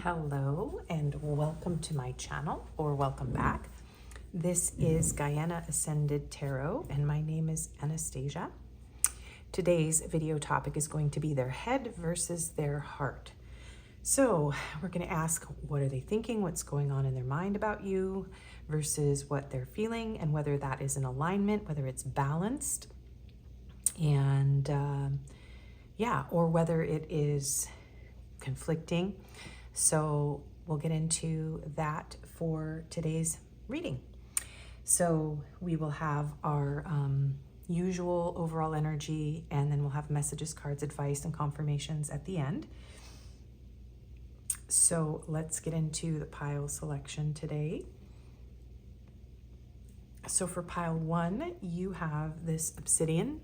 Hello and welcome to my channel, or welcome back. This is Gaiana.ascended Tarot and my name is Anastasia. Today's video topic is going to be their head versus their heart. So we're going to ask, what are they thinking, what's going on in their mind about you versus what they're feeling, and whether that is in alignment, whether it's balanced, and or whether it is conflicting. So we'll get into that for today's reading. So we will have our usual overall energy, and then we'll have messages, cards, advice, and confirmations at the end. So let's get into the pile selection today. So for pile 1, you have this obsidian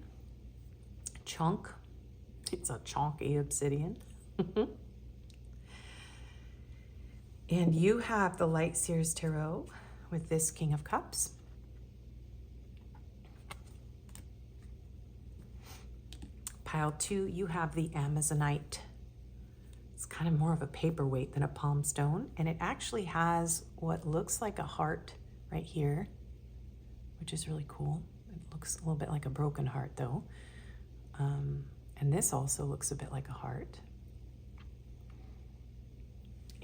chunk. It's a chunky obsidian. And you have the Light Seers Tarot with this King of Cups. Pile 2, you have the Amazonite. It's kind of more of a paperweight than a palm stone, and it actually has what looks like a heart right here, which is really cool. It looks a little bit like a broken heart though. And this also looks a bit like a heart.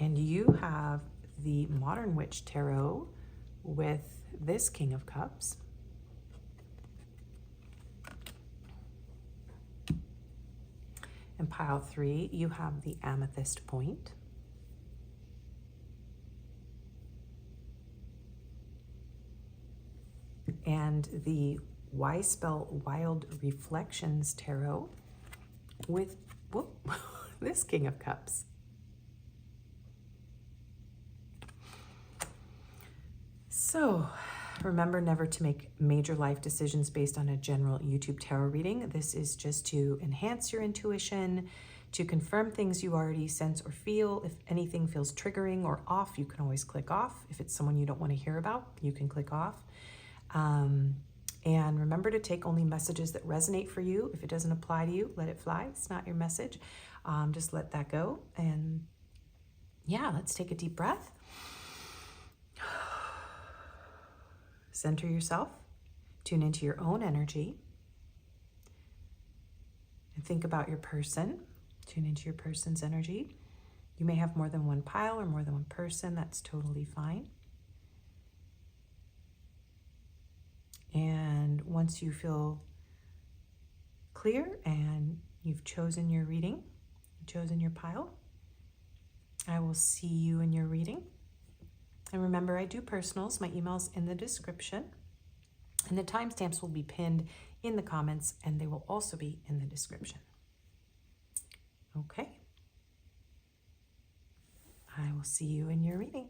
And you have the Modern Witch Tarot with this King of Cups. And pile 3, you have the Amethyst point. And the Spell Wild Reflections Tarot with this King of Cups. So remember never to make major life decisions based on a general YouTube tarot reading. This is just to enhance your intuition, to confirm things you already sense or feel. If anything feels triggering or off, you can always click off. If it's someone you don't want to hear about, you can click off. And remember to take only messages that resonate for you. If it doesn't apply to you, let it fly. It's not your message. Just let that go. And yeah, let's take a deep breath. Center yourself, tune into your own energy, and think about your person. Tune into your person's energy. You may have more than one pile or more than one person. That's totally fine. And once you feel clear and you've chosen your reading, chosen your pile, I will see you in your reading. And remember, I do personals. My email's in the description. And the timestamps will be pinned in the comments, and they will also be in the description. Okay. I will see you in your reading.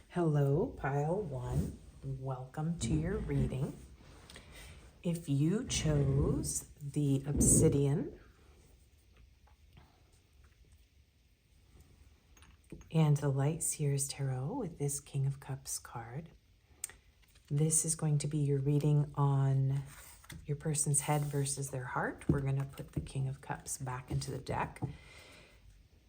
Hello, pile 1. Welcome to your reading. If you chose the Obsidian and the Light Seers Tarot with this King of Cups card, this is going to be your reading on your person's head versus their heart. We're going to put the King of Cups back into the deck.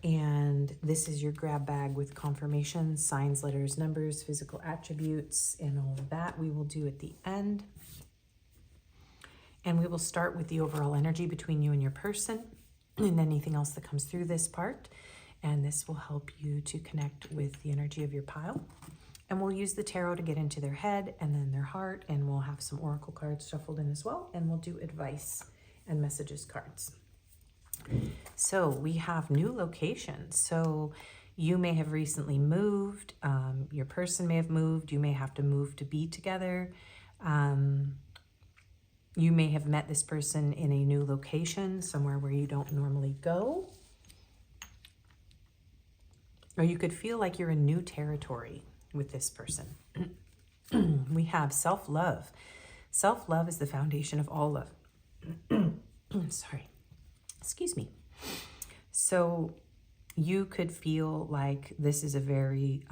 And this is your grab bag with confirmations, signs, letters, numbers, physical attributes, and all of that we will do at the end. And we will start with the overall energy between you and your person and anything else that comes through this part. And this will help you to connect with the energy of your pile. And we'll use the tarot to get into their head and then their heart. And we'll have some oracle cards shuffled in as well. And we'll do advice and messages cards. So we have new locations. So you may have recently moved. Your person may have moved. You may have to move to be together. You may have met this person in a new location, somewhere where you don't normally go. Or you could feel like you're in new territory with this person. We have self-love. Self-love is the foundation of all love. Sorry. Excuse me. So you could feel like this is a very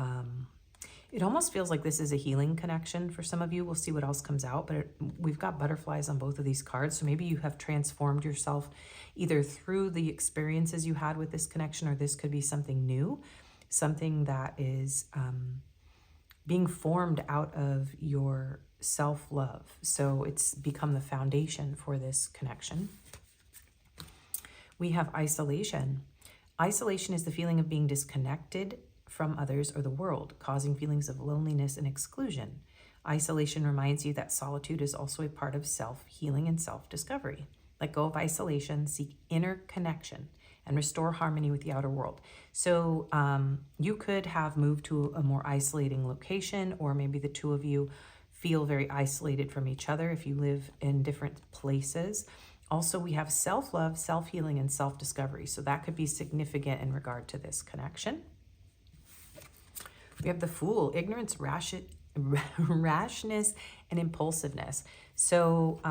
It almost feels like this is a healing connection for some of you. We'll see what else comes out, but we've got butterflies on both of these cards. So maybe you have transformed yourself either through the experiences you had with this connection, or this could be something new, something that is being formed out of your self-love. So it's become the foundation for this connection. We have isolation. Isolation is the feeling of being disconnected from others or the world, causing feelings of loneliness and exclusion. Isolation reminds you that solitude is also a part of self-healing and self-discovery. Let go of isolation, seek inner connection, and restore harmony with the outer world. So you could have moved to a more isolating location, or maybe the two of you feel very isolated from each other if you live in different places. Also, we have self-love, self-healing, and self-discovery. So that could be significant in regard to this connection. We have the Fool, ignorance, rashness, and impulsiveness. So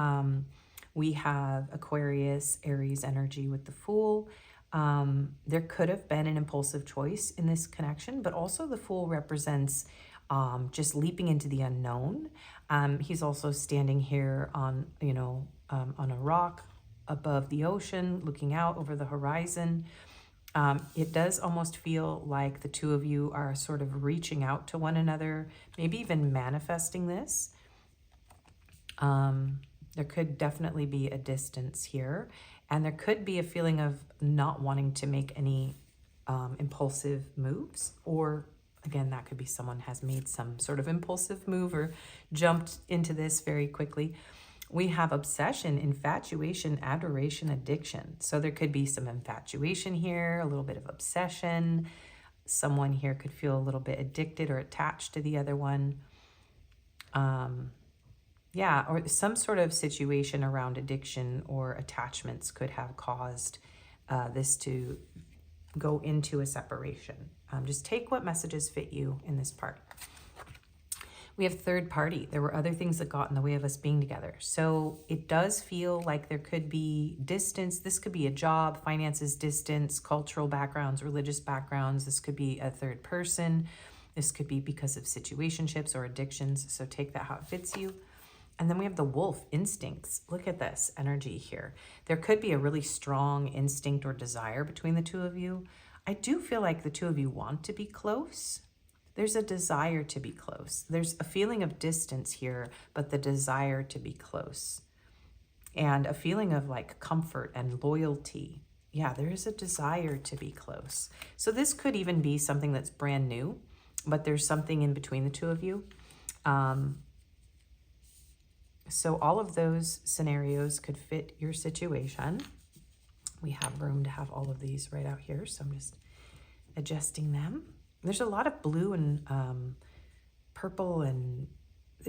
we have Aquarius, Aries energy with the Fool. There could have been an impulsive choice in this connection, but also the Fool represents just leaping into the unknown. He's also standing here on, on a rock above the ocean, looking out over the horizon. It does almost feel like the two of you are sort of reaching out to one another, maybe even manifesting this. There could definitely be a distance here, and there could be a feeling of not wanting to make any impulsive moves, or again, that could be someone has made some sort of impulsive move or jumped into this very quickly. We have obsession, infatuation, adoration, addiction. So there could be some infatuation here, a little bit of obsession. Someone here could feel a little bit addicted or attached to the other one. Yeah, or some sort of situation around addiction or attachments could have caused this to go into a separation. Just take what messages fit you in this part. We have third party. There were other things that got in the way of us being together. So it does feel like there could be distance. This could be a job, finances, distance, cultural backgrounds, religious backgrounds. This could be a third person. This could be because of situationships or addictions. So take that how it fits you. And then we have the wolf, instincts. Look at this energy here. There could be a really strong instinct or desire between the two of you. I do feel like the two of you want to be close. There's a desire to be close. There's a feeling of distance here, but the desire to be close. And a feeling of like comfort and loyalty. Yeah, there is a desire to be close. So this could even be something that's brand new, but there's something in between the two of you. So all of those scenarios could fit your situation. We have room to have all of these right out here, so I'm just adjusting them. There's a lot of blue and purple, and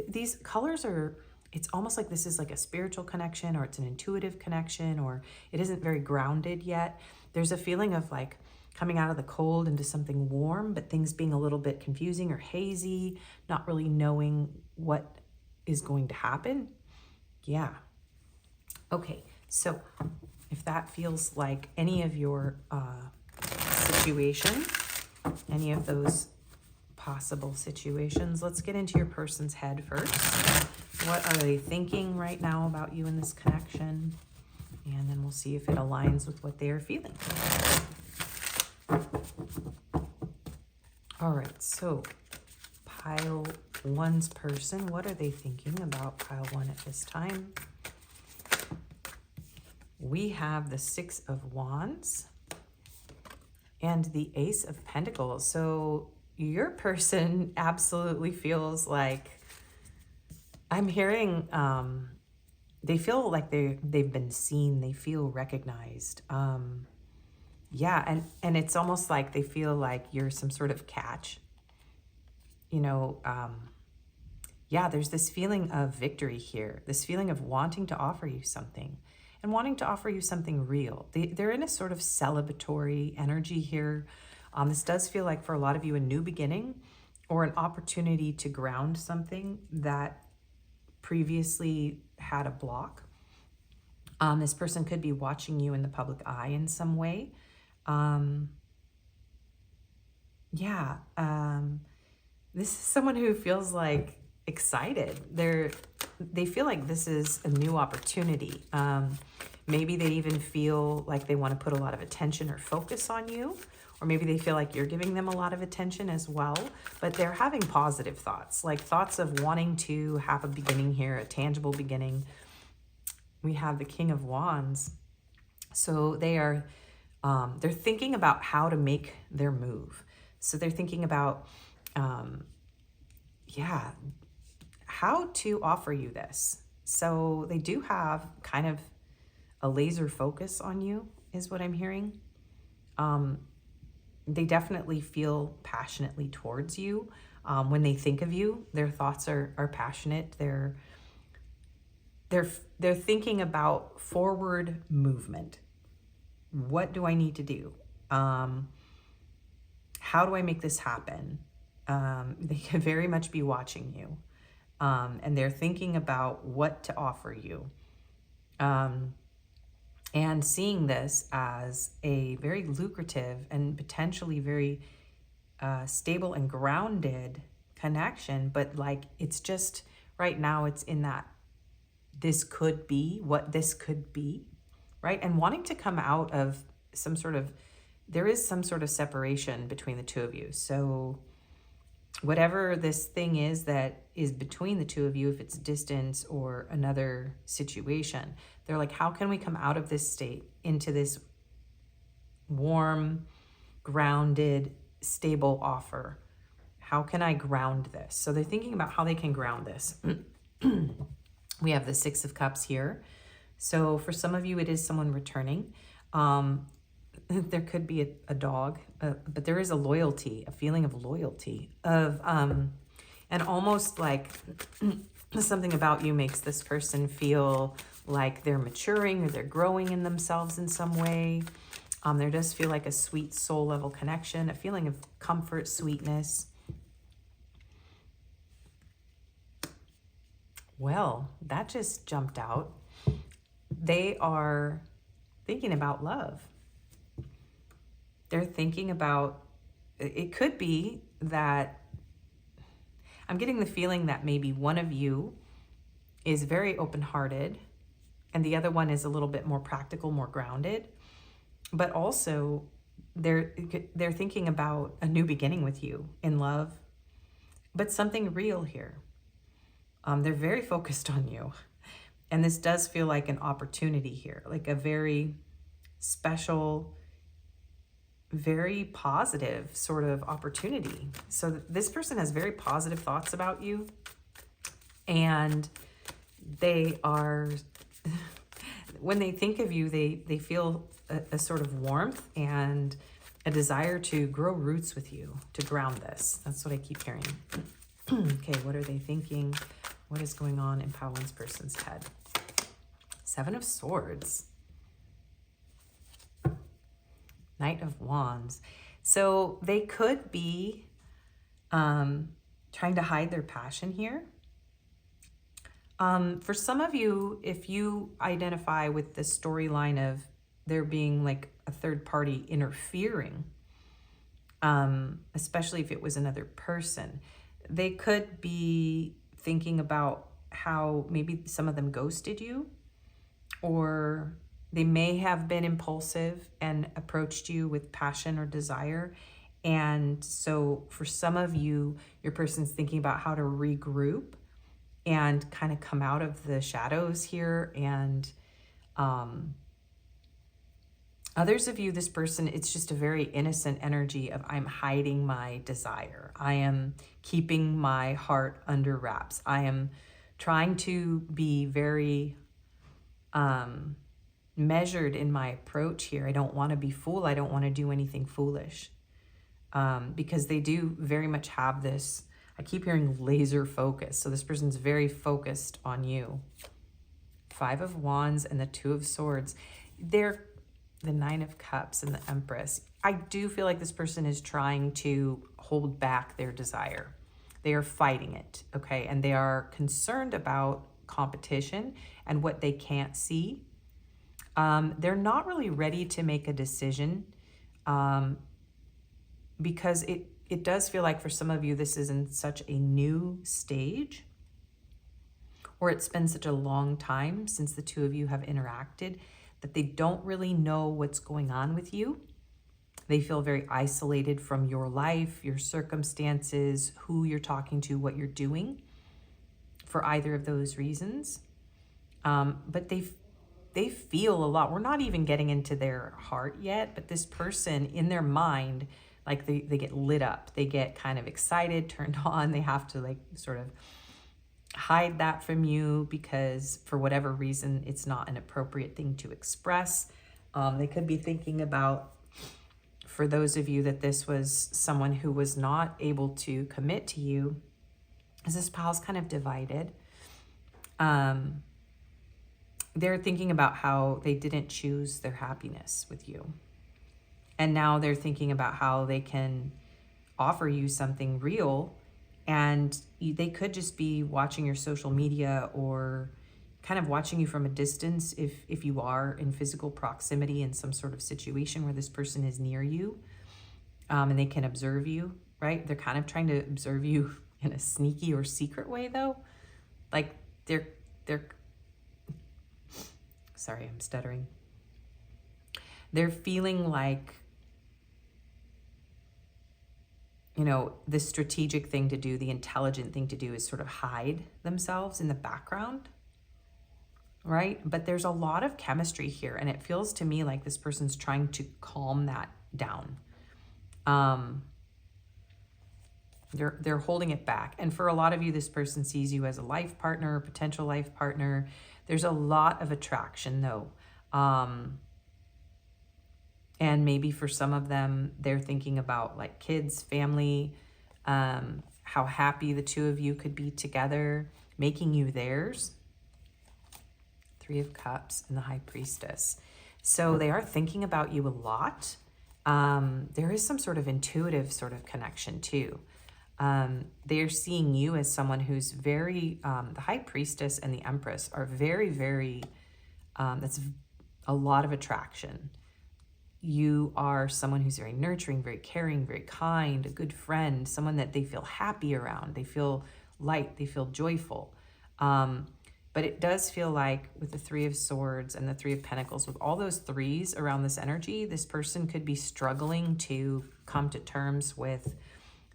these colors are, it's almost like this is like a spiritual connection, or it's an intuitive connection, or it isn't very grounded yet. There's a feeling of like coming out of the cold into something warm, but things being a little bit confusing or hazy, not really knowing what is going to happen. Yeah. Okay, so if that feels like any of your situation, any of those possible situations, let's get into your person's head first. What are they thinking right now about you in this connection? And then we'll see if it aligns with what they are feeling. All right, so pile one's person, what are they thinking about pile one at this time? We have the Six of Wands and the Ace of Pentacles. So your person absolutely feels like, I'm hearing, they feel like they've been seen, they feel recognized. Yeah, and it's almost like they feel like you're some sort of catch. Yeah, there's this feeling of victory here, this feeling of wanting to offer you something and wanting to offer you something real. They're in a sort of celebratory energy here. This does feel like for a lot of you a new beginning or an opportunity to ground something that previously had a block. This person could be watching you in the public eye in some way. This is someone who feels like excited. They feel like this is a new opportunity. Maybe they even feel like they want to put a lot of attention or focus on you, or maybe they feel like you're giving them a lot of attention as well, but they're having positive thoughts, like thoughts of wanting to have a beginning here, a tangible beginning. We have the King of Wands. So they're thinking about how to make their move. So they're thinking about, how to offer you this. So they do have kind of a laser focus on you, is what I'm hearing. They definitely feel passionately towards you. When they think of you, their thoughts are passionate. They're thinking about forward movement. What do I need to do? How do I make this happen? They can very much be watching you. And they're thinking about what to offer you. And seeing this as a very lucrative and potentially very stable and grounded connection. But like, it's just right now it's in that this could be what this could be, right? And wanting to come out of there is some sort of separation between the two of you. So whatever this thing is that is between the two of you, if it's distance or another situation, they're like, how can we come out of this state into this warm, grounded, stable offer? How can I ground this? So they're thinking about how they can ground this. We have the Six of Cups here. So for some of you, it is someone returning. There could be a dog, but there is a loyalty, a feeling of loyalty, and almost like something about you makes this person feel like they're maturing or they're growing in themselves in some way. There does feel like a sweet soul level connection, a feeling of comfort, sweetness. Well, that just jumped out. They are thinking about love. They're thinking about, it could be that, I'm getting the feeling that maybe one of you is very open-hearted and the other one is a little bit more practical, more grounded, but also they're thinking about a new beginning with you in love, but something real here. They're very focused on you. And this does feel like an opportunity here, like a very special, very positive sort of opportunity. So this person has very positive thoughts about you, and they are, when they think of you, they feel a sort of warmth and a desire to grow roots with you, to ground this. That's what I keep hearing. Okay, what are they thinking? What is going on in Paolan's person's head? Seven of Swords. Knight of Wands. So they could be trying to hide their passion here. For some of you, if you identify with the storyline of there being like a third party interfering, especially if it was another person, they could be thinking about how maybe some of them ghosted you, or they may have been impulsive and approached you with passion or desire. And so for some of you, your person's thinking about how to regroup and kind of come out of the shadows here. And others of you, this person, it's just a very innocent energy of I'm hiding my desire. I am keeping my heart under wraps. I am trying to be very measured in my approach here. I don't want to be fool. I don't want to do anything foolish, because they do very much have this, I keep hearing laser focus. So this person's very focused on you. Five of Wands and the Two of Swords. They're the Nine of Cups and the Empress. I do feel like this person is trying to hold back their desire. They are fighting it, okay? And they are concerned about competition and what they can't see. They're not really ready to make a decision because it does feel like for some of you, this is in such a new stage, or it's been such a long time since the two of you have interacted that they don't really know what's going on with you. They feel very isolated from your life, your circumstances, who you're talking to, what you're doing, for either of those reasons. But they feel a lot. We're not even getting into their heart yet, but this person in their mind, like they get lit up. They get kind of excited, turned on. They have to like sort of hide that from you because for whatever reason, it's not an appropriate thing to express. They could be thinking about, for those of you that this was someone who was not able to commit to you, as this pile's kind of divided. They're thinking about how they didn't choose their happiness with you. And now they're thinking about how they can offer you something real. And they could just be watching your social media or kind of watching you from a distance if you are in physical proximity in some sort of situation where this person is near you, and they can observe you, right? They're kind of trying to observe you in a sneaky or secret way though. Like they're sorry, I'm stuttering. They're feeling like, you know, the strategic thing to do, the intelligent thing to do is sort of hide themselves in the background, right? But there's a lot of chemistry here, and it feels to me like this person's trying to calm that down. They're holding it back. And for a lot of you, this person sees you as a life partner, potential life partner. There's a lot of attraction though. And maybe for some of them, they're thinking about like kids, family, how happy the two of you could be together, making you theirs. Three of Cups and the High Priestess. So they are thinking about you a lot. There is some sort of intuitive sort of connection too. They're seeing you as someone who's very, the High Priestess and the Empress are very, very, that's a lot of attraction. You are someone who's very nurturing, very caring, very kind, a good friend, someone that they feel happy around. They feel light, they feel joyful. But it does feel like with the Three of Swords and the Three of Pentacles, with all those threes around this energy, this person could be struggling to come to terms with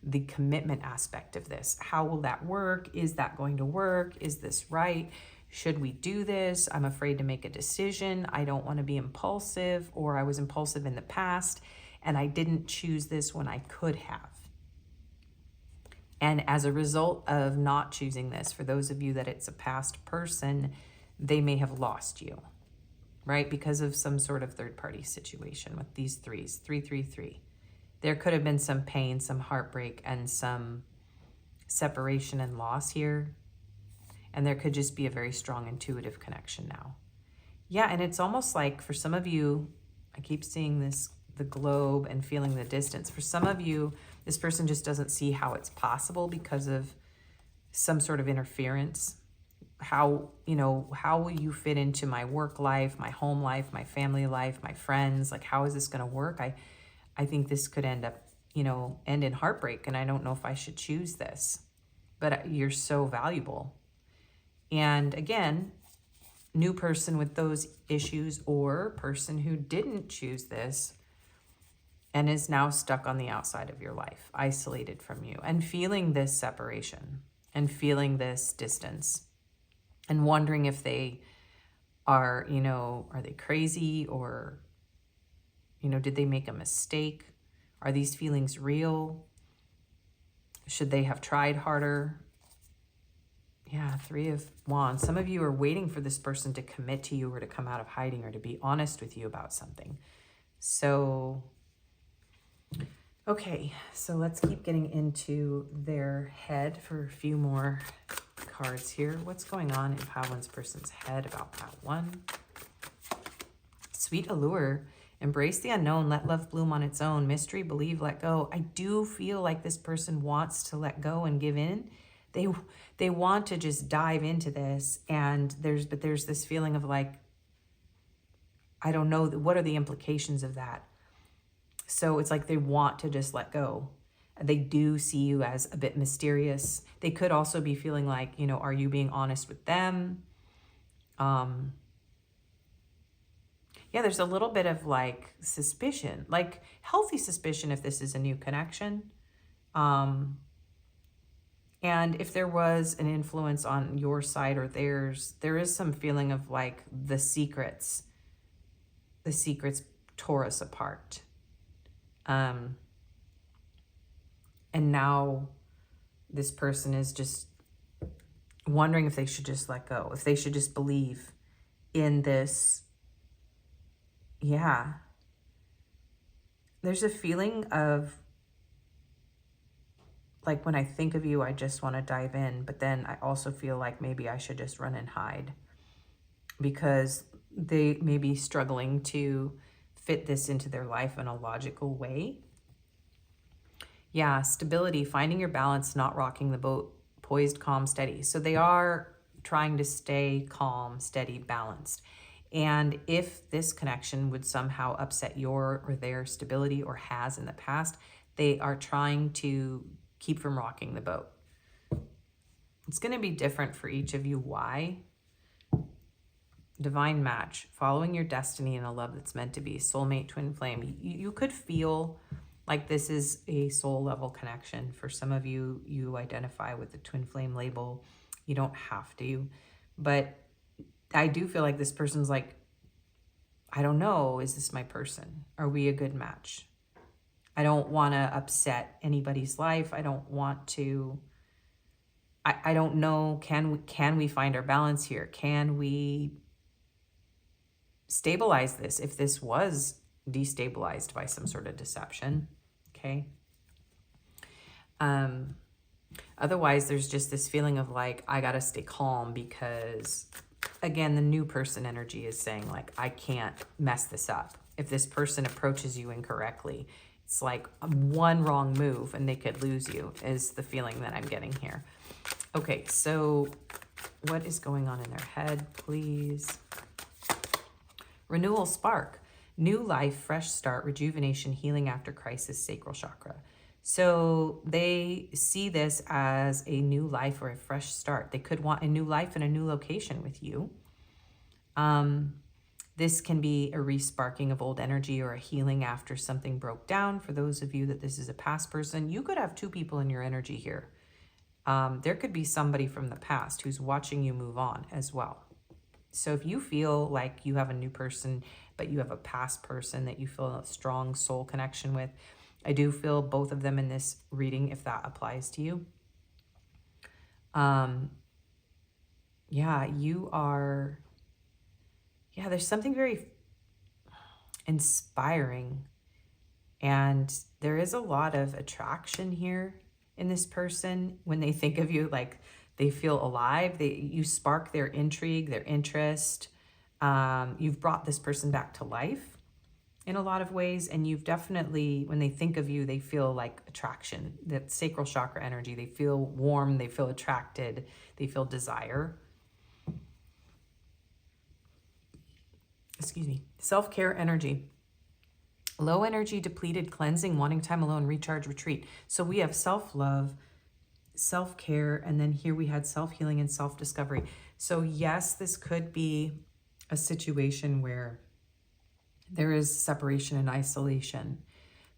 the commitment aspect of this. How will that work? Is that going to work? Is this right? Should we do this? I'm afraid to make a decision. I don't want to be impulsive, or I was impulsive in the past and I didn't choose this when I could have. And as a result of not choosing this, for those of you that it's a past person, they may have lost you, right? Because of some sort of third-party situation with these threes, 333. There could have been some pain, some heartbreak, and some separation and loss here. And there could just be a very strong intuitive connection now. Yeah, and it's almost like for some of you, I keep seeing this, the globe and feeling the distance. For some of you, this person just doesn't see how it's possible because of some sort of interference. How, you know, how will you fit into my work life, my home life, my family life, my friends? Like, how is this going to work? I think this could end up, you know, end in heartbreak, and I don't know if I should choose this. But you're so valuable. And again, new person with those issues, or person who didn't choose this and is now stuck on the outside of your life, isolated from you, and feeling this separation and feeling this distance and wondering if they are, you know, are they crazy, or, you know, did they make a mistake? Are these feelings real? Should they have tried harder? Yeah, Three of Wands. Some of you are waiting for this person to commit to you, or to come out of hiding, or to be honest with you about something. So, okay, so let's keep getting into their head for a few more cards here. What's going on in Pawan's person's head about that one? Sweet allure. Embrace the unknown. Let love bloom on its own. Mystery, believe, let go. I do feel like this person wants to let go and give in. They want to just dive into this, and there's this feeling of like, I don't know, what are the implications of that? So it's like they want to just let go. They do see you as a bit mysterious. They could also be feeling like, you know, are you being honest with them? Yeah, there's a little bit of like suspicion, like healthy suspicion if this is a new connection. And if there was an influence on your side or theirs, there is some feeling of like the secrets tore us apart. And now this person is just wondering if they should just let go, if they should just believe in this. Yeah. There's a feeling of like, when I think of you, I just want to dive in. But then I also feel like maybe I should just run and hide, because they may be struggling to fit this into their life in a logical way. Yeah, stability, finding your balance, not rocking the boat, poised, calm, steady. So they are trying to stay calm, steady, balanced. And if this connection would somehow upset your or their stability, or has in the past, they are trying to keep from rocking the boat. It's going to be different for each of you. Why? Divine match, following your destiny in a love that's meant to be, soulmate, twin flame. You could feel like this is a soul level connection. For some of you, you identify with the twin flame label. You don't have to, but I do feel like this person's like, I don't know, is this my person? Are we a good match? I don't want to upset anybody's life. I don't want to, I don't know, can we find our balance here? Can we stabilize this if this was destabilized by some sort of deception? Okay. Otherwise, there's just this feeling of like, I got to stay calm, because again, the new person energy is saying like, I can't mess this up. If this person approaches you incorrectly, it's like one wrong move and they could lose you, is the feeling that I'm getting here. Okay, so what is going on in their head, please? Renewal, spark, new life, fresh start, rejuvenation, healing after crisis, sacral chakra. So they see this as a new life or a fresh start. They could want a new life in a new location with you. This can be a re-sparking of old energy or a healing after something broke down. For those of you that this is a past person, you could have two people in your energy here. There could be somebody from the past who's watching you move on as well. So if you feel like you have a new person, but you have a past person that you feel a strong soul connection with, I do feel both of them in this reading, if that applies to you. Yeah, you are, yeah, there's something very inspiring, and there is a lot of attraction here in this person. When they think of you, like they feel alive, you spark their intrigue, their interest. You've brought this person back to life in a lot of ways, and you've definitely, when they think of you, they feel like attraction, that sacral chakra energy. They feel warm, they feel attracted, they feel desire. Excuse me. Self-care energy. Low energy, depleted, cleansing, wanting time alone, recharge, retreat. So we have self-love, self-care, and then here we had self-healing and self-discovery. So yes, this could be a situation where there is separation and isolation,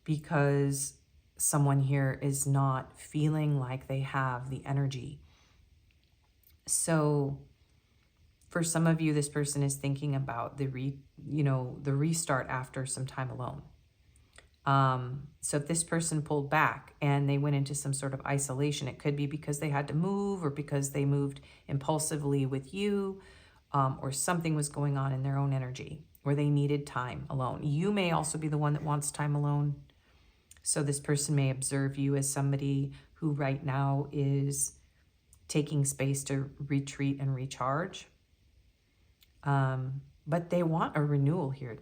because someone here is not feeling like they have the energy. So for some of you, this person is thinking about the restart after some time alone. So if this person pulled back and they went into some sort of isolation, it could be because they had to move, or because they moved impulsively with you, or something was going on in their own energy where they needed time alone. You may also be the one that wants time alone. So this person may observe you as somebody who right now is taking space to retreat and recharge. But they want a renewal here.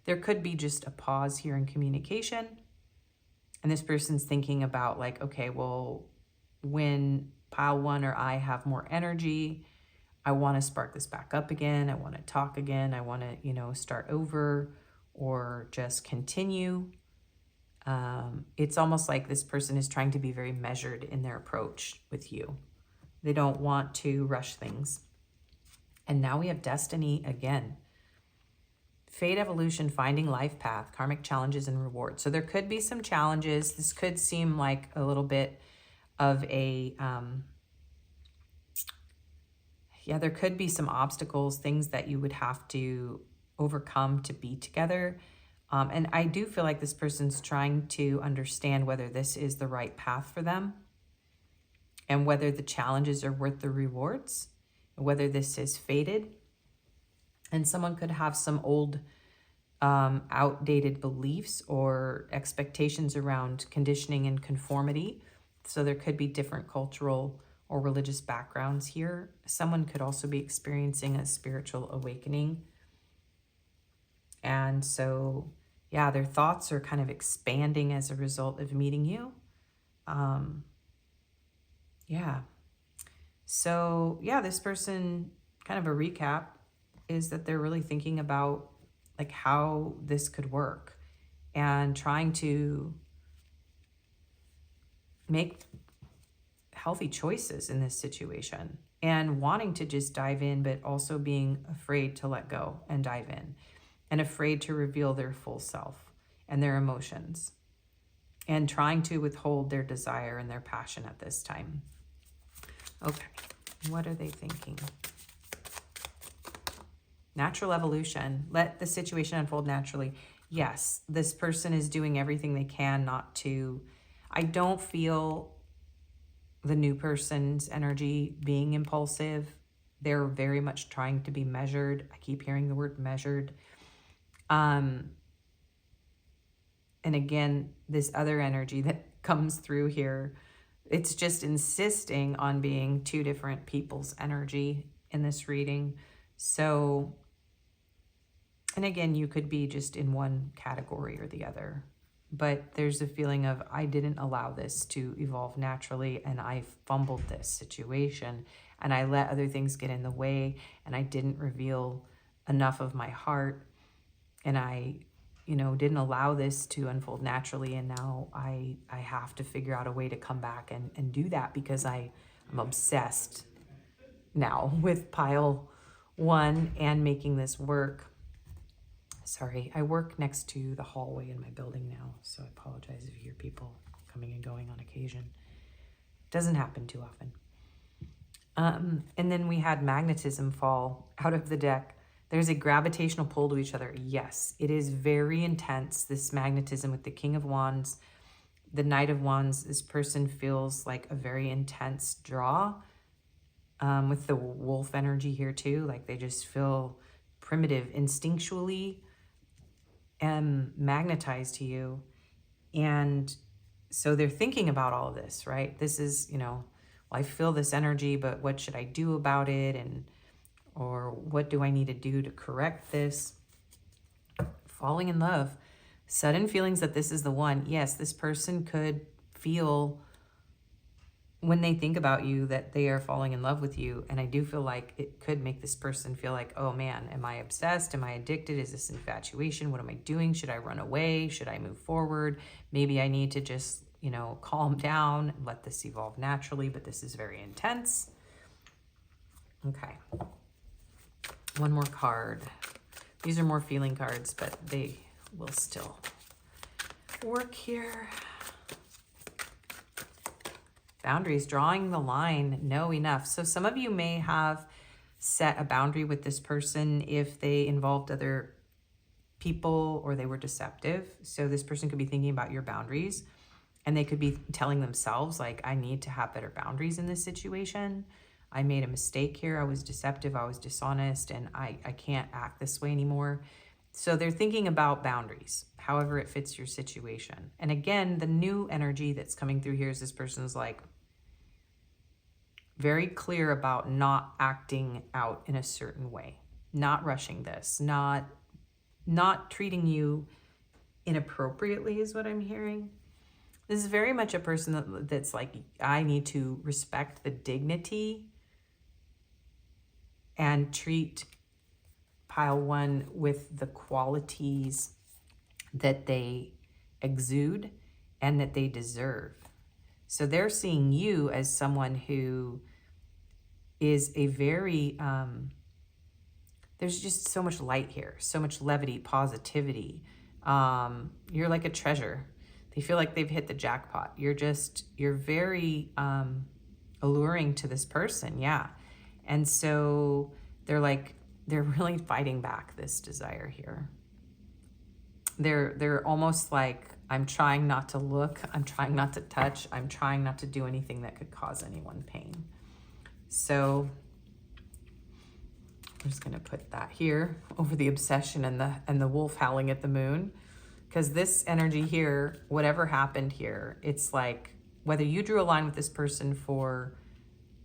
There could be just a pause here in communication. And this person's thinking about like, okay, well, when pile one or I have more energy, I want to spark this back up again. I want to talk again. I want to, start over or just continue. It's almost like this person is trying to be very measured in their approach with you. They don't want to rush things. And now we have destiny again. Fate, evolution, finding life path, karmic challenges and rewards. So there could be some challenges. This could seem like a little bit of a, there could be some obstacles, things that you would have to overcome to be together. And I do feel like this person's trying to understand whether this is the right path for them and whether the challenges are worth the rewards, whether this is fated. And someone could have some old outdated beliefs or expectations around conditioning and conformity. So there could be different cultural or religious backgrounds here. Someone could also be experiencing a spiritual awakening. And so, yeah, their thoughts are kind of expanding as a result of meeting you. So, this person, kind of a recap, is that they're really thinking about like how this could work and trying to make healthy choices in this situation and wanting to just dive in, but also being afraid to let go and dive in and afraid to reveal their full self and their emotions and trying to withhold their desire and their passion at this time. Okay, what are they thinking? Natural evolution. Let the situation unfold naturally. Yes, this person is doing everything they can not to. I don't feel the new person's energy being impulsive. They're very much trying to be measured. I keep hearing the word measured. And again, this other energy that comes through here, it's just insisting on being two different people's energy in this reading. So, and again, you could be just in one category or the other, but there's a feeling of, I didn't allow this to evolve naturally, and I fumbled this situation, and I let other things get in the way, and I didn't reveal enough of my heart, and I didn't allow this to unfold naturally, and now I have to figure out a way to come back and do that, because I'm obsessed now with pile 1 and making this work. Sorry, I work next to the hallway in my building now, so I apologize if you hear people coming and going on occasion. Doesn't happen too often. And then we had magnetism fall out of the deck. There's a gravitational pull to each other. Yes, it is very intense, this magnetism with the King of Wands, the Knight of Wands. This person feels like a very intense draw with the wolf energy here too. Like they just feel primitive, instinctually magnetized to you. And so they're thinking about all of this, right? This is, well, I feel this energy, but what should I do about it? Or what do I need to do to correct this? Falling in love, sudden feelings that this is the one. Yes, this person could feel, when they think about you, that they are falling in love with you. And I do feel like it could make this person feel like, oh man, am I obsessed? Am I addicted? Is this infatuation? What am I doing? Should I run away? Should I move forward? Maybe I need to just, calm down and let this evolve naturally, but this is very intense. Okay. One more card. These are more feeling cards, but they will still work here. Boundaries, drawing the line, no, enough. So some of you may have set a boundary with this person if they involved other people or they were deceptive. So this person could be thinking about your boundaries, and they could be telling themselves like, I need to have better boundaries in this situation. I made a mistake here. I was deceptive. I was dishonest, and I can't act this way anymore. So they're thinking about boundaries, however it fits your situation. And again, the new energy that's coming through here is this person's like very clear about not acting out in a certain way, not rushing this, not treating you inappropriately is what I'm hearing. This is very much a person that's like, I need to respect the dignity and treat pile 1 with the qualities that they exude and that they deserve. So they're seeing you as someone who is a very, there's just so much light here, so much levity, positivity. You're like a treasure. They feel like they've hit the jackpot. You're very alluring to this person, yeah. And so they're really fighting back this desire here. They're almost like, I'm trying not to look, I'm trying not to touch, I'm trying not to do anything that could cause anyone pain. So I'm just gonna put that here over the obsession and the wolf howling at the moon. Because this energy here, whatever happened here, it's like whether you drew a line with this person for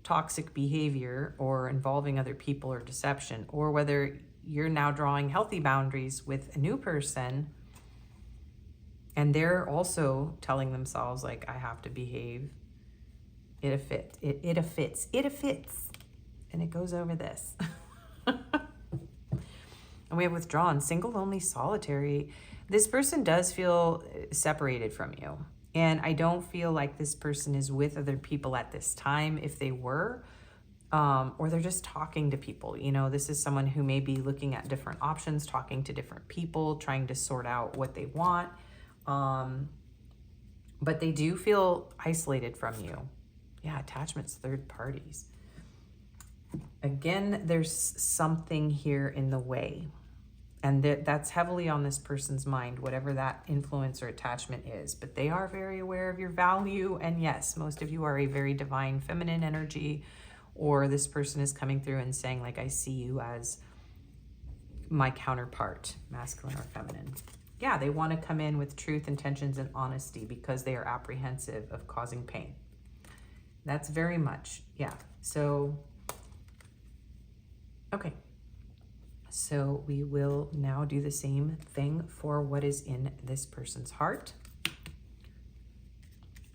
toxic behavior or involving other people or deception, or whether you're now drawing healthy boundaries with a new person and they're also telling themselves like, I have to behave. It fits. And it goes over this. And we have withdrawn, single, lonely, solitary. This person does feel separated from you. And I don't feel like this person is with other people at this time. If they were, or they're just talking to people. You know, this is someone who may be looking at different options, talking to different people, trying to sort out what they want. But they do feel isolated from you. Yeah, attachments, third parties. Again, there's something here in the way. And that's heavily on this person's mind, whatever that influence or attachment is. But they are very aware of your value. And yes, most of you are a very divine feminine energy, or this person is coming through and saying, like, I see you as my counterpart, masculine or feminine. Yeah, they want to come in with truth, intentions, and honesty because they are apprehensive of causing pain. That's very much, yeah. So, okay. So we will now do the same thing for what is in this person's heart.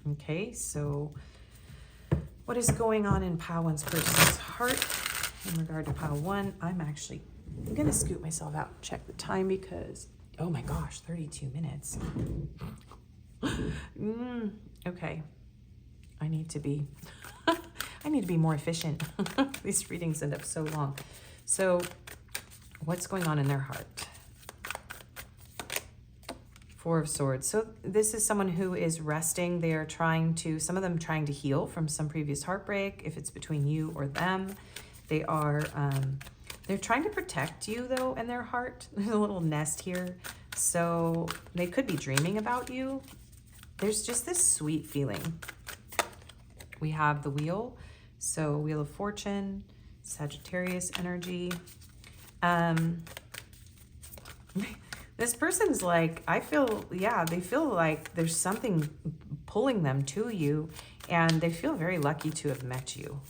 Okay, so what is going on in pile one's person's heart in regard to pile one? I'm going to scoot myself out and check the time because, oh my gosh, 32 minutes. Okay, I need to be more efficient. These readings end up so long. So what's going on in their heart? Four of Swords. So this is someone who is resting. They are trying to, some of them trying to heal from some previous heartbreak, if it's between you or them. They are, they're trying to protect you though in their heart. There's a little nest here. So they could be dreaming about you. There's just this sweet feeling. We have the Wheel. So Wheel of Fortune, Sagittarius energy. This person's like, I feel, yeah, they feel like there's something pulling them to you, and they feel very lucky to have met you.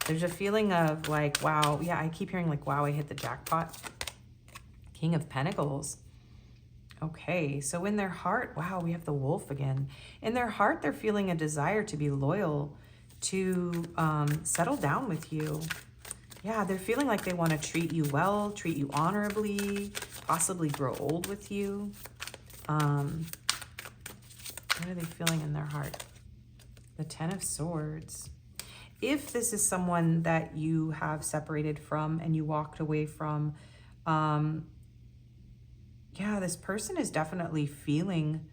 There's a feeling of like, wow, yeah, I keep hearing like, wow, I hit the jackpot. King of Pentacles. Okay, so in their heart, wow, we have the Wolf again. In their heart, they're feeling a desire to be loyal, to settle down with you. Yeah, they're feeling like they want to treat you well, treat you honorably, possibly grow old with you. What are they feeling in their heart? The Ten of Swords. If this is someone that you have separated from and you walked away from, yeah, this person is definitely feeling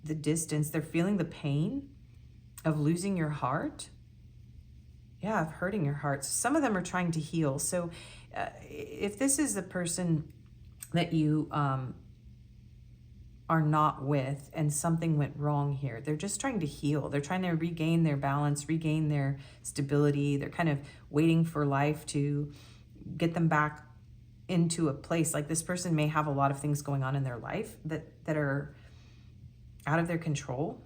the distance. They're feeling the pain of losing your heart. Yeah, of hurting your heart. So some of them are trying to heal. So if this is the person that you are not with and something went wrong here, they're just trying to heal. They're trying to regain their balance, regain their stability. They're kind of waiting for life to get them back into a place. Like this person may have a lot of things going on in their life that are out of their control.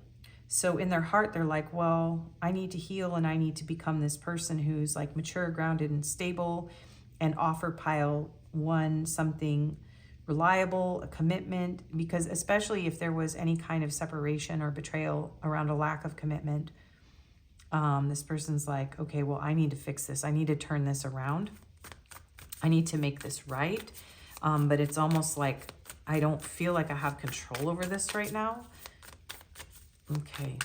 So in their heart, they're like, well, I need to heal and I need to become this person who's like mature, grounded, and stable, and offer pile one something reliable, a commitment, because especially if there was any kind of separation or betrayal around a lack of commitment, this person's like, okay, well, I need to fix this. I need to turn this around. I need to make this right. But it's almost like I don't feel like I have control over this right now. Okay.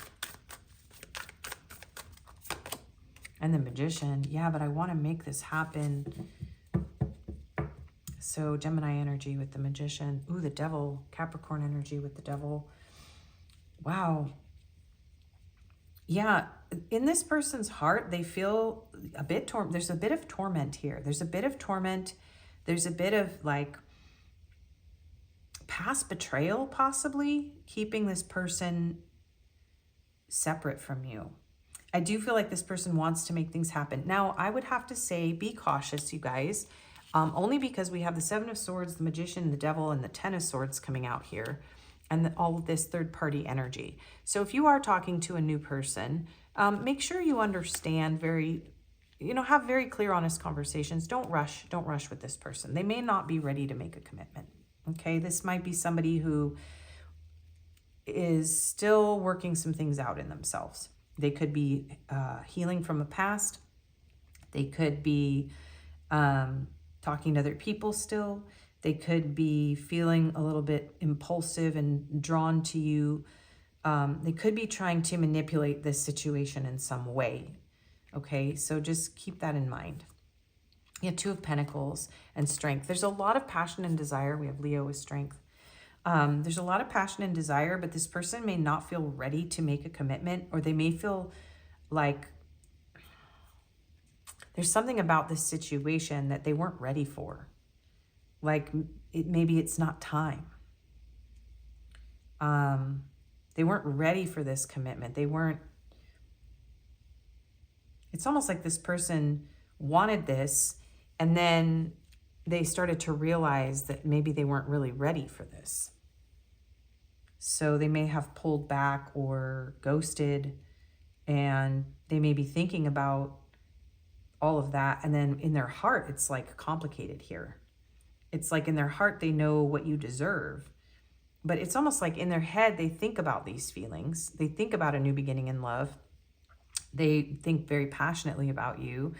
And the Magician. Yeah, but I want to make this happen. So Gemini energy with the Magician. Ooh, the Devil. Capricorn energy with the Devil. Wow. Yeah, in this person's heart, they feel a bit there's a bit of torment here. There's a bit of torment. There's a bit of like past betrayal, possibly keeping this person separate from you. I do feel like this person wants to make things happen. Now, I would have to say, be cautious, you guys, only because we have the Seven of Swords, the Magician, the Devil, and the Ten of Swords coming out here, and all of this third-party energy. So if you are talking to a new person, make sure you understand have very clear, honest conversations. Don't rush with this person. They may not be ready to make a commitment, okay? This might be somebody who is still working some things out in themselves. They could be healing from a past. They could be talking to other people still. They could be feeling a little bit impulsive and drawn to you. They could be trying to manipulate this situation in some way. Okay, so just keep that in mind. Yeah, Two of Pentacles and Strength. There's a lot of passion and desire. We have Leo with Strength. There's a lot of passion and desire, but this person may not feel ready to make a commitment, or they may feel like there's something about this situation that they weren't ready for. Like maybe it's not time. They weren't ready for this commitment. It's almost like this person wanted this, and then they started to realize that maybe they weren't really ready for this. So they may have pulled back or ghosted, and they may be thinking about all of that. And then in their heart, it's like complicated here. It's like in their heart, they know what you deserve, but it's almost like in their head, they think about these feelings. They think about a new beginning in love. They think very passionately about you.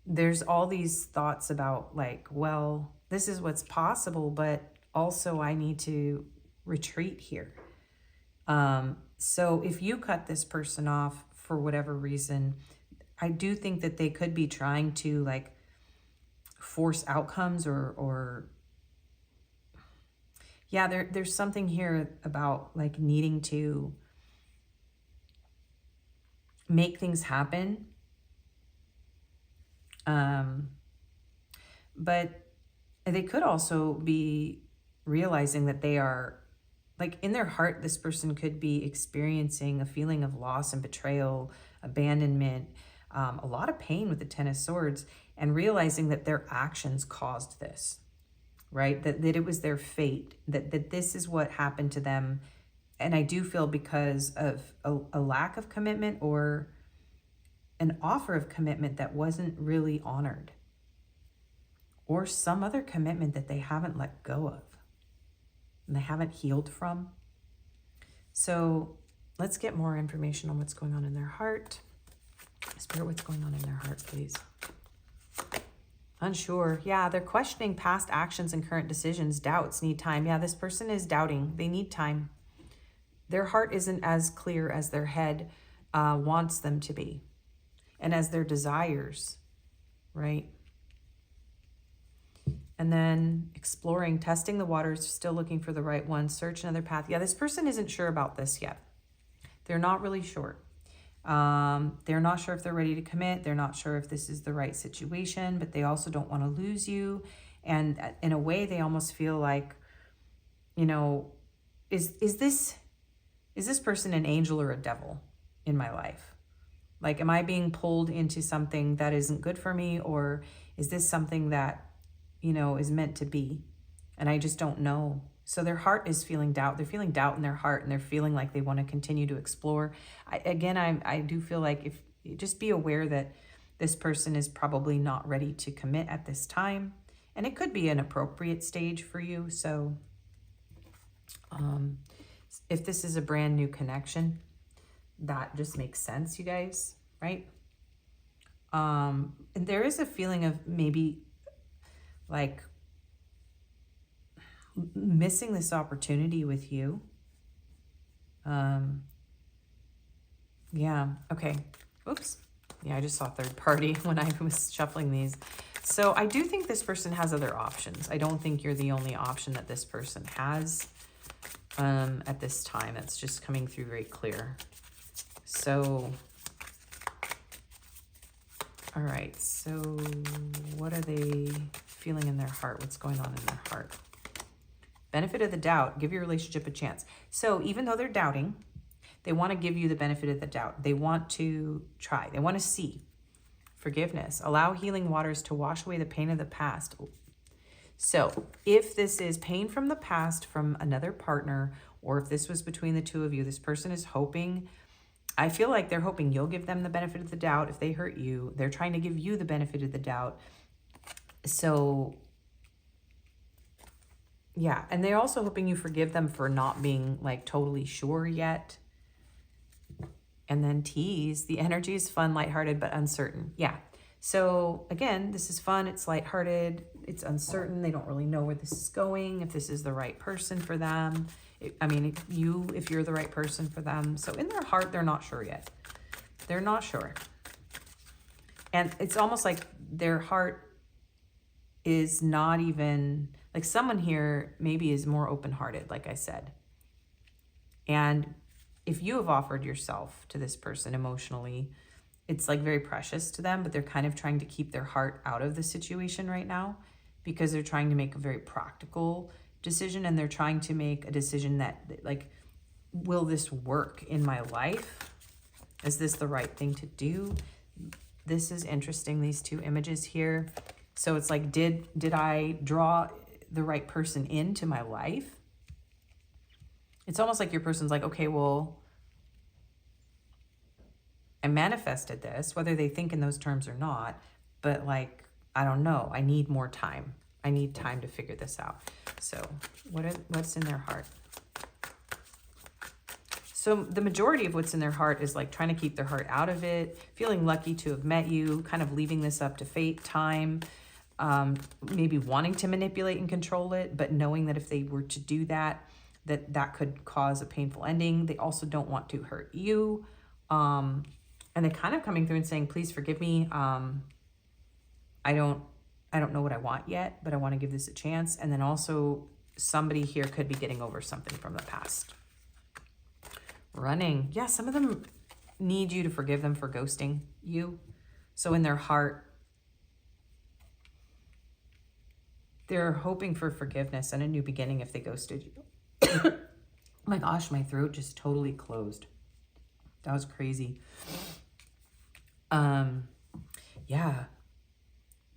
There's all these thoughts about like, well, this is what's possible, but also I need to retreat here. So if you cut this person off for whatever reason, I do think that they could be trying to like force outcomes or yeah, there's something here about like needing to make things happen. But they could also be realizing that they are like in their heart, this person could be experiencing a feeling of loss and betrayal, abandonment, a lot of pain with the Ten of Swords, and realizing that their actions caused this, right? That it was their fate, that this is what happened to them. And I do feel because of a lack of commitment or an offer of commitment that wasn't really honored, or some other commitment that they haven't let go of and they haven't healed from. So let's get more information on what's going on in their heart. Spirit, what's going on in their heart, please? Unsure. Yeah, they're questioning past actions and current decisions. Doubts, need time. Yeah, this person is doubting. They need time. Their heart isn't as clear as their head wants them to be, and as their desires, right? And then exploring, testing the waters, still looking for the right one, search another path. Yeah, this person isn't sure about this yet. They're not really sure. They're not sure if they're ready to commit. They're not sure if this is the right situation, but they also don't want to lose you. And in a way, they almost feel like, you know, is this person an angel or a devil in my life? Like, am I being pulled into something that isn't good for me? Or is this something that, you know, is meant to be? And I just don't know. So their heart is feeling doubt. They're feeling doubt in their heart, and they're feeling like they want to continue to explore. I do feel like if just be aware that this person is probably not ready to commit at this time. And it could be an appropriate stage for you. So if this is a brand new connection, that just makes sense, you guys, right? And there is a feeling of maybe like missing this opportunity with you. Yeah, okay. Oops. Yeah, I just saw third party when I was shuffling these. So I do think this person has other options. I don't think you're the only option that this person has at this time. That's just coming through very clear. So, all right. So what are they feeling in their heart? What's going on in their heart? Benefit of the doubt. Give your relationship a chance. So even though they're doubting, they want to give you the benefit of the doubt. They want to try. They want to see. Forgiveness. Allow healing waters to wash away the pain of the past. So if this is pain from the past from another partner, or if this was between the two of you, this person is hoping, I feel like they're hoping you'll give them the benefit of the doubt. If they hurt you, they're trying to give you the benefit of the doubt. So yeah, and they're also hoping you forgive them for not being like totally sure yet. And then tease, the energy is fun, lighthearted, but uncertain. Yeah. So again, this is fun. It's lighthearted. It's uncertain. They don't really know where this is going, if this is the right person for them. If you're the right person for them. So in their heart, they're not sure yet. They're not sure. And it's almost like their heart is not even, like someone here maybe is more open-hearted, like I said. And if you have offered yourself to this person emotionally, it's like very precious to them, but they're kind of trying to keep their heart out of the situation right now because they're trying to make a very practical decision, and they're trying to make a decision that, like, will this work in my life? Is this the right thing to do? This is interesting, these two images here. So it's like, did I draw the right person into my life? It's almost like your person's like, okay, well, I manifested this, whether they think in those terms or not, but like, I don't know. I need more time. I need time to figure this out. So what's in their heart? So the majority of what's in their heart is like trying to keep their heart out of it, feeling lucky to have met you, kind of leaving this up to fate, time, maybe wanting to manipulate and control it, but knowing that if they were to do that, that could cause a painful ending. They also don't want to hurt you. And they're kind of coming through and saying, please forgive me. I don't know what I want yet, but I want to give this a chance. And then also somebody here could be getting over something from the past. Running. Yeah, some of them need you to forgive them for ghosting you. So in their heart, they're hoping for forgiveness and a new beginning if they ghosted you. Oh my gosh, my throat just totally closed. That was crazy. Yeah.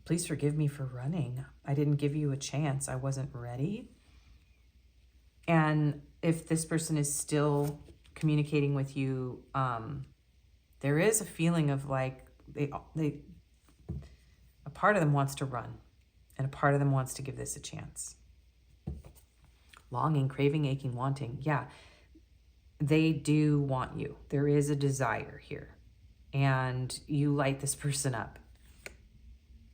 Please forgive me for running. I didn't give you a chance. I wasn't ready. And if this person is still communicating with you, there is a feeling of like a part of them wants to run, and a part of them wants to give this a chance. Longing, craving, aching, wanting. Yeah, they do want you. There is a desire here, and you light this person up.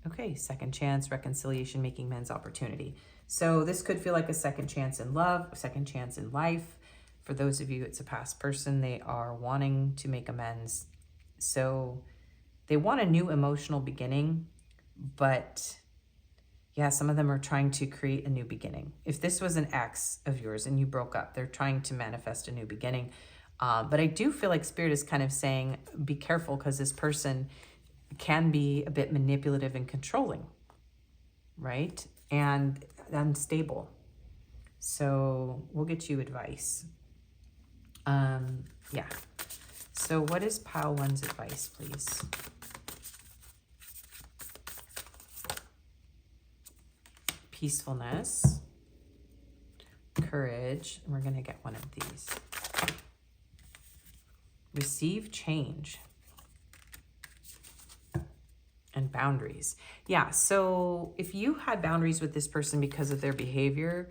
Okay, second chance, reconciliation, making amends, opportunity. So this could feel like a second chance in love, a second chance in life. For those of you, it's a past person. They are wanting to make amends. So they want a new emotional beginning, but yeah, some of them are trying to create a new beginning. If this was an ex of yours and you broke up, they're trying to manifest a new beginning. But I do feel like Spirit is kind of saying, be careful, because this person can be a bit manipulative and controlling, right? And unstable. So we'll get you advice. Yeah. So what is pile one's advice, please? Peacefulness, courage, and we're going to get one of these. Receive change. And boundaries. Yeah, so if you had boundaries with this person because of their behavior,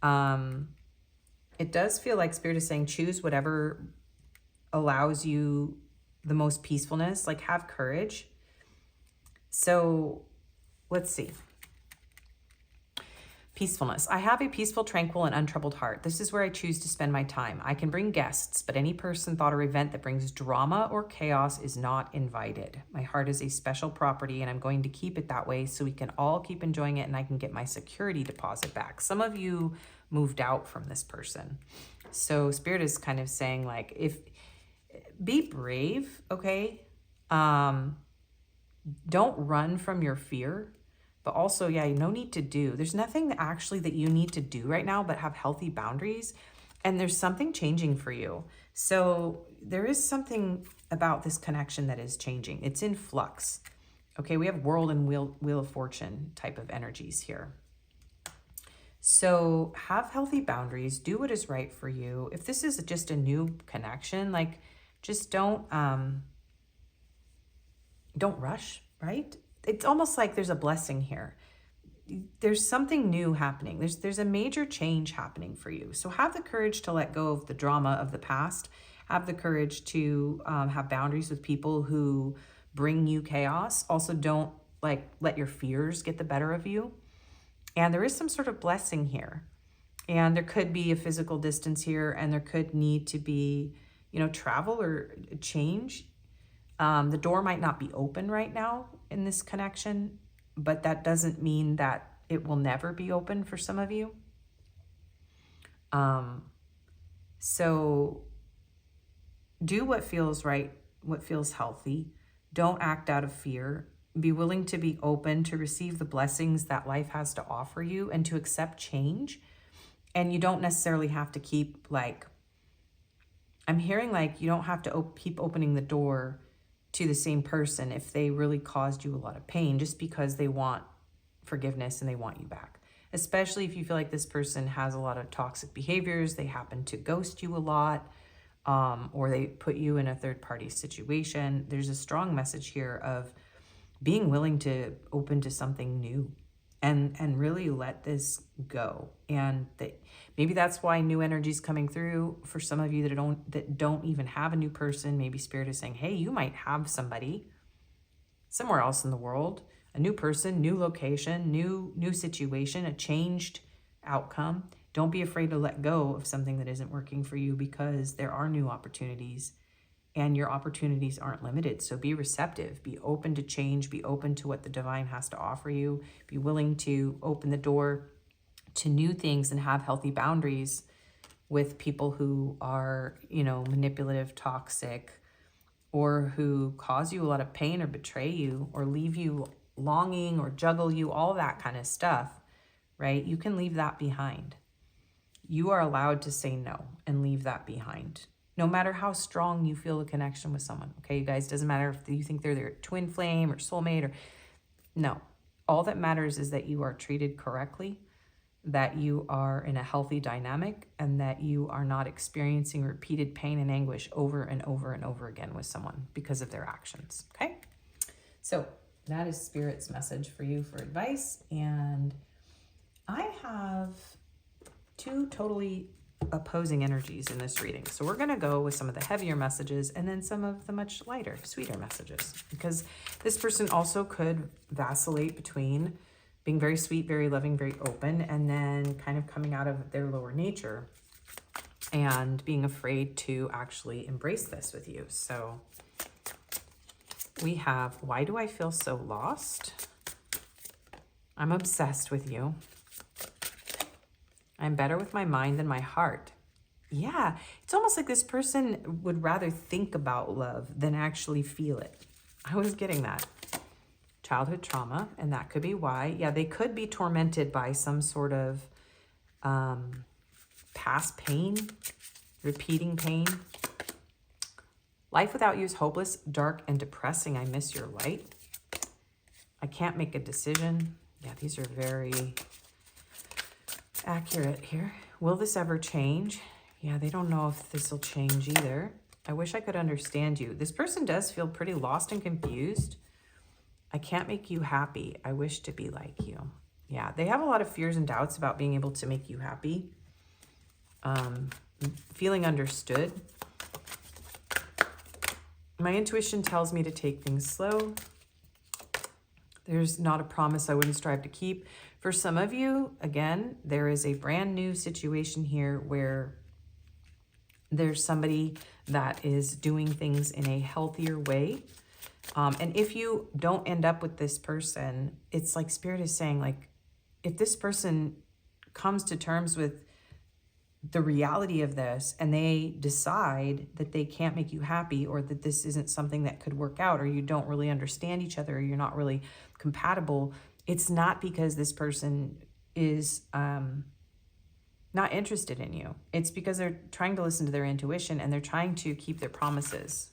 it does feel like Spirit is saying choose whatever allows you the most peacefulness, like have courage. So let's see. Peacefulness. I have a peaceful, tranquil, and untroubled heart. This is where I choose to spend my time. I can bring guests, but any person, thought, or event that brings drama or chaos is not invited. My heart is a special property, and I'm going to keep it that way so we can all keep enjoying it and I can get my security deposit back. Some of you moved out from this person. So Spirit is kind of saying, like, be brave, okay? Don't run from your fear. But also, yeah, no need to do. There's nothing actually that you need to do right now, but have healthy boundaries. And there's something changing for you. So there is something about this connection that is changing. It's in flux. Okay, we have World and Wheel of Fortune type of energies here. So have healthy boundaries. Do what is right for you. If this is just a new connection, like, just don't rush, right? It's almost like there's a blessing here. There's something new happening. There's a major change happening for you. So have the courage to let go of the drama of the past. Have the courage to have boundaries with people who bring you chaos. Also, don't let your fears get the better of you. And there is some sort of blessing here. And there could be a physical distance here, and there could need to be, travel or change. The door might not be open right now in this connection, but that doesn't mean that it will never be open for some of you. So do what feels right, what feels healthy. Don't act out of fear. Be willing to be open to receive the blessings that life has to offer you and to accept change. And you don't necessarily have to keep, I'm hearing you don't have to keep opening the door to the same person if they really caused you a lot of pain, just because they want forgiveness and they want you back. Especially if you feel like this person has a lot of toxic behaviors, they happen to ghost you a lot, or they put you in a third-party situation. There's a strong message here of being willing to open to something new and really let this go. And maybe that's why new energy is coming through for some of you that don't even have a new person. Maybe Spirit is saying, hey, you might have somebody somewhere else in the world, a new person, new location, new situation, a changed outcome. Don't be afraid to let go of something that isn't working for you, because there are new opportunities and your opportunities aren't limited. So be receptive, be open to change, be open to what the divine has to offer you, be willing to open the door to new things and have healthy boundaries with people who are, manipulative, toxic, or who cause you a lot of pain or betray you or leave you longing or juggle you, all that kind of stuff, right? You can leave that behind. You are allowed to say no and leave that behind, no matter how strong you feel a connection with someone. Okay, you guys, doesn't matter if you think they're their twin flame or soulmate no. All that matters is that you are treated correctly, that you are in a healthy dynamic, and that you are not experiencing repeated pain and anguish over and over and over again with someone because of their actions, okay? So that is Spirit's message for you for advice. And I have two totally opposing energies in this reading. So we're going to go with some of the heavier messages and then some of the much lighter, sweeter messages, because this person also could vacillate between being very sweet, very loving, very open, and then kind of coming out of their lower nature and being afraid to actually embrace this with you. So we have, why do I feel so lost? I'm obsessed with you. I'm better with my mind than my heart. Yeah, it's almost like this person would rather think about love than actually feel it. I was getting that. Childhood trauma, and that could be why. Yeah, they could be tormented by some sort of past pain, repeating pain. Life without you is hopeless, dark, and depressing. I miss your light. I can't make a decision. Yeah, these are very accurate here. Will this ever change? Yeah, they don't know if this will change either. I wish I could understand you. This person does feel pretty lost and confused. I can't make you happy. I wish to be like you. Yeah, they have a lot of fears and doubts about being able to make you happy. Feeling understood. My intuition tells me to take things slow. There's not a promise I wouldn't strive to keep. For some of you, again, there is a brand new situation here where there's somebody that is doing things in a healthier way. And if you don't end up with this person, it's like Spirit is saying, like, if this person comes to terms with the reality of this and they decide that they can't make you happy, or that this isn't something that could work out, or you don't really understand each other, or you're not really compatible, it's not because this person is not interested in you. It's because they're trying to listen to their intuition and they're trying to keep their promises.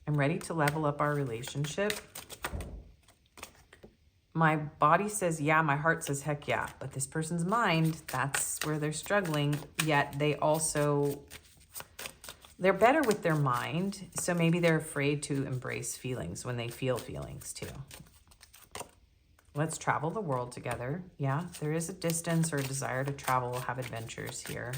I'm ready to level up our relationship. My body says, yeah, my heart says, heck yeah. But this person's mind, that's where they're struggling. Yet they're better with their mind. So maybe they're afraid to embrace feelings when they feel feelings too. Let's travel the world together. Yeah, there is a distance or a desire to travel, have adventures here.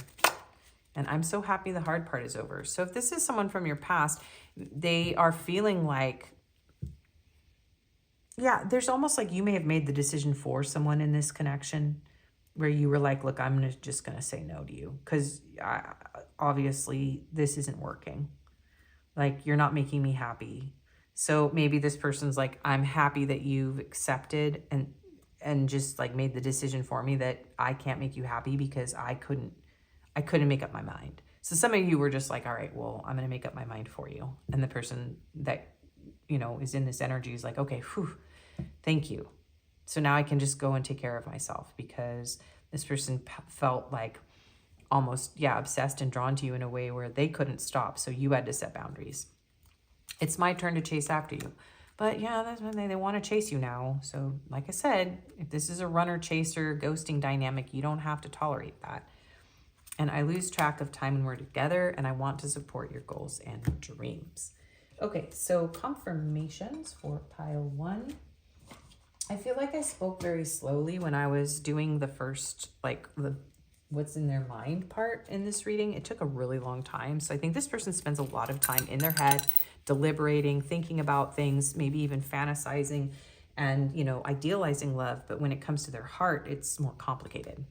And I'm so happy the hard part is over. So if this is someone from your past, they are feeling like, yeah, there's almost like you may have made the decision for someone in this connection where you were like, look, I'm just going to say no to you because obviously this isn't working. Like, you're not making me happy. So maybe this person's like, I'm happy that you've accepted and just like made the decision for me that I can't make you happy because I couldn't make up my mind. So some of you were just like, all right, well, I'm going to make up my mind for you. And the person that, you know, is in this energy is like, okay, whew, thank you. So now I can just go and take care of myself, because this person felt like almost, yeah, obsessed and drawn to you in a way where they couldn't stop. So you had to set boundaries. It's my turn to chase after you. But yeah, that's when they want to chase you now. So like I said, if this is a runner-chaser ghosting dynamic, you don't have to tolerate that. And I lose track of time when we're together, and I want to support your goals and dreams. Okay, so confirmations for pile 1. I feel like I spoke very slowly when I was doing the first, like the what's in their mind part in this reading. It took a really long time. So I think this person spends a lot of time in their head, deliberating, thinking about things, maybe even fantasizing and, you know, idealizing love. But when it comes to their heart, it's more complicated.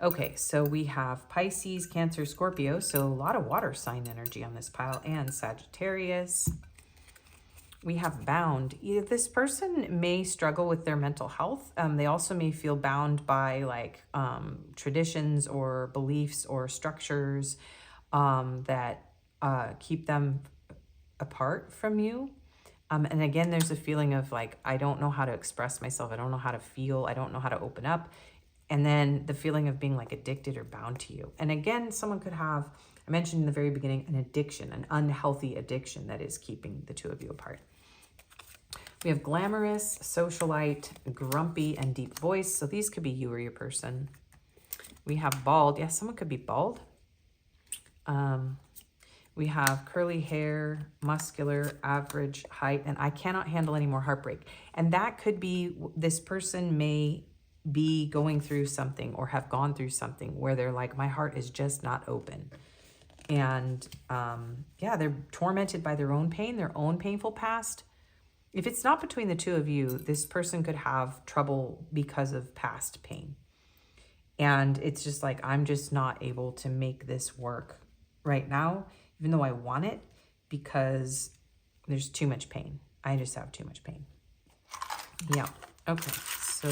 Okay, so we have Pisces, Cancer, Scorpio. So a lot of water sign energy on this pile, and Sagittarius. We have bound. Either this person may struggle with their mental health. They also may feel bound by like traditions or beliefs or structures that keep them apart from you. And again, there's a feeling of like, I don't know how to express myself. I don't know how to feel. I don't know how to open up. And then the feeling of being like addicted or bound to you. And again, someone could have, I mentioned in the very beginning, an addiction, an unhealthy addiction that is keeping the two of you apart. We have glamorous, socialite, grumpy, and deep voice. So these could be you or your person. We have bald. Yes, someone could be bald. We have curly hair, muscular, average height, and I cannot handle any more heartbreak. And that could be, this person may be going through something or have gone through something where they're like, my heart is just not open. And yeah, they're tormented by their own pain, their own painful past. If it's not between the two of you, this person could have trouble because of past pain. And it's just like, I'm just not able to make this work right now, even though I want it, because there's too much pain. I just have too much pain. Yeah. Okay. So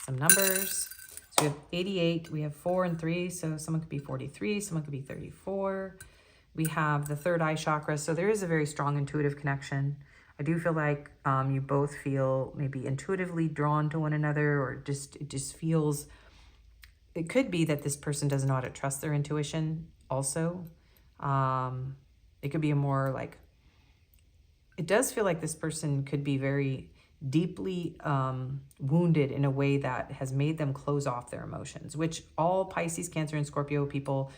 some numbers. So we have 88. We have 4 and 3. So someone could be 43. Someone could be 34. We have the third eye chakra. So there is a very strong intuitive connection. I do feel like you both feel maybe intuitively drawn to one another, or it just feels, it could be that this person doesn't know how to trust their intuition also. It could be a more like, it does feel like this person could be very deeply wounded in a way that has made them close off their emotions, which all Pisces, Cancer, and Scorpio people,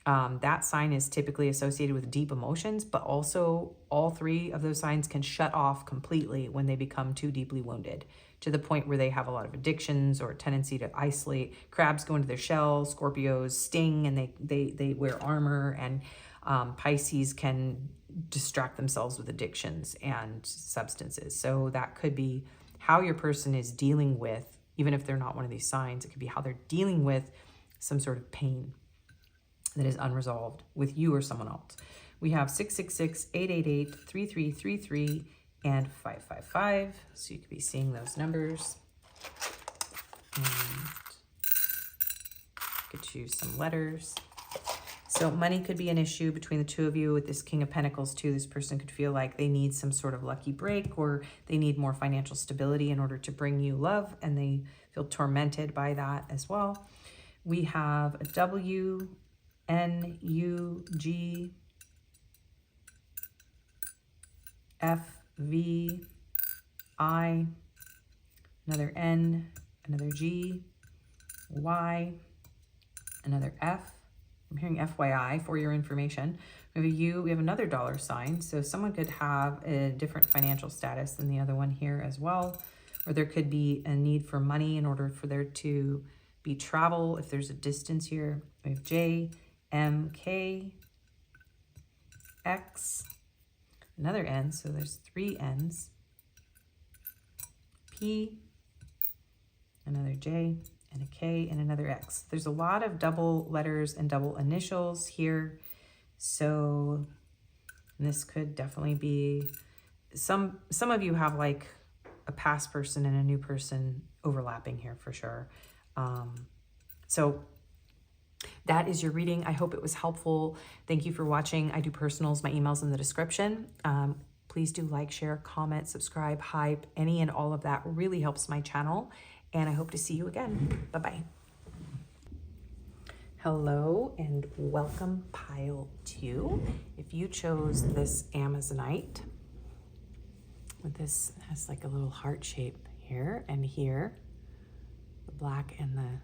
that sign is typically associated with deep emotions, but also all 3 of those signs can shut off completely when they become too deeply wounded, to the point where they have a lot of addictions or a tendency to isolate. Crabs go into their shell, Scorpios sting and they wear armor, and Pisces can distract themselves with addictions and substances. So that could be how your person is dealing with, even if they're not one of these signs, it could be how they're dealing with some sort of pain that is unresolved with you or someone else. We have 666, 888, 3333, and 555. So you could be seeing those numbers. And you could choose some letters. So money could be an issue between the two of you. With this King of Pentacles too, this person could feel like they need some sort of lucky break, or they need more financial stability in order to bring you love, and they feel tormented by that as well. We have a W, N, U, G, F, V, I, another N, another G, Y, another F. I'm hearing FYI for your information. We have a U, we have another dollar sign. So someone could have a different financial status than the other one here as well. Or there could be a need for money in order for there to be travel if there's a distance here. We have J, M, K, X, another N. So there's 3 N's. P, another J, and a K, and another X. There's a lot of double letters and double initials here. So this could definitely be, some of you have like a past person and a new person overlapping here for sure. So that is your reading. I hope it was helpful. Thank you for watching. I do personals. My email's in the description. Please do like, share, comment, subscribe, hype. Any and all of that really helps my channel. And I hope to see you again. Bye-bye. Hello and welcome, pile 2. If you chose this Amazonite, with this has like a little heart shape here and here, the black and the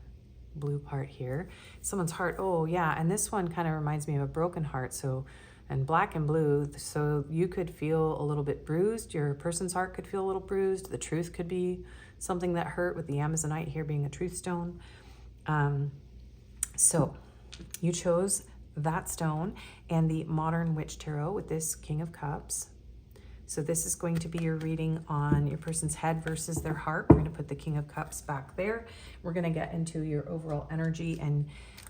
blue part here. Someone's heart, oh yeah, and this one kind of reminds me of a broken heart. So, and black and blue, so you could feel a little bit bruised. Your person's heart could feel a little bruised. The truth could be something that hurt, with the Amazonite here being a truth stone. So you chose that stone and the Modern Witch Tarot with this King of Cups. So this is going to be your reading on your person's head versus their heart. We're going to put the King of Cups back there. We're going to get into your overall energy, and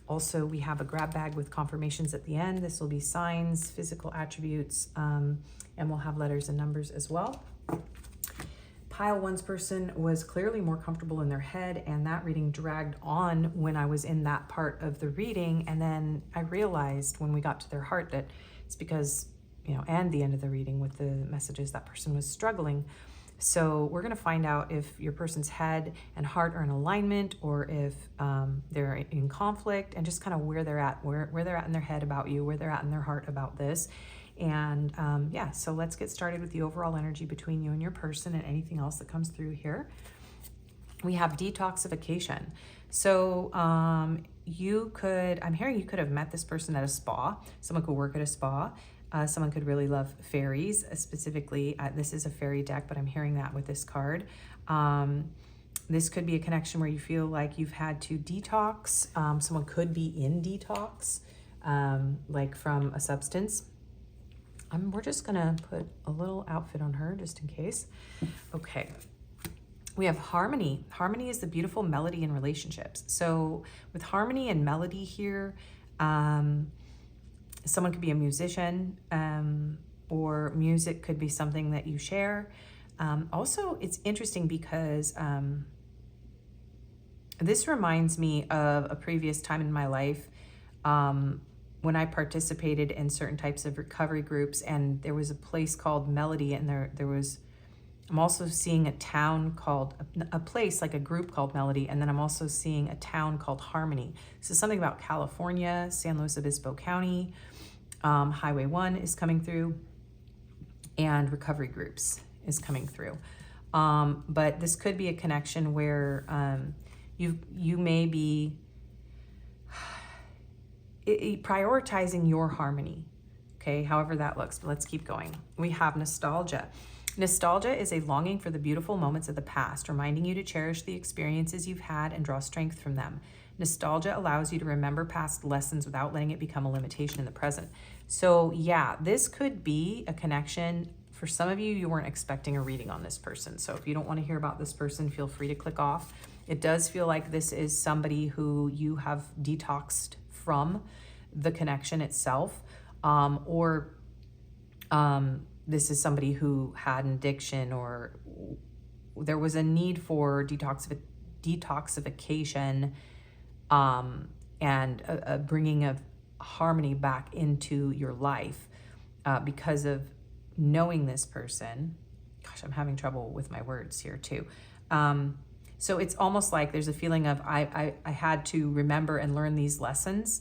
also we have a grab bag with confirmations at the end. This will be signs, physical attributes, and we'll have letters and numbers as well. Pile 1's person was clearly more comfortable in their head, and that reading dragged on when I was in that part of the reading. And then I realized when we got to their heart that it's because, you know, and the end of the reading with the messages, that person was struggling. So we're going to find out if your person's head and heart are in alignment, or if they're in conflict, and just kind of where they're at, where they're at in their head about you, where they're at in their heart about this. And yeah, so let's get started with the overall energy between you and your person and anything else that comes through here. We have detoxification. So you could, I'm hearing you could have met this person at a spa. Someone could work at a spa. Someone could really love fairies, specifically. This is a fairy deck, but I'm hearing that with this card. This could be a connection where you feel like you've had to detox. Someone could be in detox, like from a substance. We're just gonna put a little outfit on her just in case. Okay. We have harmony. Harmony is the beautiful melody in relationships. So with harmony and melody here, someone could be a musician, or music could be something that you share. Also, it's interesting because this reminds me of a previous time in my life when I participated in certain types of recovery groups, and there was a place called Melody, and there was, I'm also seeing a town called, a place like a group called Melody, and then I'm also seeing a town called Harmony. So something about California, San Luis Obispo County, Highway 1 is coming through, and recovery groups is coming through. But this could be a connection where you may be prioritizing your harmony, okay, however that looks. But let's keep going. We have nostalgia. Nostalgia is a longing for the beautiful moments of the past, reminding you to cherish the experiences you've had and draw strength from them. Nostalgia allows you to remember past lessons without letting it become a limitation in the present. So yeah, this could be a connection. For some of you, you weren't expecting a reading on this person. So if you don't want to hear about this person, feel free to click off. It does feel like this is somebody who you have detoxed from the connection itself, or this is somebody who had an addiction, or there was a need for detoxification, and a bringing of harmony back into your life because of knowing this person. Gosh, I'm having trouble with my words here too. So it's almost like there's a feeling of I had to remember and learn these lessons,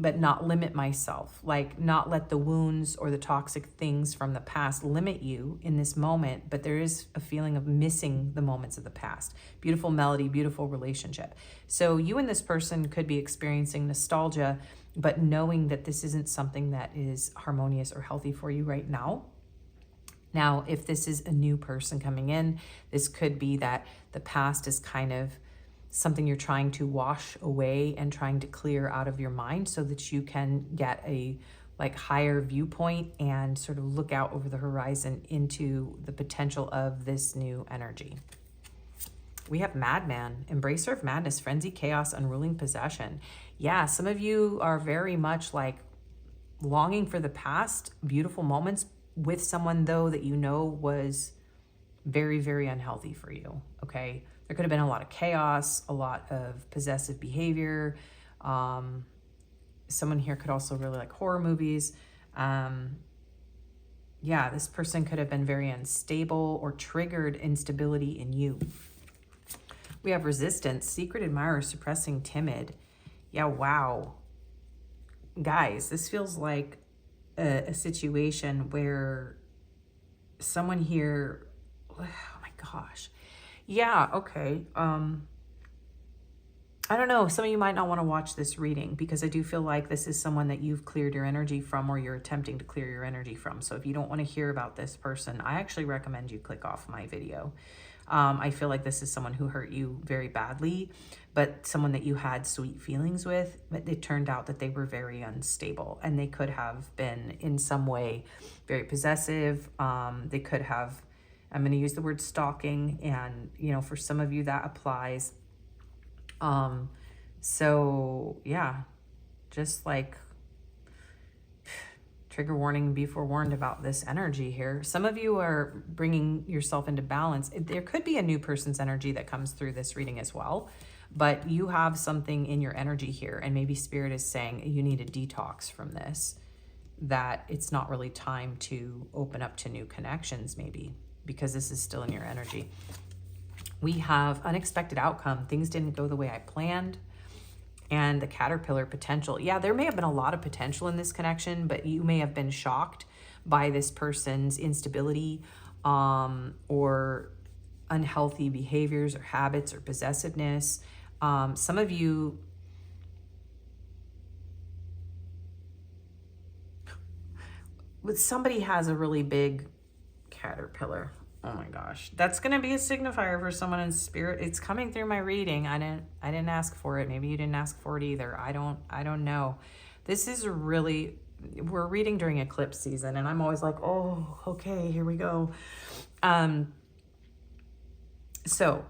but not limit myself, like not let the wounds or the toxic things from the past limit you in this moment. But there is a feeling of missing the moments of the past. Beautiful melody, beautiful relationship. So you and this person could be experiencing nostalgia, but knowing that this isn't something that is harmonious or healthy for you right now. Now, if this is a new person coming in, this could be that the past is kind of something you're trying to wash away and trying to clear out of your mind so that you can get a higher viewpoint and sort of look out over the horizon into the potential of this new energy. We have Madman, embracer of madness, frenzy, chaos, unruling possession. Yeah, some of you are very much like longing for the past, beautiful moments with someone though that you know was very, very unhealthy for you, okay? There could have been a lot of chaos, a lot of possessive behavior. Someone here could also really like horror movies. Yeah, this person could have been very unstable or triggered instability in you. We have resistance, secret admirer, suppressing, timid. Yeah, wow. Guys, this feels like a situation where someone here, oh my gosh. Yeah, okay. I don't know. Some of you might not want to watch this reading because I do feel like this is someone that you've cleared your energy from, or you're attempting to clear your energy from. So if you don't want to hear about this person, I actually recommend you click off my video. I feel like this is someone who hurt you very badly, but someone that you had sweet feelings with, but it turned out that they were very unstable, and they could have been in some way very possessive. They could have, I'm going to use the word stalking, and you know, for some of you that applies. So yeah, just like trigger warning, be forewarned about this energy here. Some of you are bringing yourself into balance. There could be a new person's energy that comes through this reading as well, but you have something in your energy here, and maybe spirit is saying you need a detox from this, that it's not really time to open up to new connections, maybe because this is still in your energy. We have unexpected outcome. Things didn't go the way I planned. And the caterpillar, potential. Yeah, there may have been a lot of potential in this connection, but you may have been shocked by this person's instability, or unhealthy behaviors or habits or possessiveness. Some of you, somebody has a really big caterpillar. Oh my gosh, that's going to be a signifier for someone in spirit. It's coming through my reading. I didn't ask for it. Maybe you didn't ask for it either. I don't know. This is really, we're reading during eclipse season, and I'm always like, oh, okay, here we go. So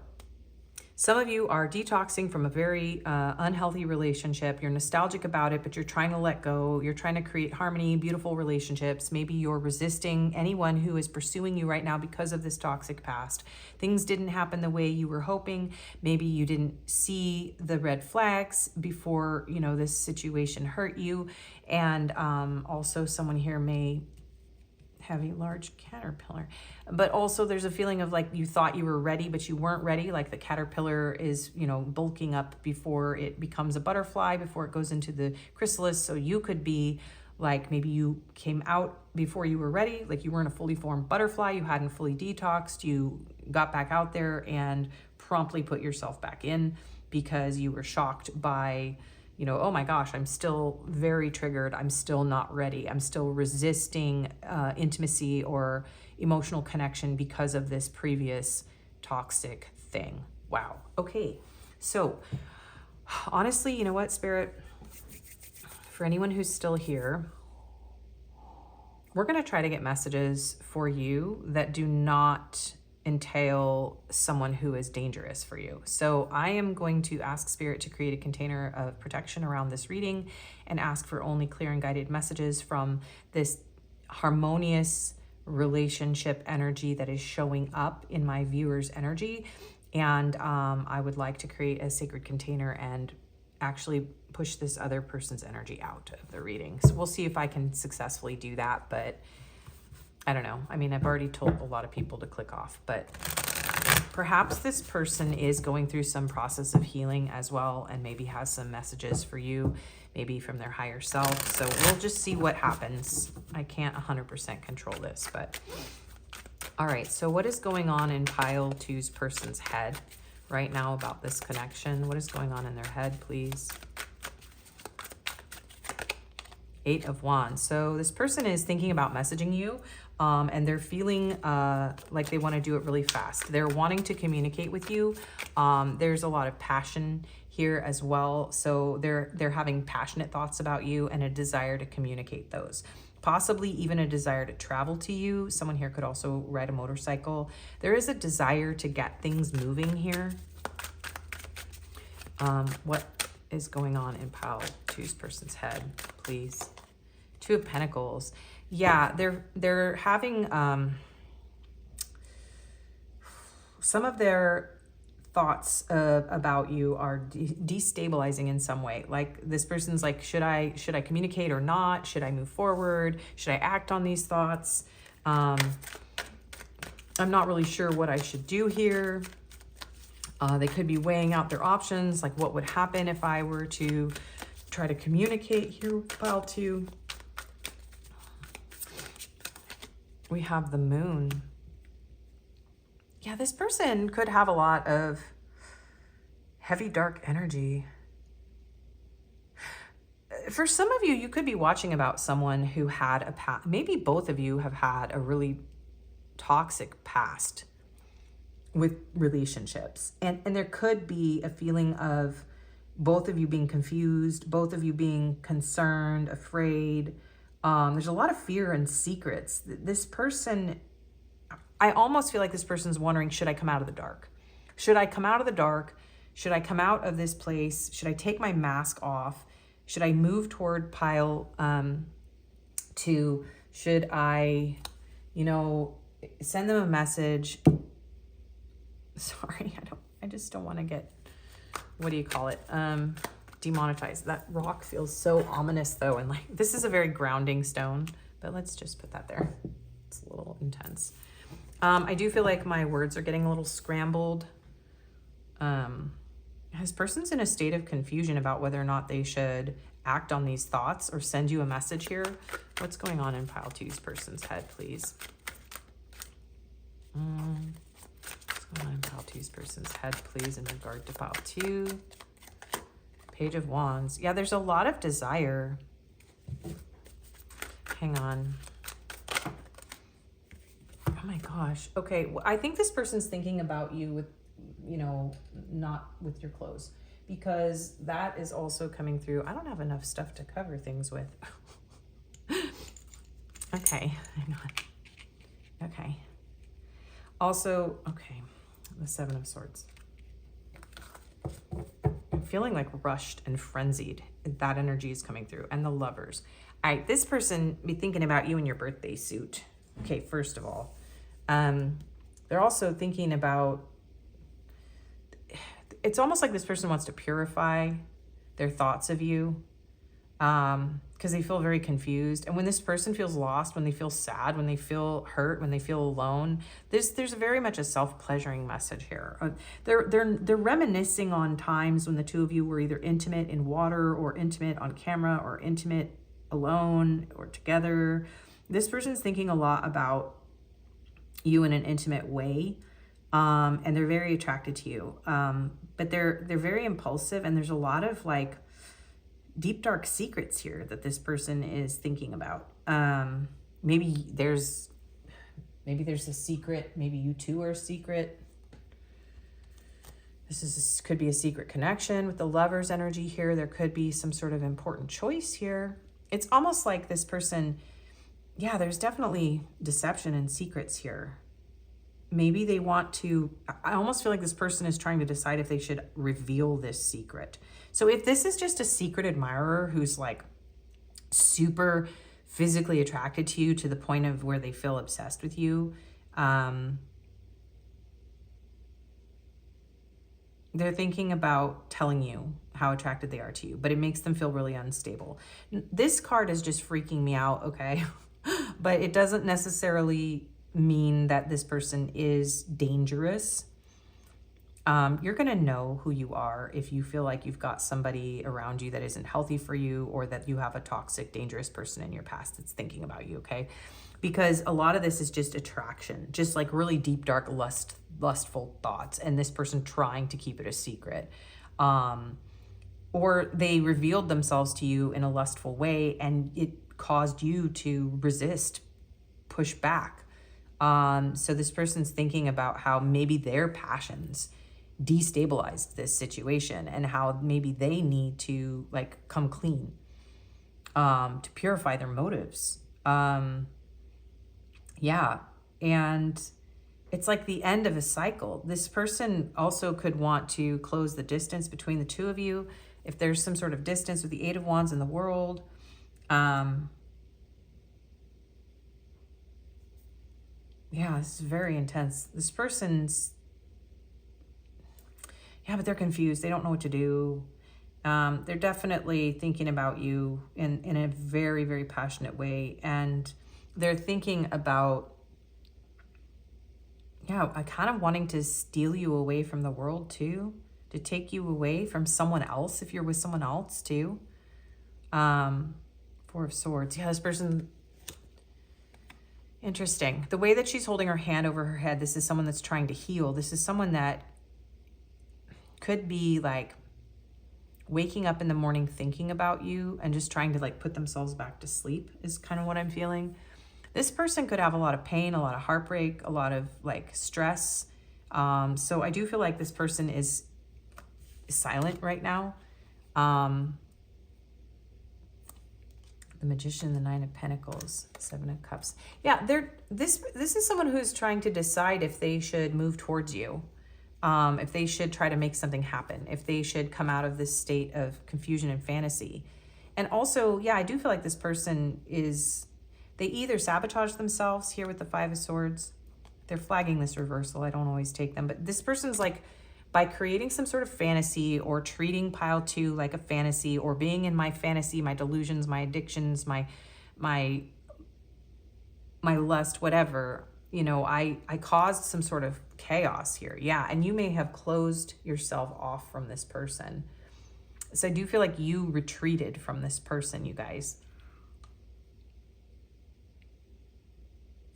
some of you are detoxing from a very unhealthy relationship. You're nostalgic about it, but you're trying to let go. You're trying to create harmony, beautiful relationships. Maybe you're resisting anyone who is pursuing you right now because of this toxic past. Things didn't happen the way you were hoping. Maybe you didn't see the red flags before, you know, this situation hurt you. And also someone here may have a large caterpillar, but also there's a feeling of like you thought you were ready, but you weren't ready. Like the caterpillar is, you know, bulking up before it becomes a butterfly, before it goes into the chrysalis. So you could be like, maybe you came out before you were ready. Like you weren't a fully formed butterfly. You hadn't fully detoxed. You got back out there and promptly put yourself back in because you were shocked by, you know, oh my gosh, I'm still very triggered. I'm still not ready. I'm still resisting intimacy or emotional connection because of this previous toxic thing. Wow. Okay. So Honestly, you know what, Spirit? For anyone who's still here, we're going to try to get messages for you that do not entail someone who is dangerous for you. So I am going to ask Spirit to create a container of protection around this reading and ask for only clear and guided messages from this harmonious relationship energy that is showing up in my viewer's energy. And I would like to create a sacred container and actually push this other person's energy out of the reading. So we'll see if I can successfully do that, but I don't know. I mean, I've already told a lot of people to click off, but perhaps this person is going through some process of healing as well, and maybe has some messages for you, maybe from their higher self. So we'll just see what happens. I can't 100% control this, but all right. So what is going on in pile 2's person's head right now about this connection? What is going on in their head, please? 8 of Wands. So this person is thinking about messaging you, and they're feeling like they want to do it really fast. They're wanting to communicate with you. There's a lot of passion here as well. So they're having passionate thoughts about you and a desire to communicate those. Possibly even a desire to travel to you. Someone here could also ride a motorcycle. There is a desire to get things moving here. What is going on in pile 2's person's head, please? 2 of Pentacles. Yeah, they're having some of their thoughts about you are destabilizing in some way. Like this person's like, should I communicate or not? Should I move forward? Should I act on these thoughts? I'm not really sure what I should do here. They could be weighing out their options, like what would happen if I were to try to communicate here, pile 2. We have the Moon. Yeah, this person could have a lot of heavy, dark energy. For some of you, you could be watching about someone who had a past. Maybe both of you have had a really toxic past with relationships. And there could be a feeling of both of you being confused, both of you being concerned, afraid. There's a lot of fear and secrets. This person, I almost feel like this person's wondering, should I come out of the dark? Should I come out of the dark? Should I come out of this place? Should I take my mask off? Should I move toward pile 2? Should I, send them a message? Sorry, I just don't want to get, what do you call it? Demonetized. That rock feels so ominous though. And like, this is a very grounding stone, but let's just put that there. It's a little intense. I do feel like my words are getting a little scrambled. This person's in a state of confusion about whether or not they should act on these thoughts or send you a message here. What's going on in pile 2's person's head, please? What's going on in pile 2's person's head, please, in regard to pile 2? Page of Wands. Yeah, there's a lot of desire. Hang on. Oh my gosh. Okay, well, I think this person's thinking about you with, not with your clothes, because that is also coming through. I don't have enough stuff to cover things with. Okay, hang on. Okay. Also, okay, the 7 of Swords. I'm feeling like rushed and frenzied. That energy is coming through. And the Lovers. All right, this person be thinking about you in your birthday suit. Okay, first of all. They're also thinking about, it's almost like this person wants to purify their thoughts of you, because they feel very confused. And when this person feels lost, when they feel sad, when they feel hurt, when they feel alone, there's very much a self-pleasuring message here. They're reminiscing on times when the two of you were either intimate in water or intimate on camera or intimate alone or together. This person's thinking a lot about you in an intimate way, and they're very attracted to you, but they're very impulsive, and there's a lot of like deep dark secrets here that this person is thinking about. Maybe there's a secret, maybe you two are secret. This could be a secret connection with the Lover's energy here. There could be some sort of important choice here. It's almost like this person, yeah, there's definitely deception and secrets here. Maybe they want to, I almost feel like this person is trying to decide if they should reveal this secret. So if this is just a secret admirer who's like super physically attracted to you to the point of where they feel obsessed with you, they're thinking about telling you how attracted they are to you, but it makes them feel really unstable. This card is just freaking me out, okay? But it doesn't necessarily mean that this person is dangerous. You're going to know who you are if you feel like you've got somebody around you that isn't healthy for you, or that you have a toxic, dangerous person in your past that's thinking about you, okay? Because a lot of this is just attraction, just like really deep, dark, lustful thoughts, and this person trying to keep it a secret. Or they revealed themselves to you in a lustful way, and it caused you to resist, push back. So this person's thinking about how maybe their passions destabilized this situation, and how maybe they need to like come clean, to purify their motives. Yeah. And it's like the end of a cycle. This person also could want to close the distance between the two of you. If there's some sort of distance with the Eight of Wands in the world, yeah, this is very intense. This person's, yeah, but they're confused. They don't know what to do. They're definitely thinking about you in a very, very passionate way. And they're thinking about, yeah, kind of wanting to steal you away from the world too, to take you away from someone else if you're with someone else too. Four of Swords. Yeah, this person, interesting. The way that she's holding her hand over her head, this is someone that's trying to heal. This is someone that could be like waking up in the morning thinking about you and just trying to like put themselves back to sleep is kind of what I'm feeling. This person could have a lot of pain, a lot of heartbreak, a lot of like stress. So I do feel like this person is silent right now. The Magician, the Nine of Pentacles, Seven of Cups. Yeah, this is someone who's trying to decide if they should move towards you, if they should try to make something happen, if they should come out of this state of confusion and fantasy. And also, yeah, I do feel like this person is, they either sabotage themselves here with the Five of Swords. They're flagging this reversal. I don't always take them. But this person's like, by creating some sort of fantasy or treating pile two like a fantasy, or being in my fantasy, my delusions, my addictions, my lust, whatever, you know, I caused some sort of chaos here. Yeah, and you may have closed yourself off from this person. So I do feel like you retreated from this person, you guys.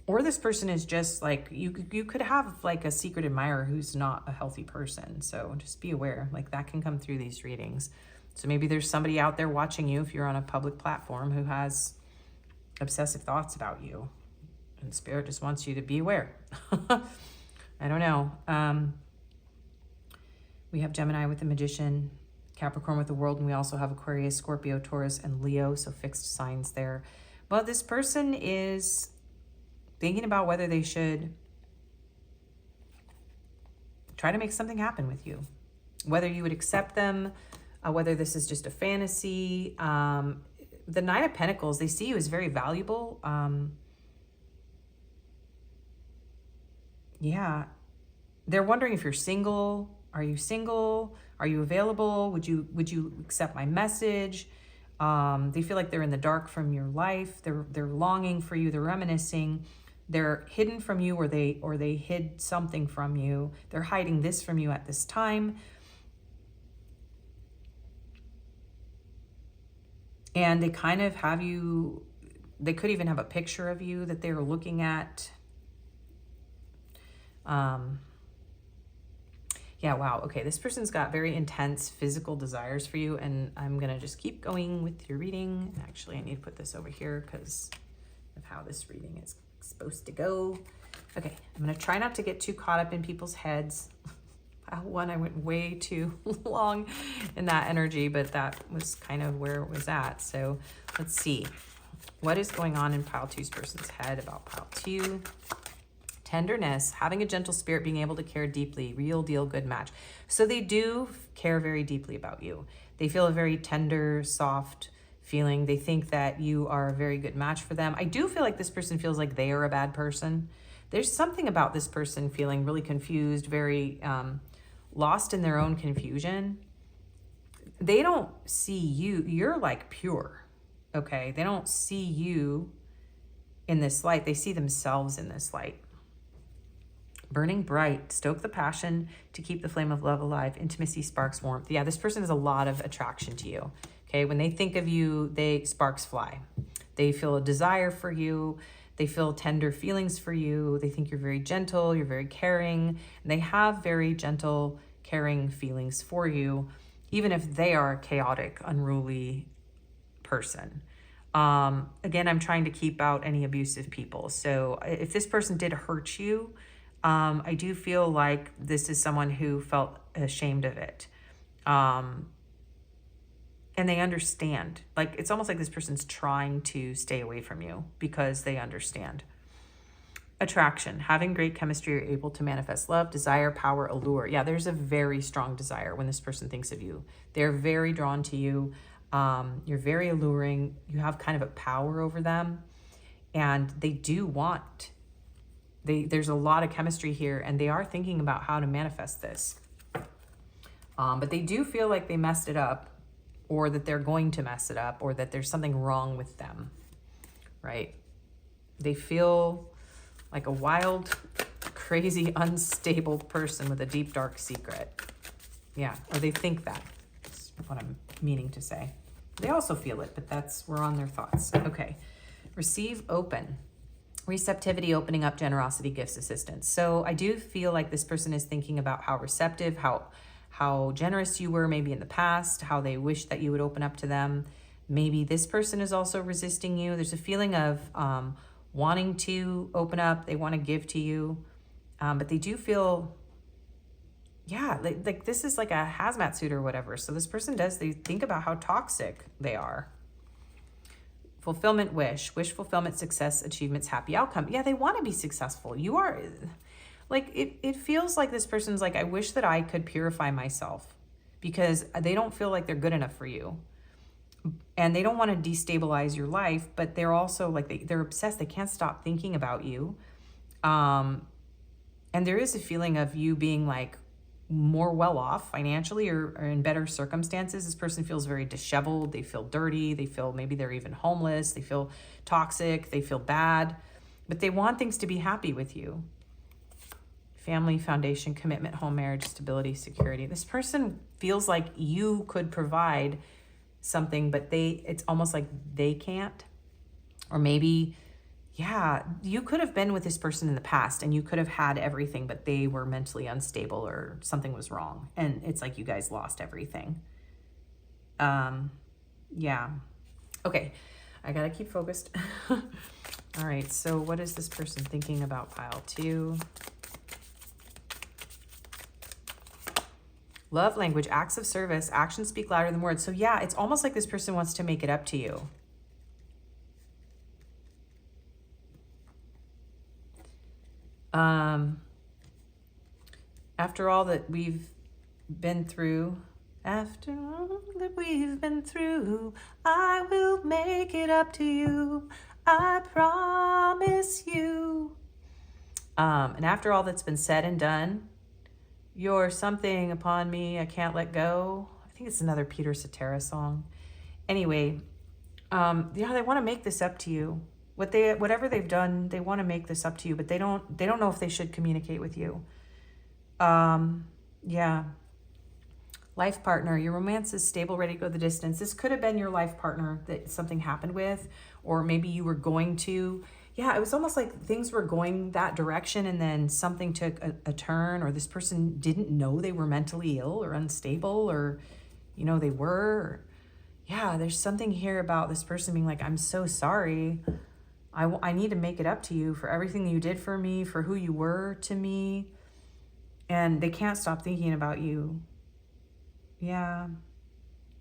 Or this person is just like, you could have like a secret admirer who's not a healthy person. So just be aware, like that can come through these readings. So maybe there's somebody out there watching you if you're on a public platform who has obsessive thoughts about you. And Spirit just wants you to be aware. I don't know. We have Gemini with the Magician, Capricorn with the World, and we also have Aquarius, Scorpio, Taurus, and Leo. So fixed signs there. But this person is thinking about whether they should try to make something happen with you, whether you would accept them, whether this is just a fantasy. The Nine of Pentacles, they see you as very valuable. Yeah, they're wondering if you're single. Are you single? Are you available? Would you accept my message? They feel like they're in the dark from your life. They're longing for you. They're reminiscing. They're hidden from you, or they hid something from you. They're hiding this from you at this time. And they kind of have you, they could even have a picture of you that they're looking at. Yeah, wow. Okay, this person's got very intense physical desires for you, and I'm going to just keep going with your reading. Actually, I need to put this over here because of how this reading is supposed to go. Okay, I'm going to try not to get too caught up in people's heads. One, I went way too long in that energy, but that was kind of where it was at. So let's see. What is going on in pile two's person's head about pile two? Tenderness, having a gentle spirit, being able to care deeply, real deal, good match. So they do care very deeply about you. They feel a very tender, soft feeling. They think that you are a very good match for them. I do feel like this person feels like they are a bad person. There's something about this person feeling really confused, very lost in their own confusion. They don't see you. You're like pure, okay? They don't see you in this light. They see themselves in this light. Burning bright, stoke the passion to keep the flame of love alive. Intimacy sparks warmth. Yeah, this person has a lot of attraction to you. Okay, when they think of you, sparks fly. They feel a desire for you. They feel tender feelings for you. They think you're very gentle, you're very caring. And they have very gentle, caring feelings for you, even if they are a chaotic, unruly person. Again, I'm trying to keep out any abusive people. So if this person did hurt you, I do feel like this is someone who felt ashamed of it. And they understand. Like, it's almost like this person's trying to stay away from you because they understand. Attraction, having great chemistry, you're able to manifest love, desire, power, allure. Yeah, there's a very strong desire when this person thinks of you. They're very drawn to you. You're very alluring. You have kind of a power over them. And they do want... There's a lot of chemistry here, and they are thinking about how to manifest this. But they do feel like they messed it up, or that they're going to mess it up, or that there's something wrong with them, right? They feel like a wild, crazy, unstable person with a deep, dark secret. Yeah, or they think that. That's what I'm meaning to say. They also feel it, but we're on their thoughts. Okay, receive, open. Receptivity, opening up, generosity, gifts, assistance. So I do feel like this person is thinking about how receptive, how generous you were maybe in the past, how they wish that you would open up to them. Maybe this person is also resisting you. There's a feeling of wanting to open up. They want to give to you, but they do feel, yeah, like this is like a hazmat suit or whatever. So this person they think about how toxic they are. Fulfillment, wish fulfillment, success, achievements, happy outcome. Yeah, they want to be successful. You are, like, it feels like this person's like, I wish that I could purify myself, because they don't feel like they're good enough for you. And they don't want to destabilize your life, but they're also like, they're obsessed. They can't stop thinking about you. And there is a feeling of you being like more well off financially, or in better circumstances. This person feels very disheveled. They feel dirty. They feel maybe they're even homeless. They feel toxic. They feel bad, but they want things to be happy with you. Family, foundation, commitment, home, marriage, stability, security. This person feels like you could provide something, but it's almost like they can't. Or maybe, yeah, you could have been with this person in the past and you could have had everything, but they were mentally unstable or something was wrong. And it's like you guys lost everything. Yeah. Okay, I gotta keep focused. All right, so what is this person thinking about pile two? Love language, acts of service, actions speak louder than words. So yeah, it's almost like this person wants to make it up to you. After all that we've been through, I will make it up to you. I promise you. And after all that's been said and done, you're something upon me I can't let go. I think it's another Peter Cetera song. Anyway, yeah, they want to make this up to you. Whatever they've done, they want to make this up to you, but they don't know if they should communicate with you. Yeah. Life partner, your romance is stable, ready to go the distance. This could have been your life partner that something happened with, or maybe you were going to. Yeah, it was almost like things were going that direction and then something took a turn, or this person didn't know they were mentally ill or unstable, or, they were. Yeah, there's something here about this person being like, I'm so sorry. I need to make it up to you for everything you did for me, for who you were to me. And they can't stop thinking about you. Yeah.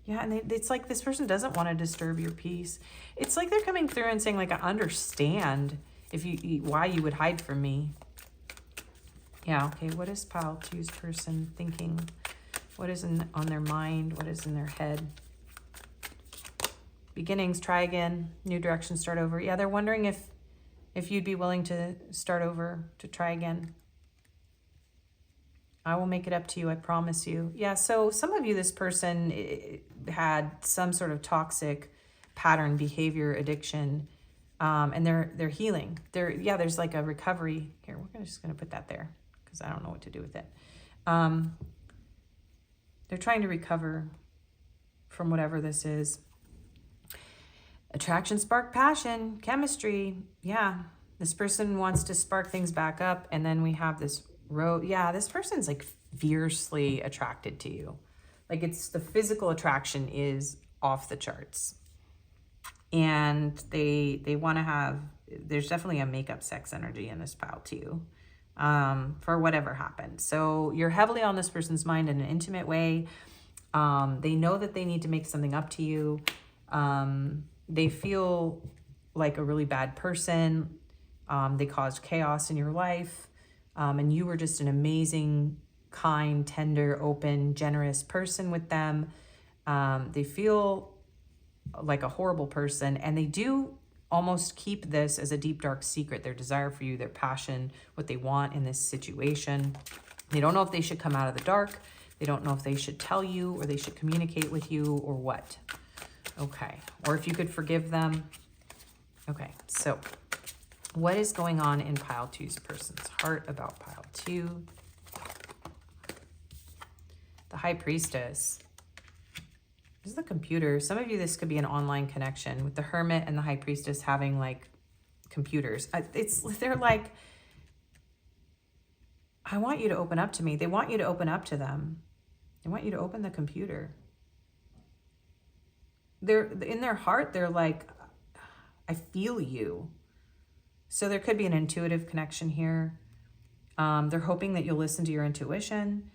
Yeah, and it's like this person doesn't want to disturb your peace. It's like they're coming through and saying, like, I understand if why you would hide from me. Yeah, okay, what is pile 2's person thinking? What is on their mind? What is in their head? Beginnings, try again. New direction, start over. Yeah, they're wondering if you'd be willing to start over, to try again. I will make it up to you, I promise you. Yeah, so some of you, this person had some sort of toxic pattern, behavior, addiction, and they're healing. There's like a recovery. Here, we're just gonna put that there because I don't know what to do with it. They're trying to recover from whatever this is. Attraction, spark, passion, chemistry. Yeah, this person wants to spark things back up, and then we have this road. Yeah, this person's like fiercely attracted to you. Like, it's the physical attraction is off the charts. And they want to have, there's definitely a makeup sex energy in this pile too, for whatever happened. So you're heavily on this person's mind in an intimate way. They know that they need to make something up to you. They feel like a really bad person. They caused chaos in your life. And you were just an amazing, kind, tender, open, generous person with them. They feel like a horrible person, and they do almost keep this as a deep, dark secret, their desire for you, their passion, what they want in this situation. They don't know if they should come out of the dark. They don't know if they should tell you, or they should communicate with you, or what. Okay, or if you could forgive them. Okay, so what is going on in pile 2's person's heart about pile 2? The High Priestess. This is the computer. Some of you, this could be an online connection with the Hermit and the High Priestess having like computers. They're like, I want you to open up to me. They want you to open up to them. They want you to open the computer. They're in their heart. They're like, I feel you. So there could be an intuitive connection here. They're hoping that you'll listen to your intuition.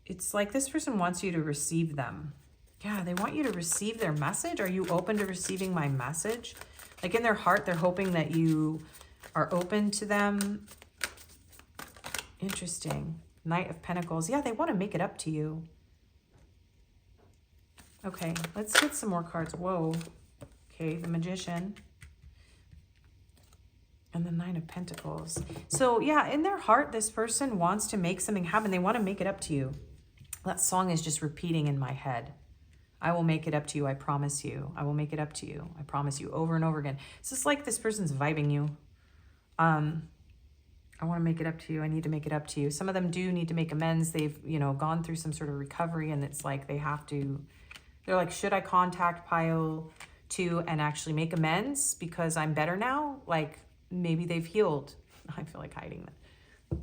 It's like this person wants you to receive them. Yeah, they want you to receive their message. Are you open to receiving my message? Like, in their heart, they're hoping that you are open to them. Interesting. Knight of Pentacles. Yeah, they want to make it up to you. Okay, let's get some more cards. Whoa. Okay, the Magician. And the Nine of Pentacles. So yeah, in their heart, this person wants to make something happen. They want to make it up to you. That song is just repeating in my head. I will make it up to you. I promise you. I will make it up to you. I promise you, over and over again. It's just like this person's vibing you. I want to make it up to you. I need to make it up to you. Some of them do need to make amends. They've, gone through some sort of recovery, and it's like they have to, they're like, should I contact pile 2 and actually make amends because I'm better now? Like, maybe they've healed. I feel like hiding that.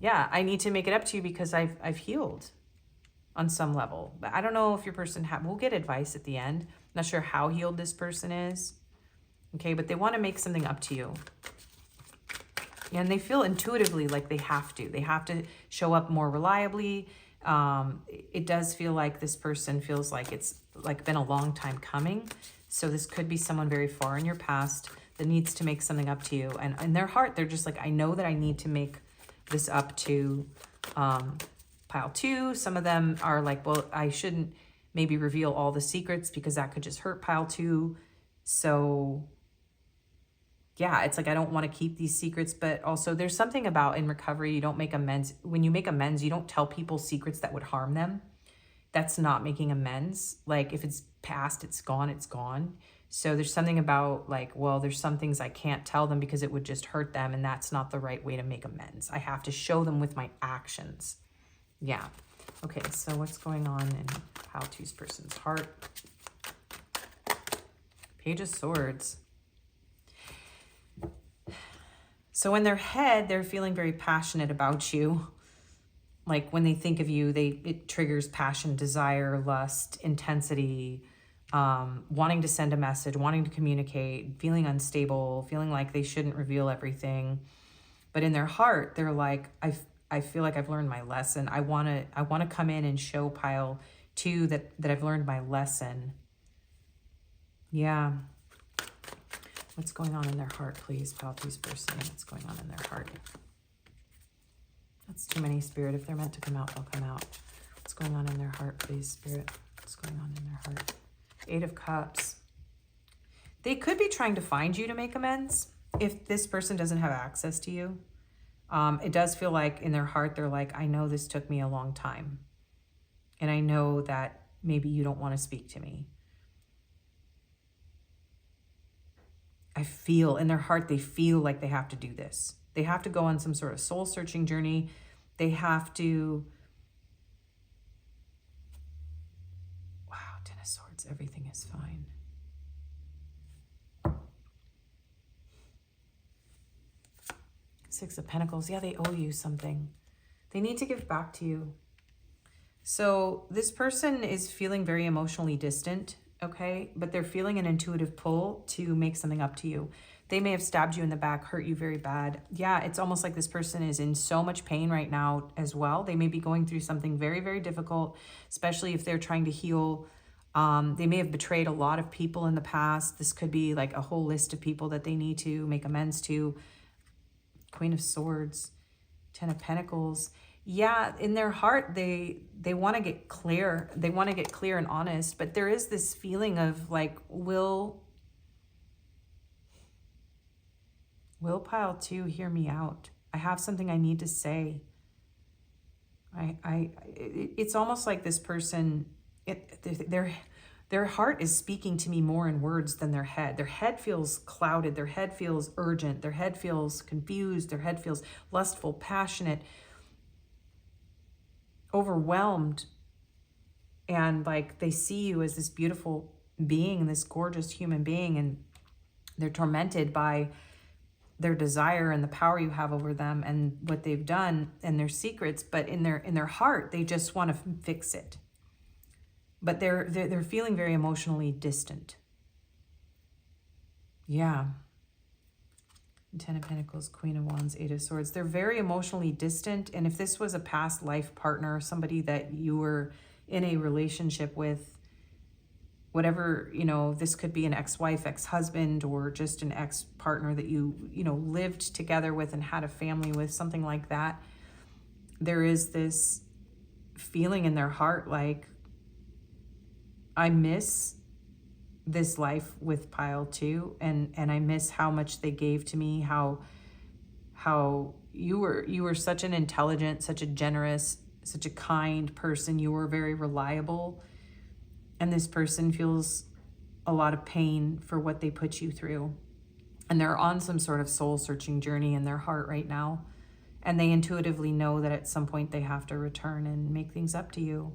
Yeah, I need to make it up to you because I've healed on some level. But I don't know if your person we'll get advice at the end. I'm not sure how healed this person is. Okay, but they want to make something up to you. And they feel intuitively like they have to. They have to show up more reliably. It does feel like this person feels like it's like been a long time coming. So this could be someone very far in your past that needs to make something up to you. And in their heart, they're just like, I know that I need to make this up to pile 2. Some of them are like, well, I shouldn't maybe reveal all the secrets because that could just hurt pile 2. So yeah, it's like, I don't want to keep these secrets, but also there's something about in recovery, you don't make amends. When you make amends, you don't tell people secrets that would harm them. That's not making amends. Like, if it's past, it's gone, it's gone. So there's something about like, well, there's some things I can't tell them because it would just hurt them, and that's not the right way to make amends. I have to show them with my actions. Yeah. Okay, so what's going on in pile 2's person's heart? Page of Swords. So in their head, they're feeling very passionate about you. Like, when they think of you, it triggers passion, desire, lust, intensity, wanting to send a message, wanting to communicate, feeling unstable, feeling like they shouldn't reveal everything. But in their heart, they're like, I feel like I've learned my lesson. I want to come in and show pile 2 that I've learned my lesson. Yeah. What's going on in their heart, please? Pile 2's person. What's going on in their heart? That's too many, Spirit. If they're meant to come out, they'll come out. What's going on in their heart, please, Spirit? What's going on in their heart? 8 of Cups. They could be trying to find you to make amends if this person doesn't have access to you. It does feel like in their heart, they're like, I know this took me a long time. And I know that maybe you don't want to speak to me. I feel in their heart, they feel like they have to do this. They have to go on some sort of soul searching journey. They have to, wow, 10 of Swords, everything is fine. Six of Pentacles, yeah, they owe you something. They need to give back to you. So this person is feeling very emotionally distant. Okay, but they're feeling an intuitive pull to make something up to you. They may have stabbed you in the back, hurt you very bad. Yeah, it's almost like this person is in so much pain right now as well. They may be going through something very, very difficult, especially if they're trying to heal. They may have betrayed a lot of people in the past. This could be like a whole list of people that they need to make amends to. Queen of Swords, 10 of Pentacles. Yeah, in their heart, they want to get clear. They want to get clear and honest, but there is this feeling of like, will pile 2 hear me out? I have something I need to say. It's almost like this person, their heart is speaking to me more in words than their head. Their head feels clouded. Their head feels urgent. Their head feels confused. Their head feels lustful, passionate, overwhelmed, and like they see you as this beautiful being, this gorgeous human being, and they're tormented by their desire and the power you have over them and what they've done and their secrets. But in their heart, they just want to fix it. But they're feeling very emotionally distant. Yeah. 10 of Pentacles, Queen of Wands, 8 of Swords. They're very emotionally distant. And if this was a past life partner, somebody that you were in a relationship with, whatever, you know, this could be an ex-wife, ex-husband, or just an ex-partner that you lived together with and had a family with, something like that. There is this feeling in their heart like, I miss this life with pile 2, and I miss how much they gave to me, how you were such an intelligent, such a generous, such a kind person. You were very reliable, and this person feels a lot of pain for what they put you through, and they're on some sort of soul searching journey in their heart right now, and they intuitively know that at some point they have to return and make things up to you.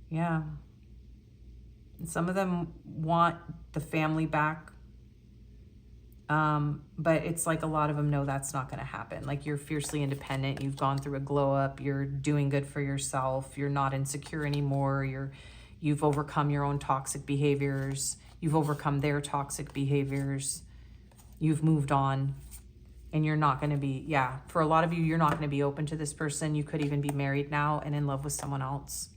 Yeah. And some of them want the family back. But it's like a lot of them know that's not going to happen. Like, you're fiercely independent. You've gone through a glow up. You're doing good for yourself. You're not insecure anymore. You've overcome your own toxic behaviors. You've overcome their toxic behaviors. You've moved on. And you're not going to be, yeah, for a lot of you, you're not going to be open to this person. You could even be married now and in love with someone else.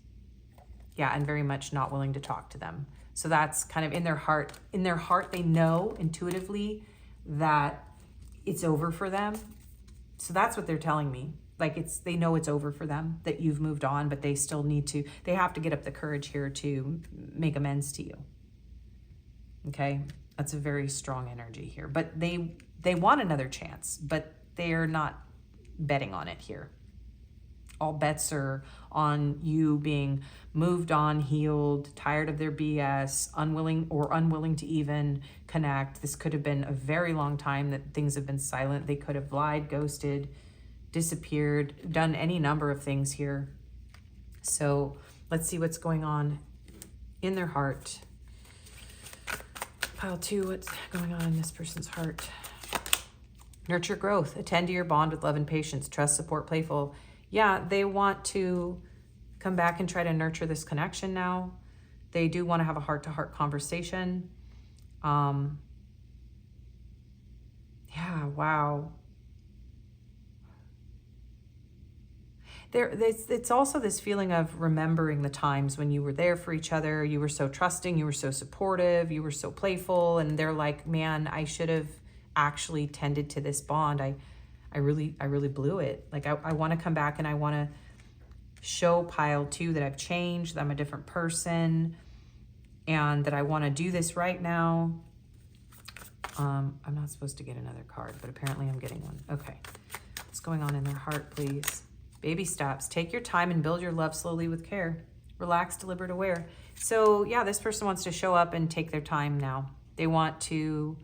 Yeah, and very much not willing to talk to them. So that's kind of in their heart. In their heart, they know intuitively that it's over for them. So that's what they're telling me. Like, they know it's over for them, that you've moved on, but they still need to, they have to get up the courage here to make amends to you. Okay, that's a very strong energy here. But they want another chance, but they're not betting on it here. All bets are on you being moved on, healed, tired of their BS, unwilling to even connect. This could have been a very long time that things have been silent. They could have lied, ghosted, disappeared, done any number of things here. So let's see what's going on in their heart. Pile 2, what's going on in this person's heart? Nurture growth. Attend to your bond with love and patience. Trust, support, playful. Yeah, they want to come back and try to nurture this connection now. They do want to have a heart-to-heart conversation. Yeah, wow. It's also this feeling of remembering the times when you were there for each other. You were so trusting, you were so supportive, you were so playful, and they're like, man, I should have actually tended to this bond. I really blew it. Like I want to come back and I want to show pile 2 that I've changed, that I'm a different person, and that I want to do this right now. I'm not supposed to get another card, but apparently I'm getting one. Okay. What's going on in their heart, please? Baby steps. Take your time and build your love slowly with care. Relax, deliberate, aware. So yeah, this person wants to show up and take their time now. They want to,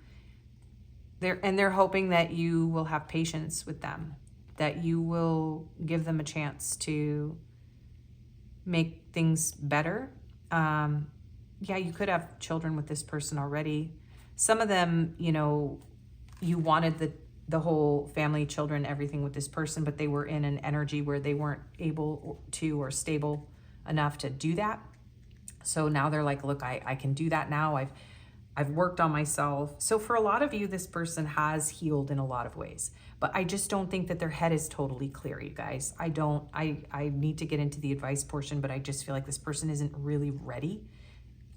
they're hoping that you will have patience with them, that you will give them a chance to make things better. Yeah, you could have children with this person already. Some of them, you know, you wanted the whole family, children, everything with this person, but they were in an energy where they weren't able to or stable enough to do that. So now they're like, look, I can do that now. I've worked on myself. So for a lot of you, this person has healed in a lot of ways, but I just don't think that their head is totally clear, you guys. I need to get into the advice portion, but I just feel like this person isn't really ready.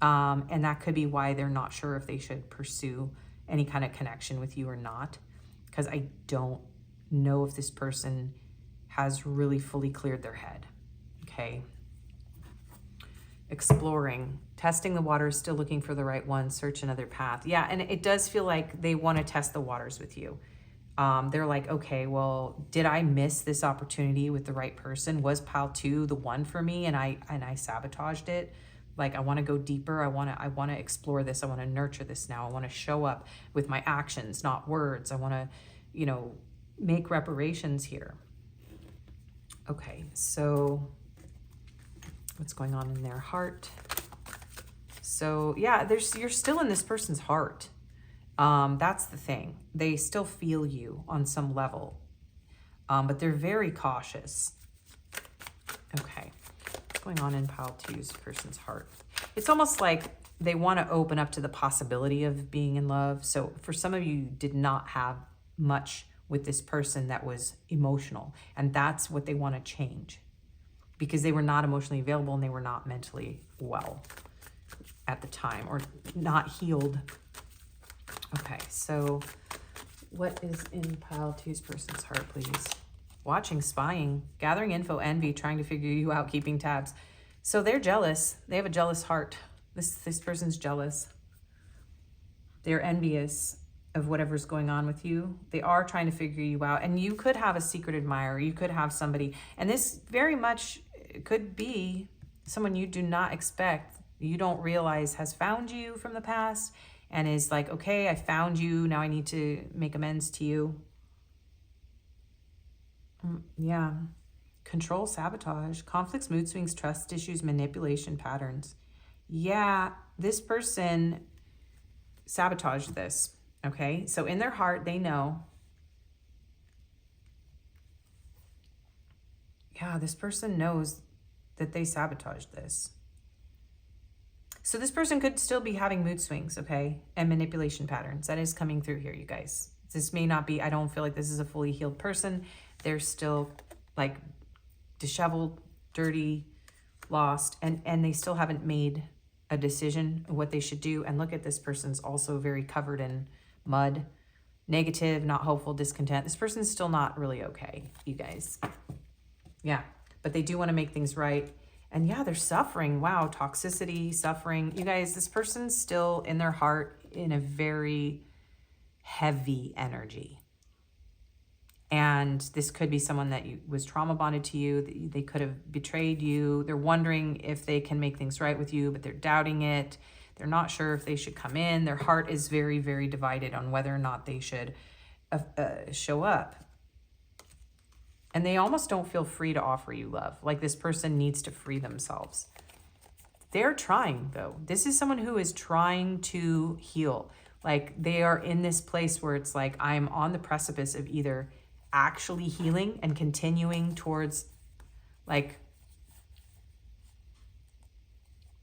And that could be why they're not sure if they should pursue any kind of connection with you or not. Because I don't know if this person has really fully cleared their head. Okay. Exploring, testing the waters, still looking for the right one, search another path. Yeah, and it does feel like they want to test the waters with you. They're like, okay, well, did I miss this opportunity with the right person? Was pile 2 the one for me and I sabotaged it? Like, I want to go deeper. I want to explore this. I want to nurture this now. I want to show up with my actions, not words. I want to, you know, make reparations here. Okay, so what's going on in their heart? So yeah, you're still in this person's heart. That's the thing. They still feel you on some level, but they're very cautious. Okay. Going on in pile 2's person's heart. It's almost like they want to open up to the possibility of being in love. So for some of you did not have much with this person that was emotional, and that's what they want to change, because they were not emotionally available and they were not mentally well at the time, or not healed. Okay, so what is in pile 2's person's heart, please? Watching, spying, gathering info, envy, trying to figure you out, keeping tabs. So they're jealous. They have a jealous heart. This person's jealous. They're envious of whatever's going on with you. They are trying to figure you out. And you could have a secret admirer. You could have somebody. And this very much could be someone you do not expect, you don't realize has found you from the past and is like, okay, I found you. Now I need to make amends to you. Yeah. Control, sabotage, conflicts, mood swings, trust issues, manipulation patterns. Yeah, this person sabotaged this. Okay, so in their heart, they know. Yeah, this person knows that they sabotaged this. So this person could still be having mood swings, okay, and manipulation patterns. That is coming through here, you guys. This may not be, I don't feel like this is a fully healed person. They're still like disheveled, dirty, lost, and they still haven't made a decision of what they should do. And look at this person's also very covered in mud, negative, not hopeful, discontent. This person's still not really okay, you guys. Yeah, but they do want to make things right. And yeah, they're suffering. Wow, toxicity, suffering. You guys, this person's still in their heart in a very heavy energy. And this could be someone that was trauma bonded to you. They could have betrayed you. They're wondering if they can make things right with you, but they're doubting it. They're not sure if they should come in. Their heart is very, very divided on whether or not they should show up. And they almost don't feel free to offer you love. Like this person needs to free themselves. They're trying, though. This is someone who is trying to heal. Like they are in this place where it's like, I'm on the precipice of either actually healing and continuing towards like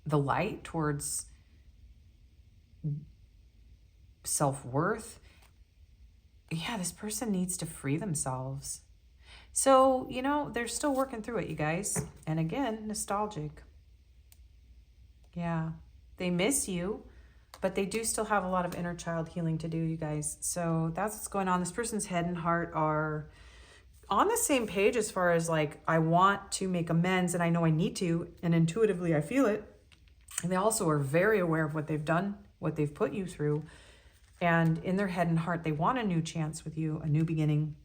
the light, towards self-worth. Yeah, this person needs to free themselves. So, you know, they're still working through it, you guys. And again, nostalgic. Yeah, they miss you, but they do still have a lot of inner child healing to do, you guys. So that's what's going on. This person's head and heart are on the same page as far as like, I want to make amends and I know I need to, and intuitively I feel it. And they also are very aware of what they've done, what they've put you through. And in their head and heart, they want a new chance with you, a new beginning,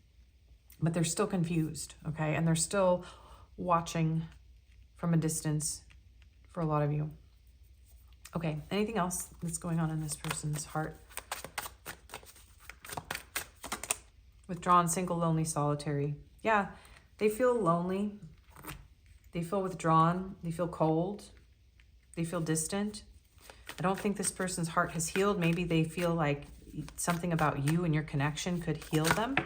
but they're still confused, okay? And they're still watching from a distance for a lot of you. Okay, anything else that's going on in this person's heart? Withdrawn, single, lonely, solitary. Yeah, they feel lonely. They feel withdrawn. They feel cold. They feel distant. I don't think this person's heart has healed. Maybe they feel like something about you and your connection could heal them.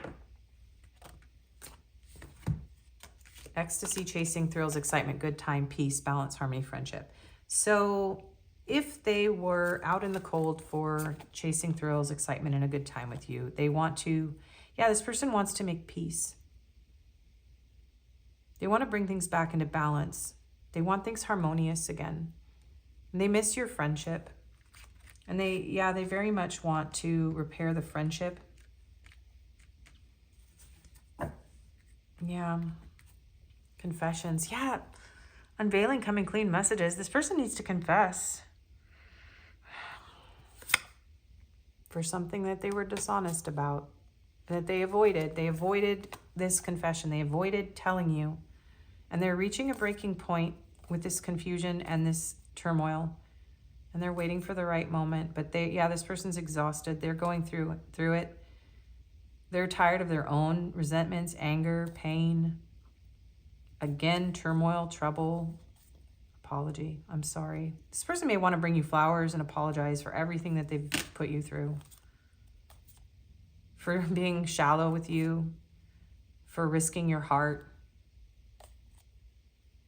Ecstasy, chasing, thrills, excitement, good time, peace, balance, harmony, friendship. So if they were out in the cold for chasing thrills, excitement, and a good time with you, they want to, yeah, this person wants to make peace. They want to bring things back into balance. They want things harmonious again. And they miss your friendship. And they very much want to repair the friendship. Yeah. Confessions. Yeah. Unveiling, coming clean messages. This person needs to confess for something that they were dishonest about, that they avoided. They avoided this confession. They avoided telling you. And they're reaching a breaking point with this confusion and this turmoil. And they're waiting for the right moment. But this person's exhausted. They're going through it. They're tired of their own resentments, anger, pain. Again, turmoil, trouble, apology. I'm sorry. This person may want to bring you flowers and apologize for everything that they've put you through. For being shallow with you. For risking your heart.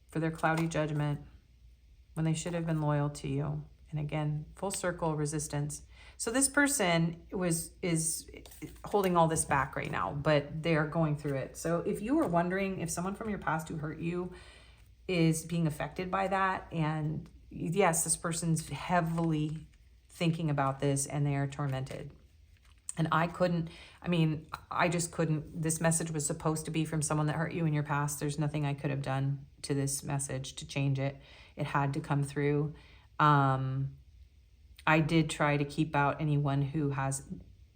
For their cloudy judgment when they should have been loyal to you. And again, full circle resistance. So this person is holding all this back right now, but they're going through it. So if you were wondering if someone from your past who hurt you is being affected by that, and yes, this person's heavily thinking about this and they are tormented. And I just couldn't. This message was supposed to be from someone that hurt you in your past. There's nothing I could have done to this message to change it. It had to come through. I did try to keep out anyone who has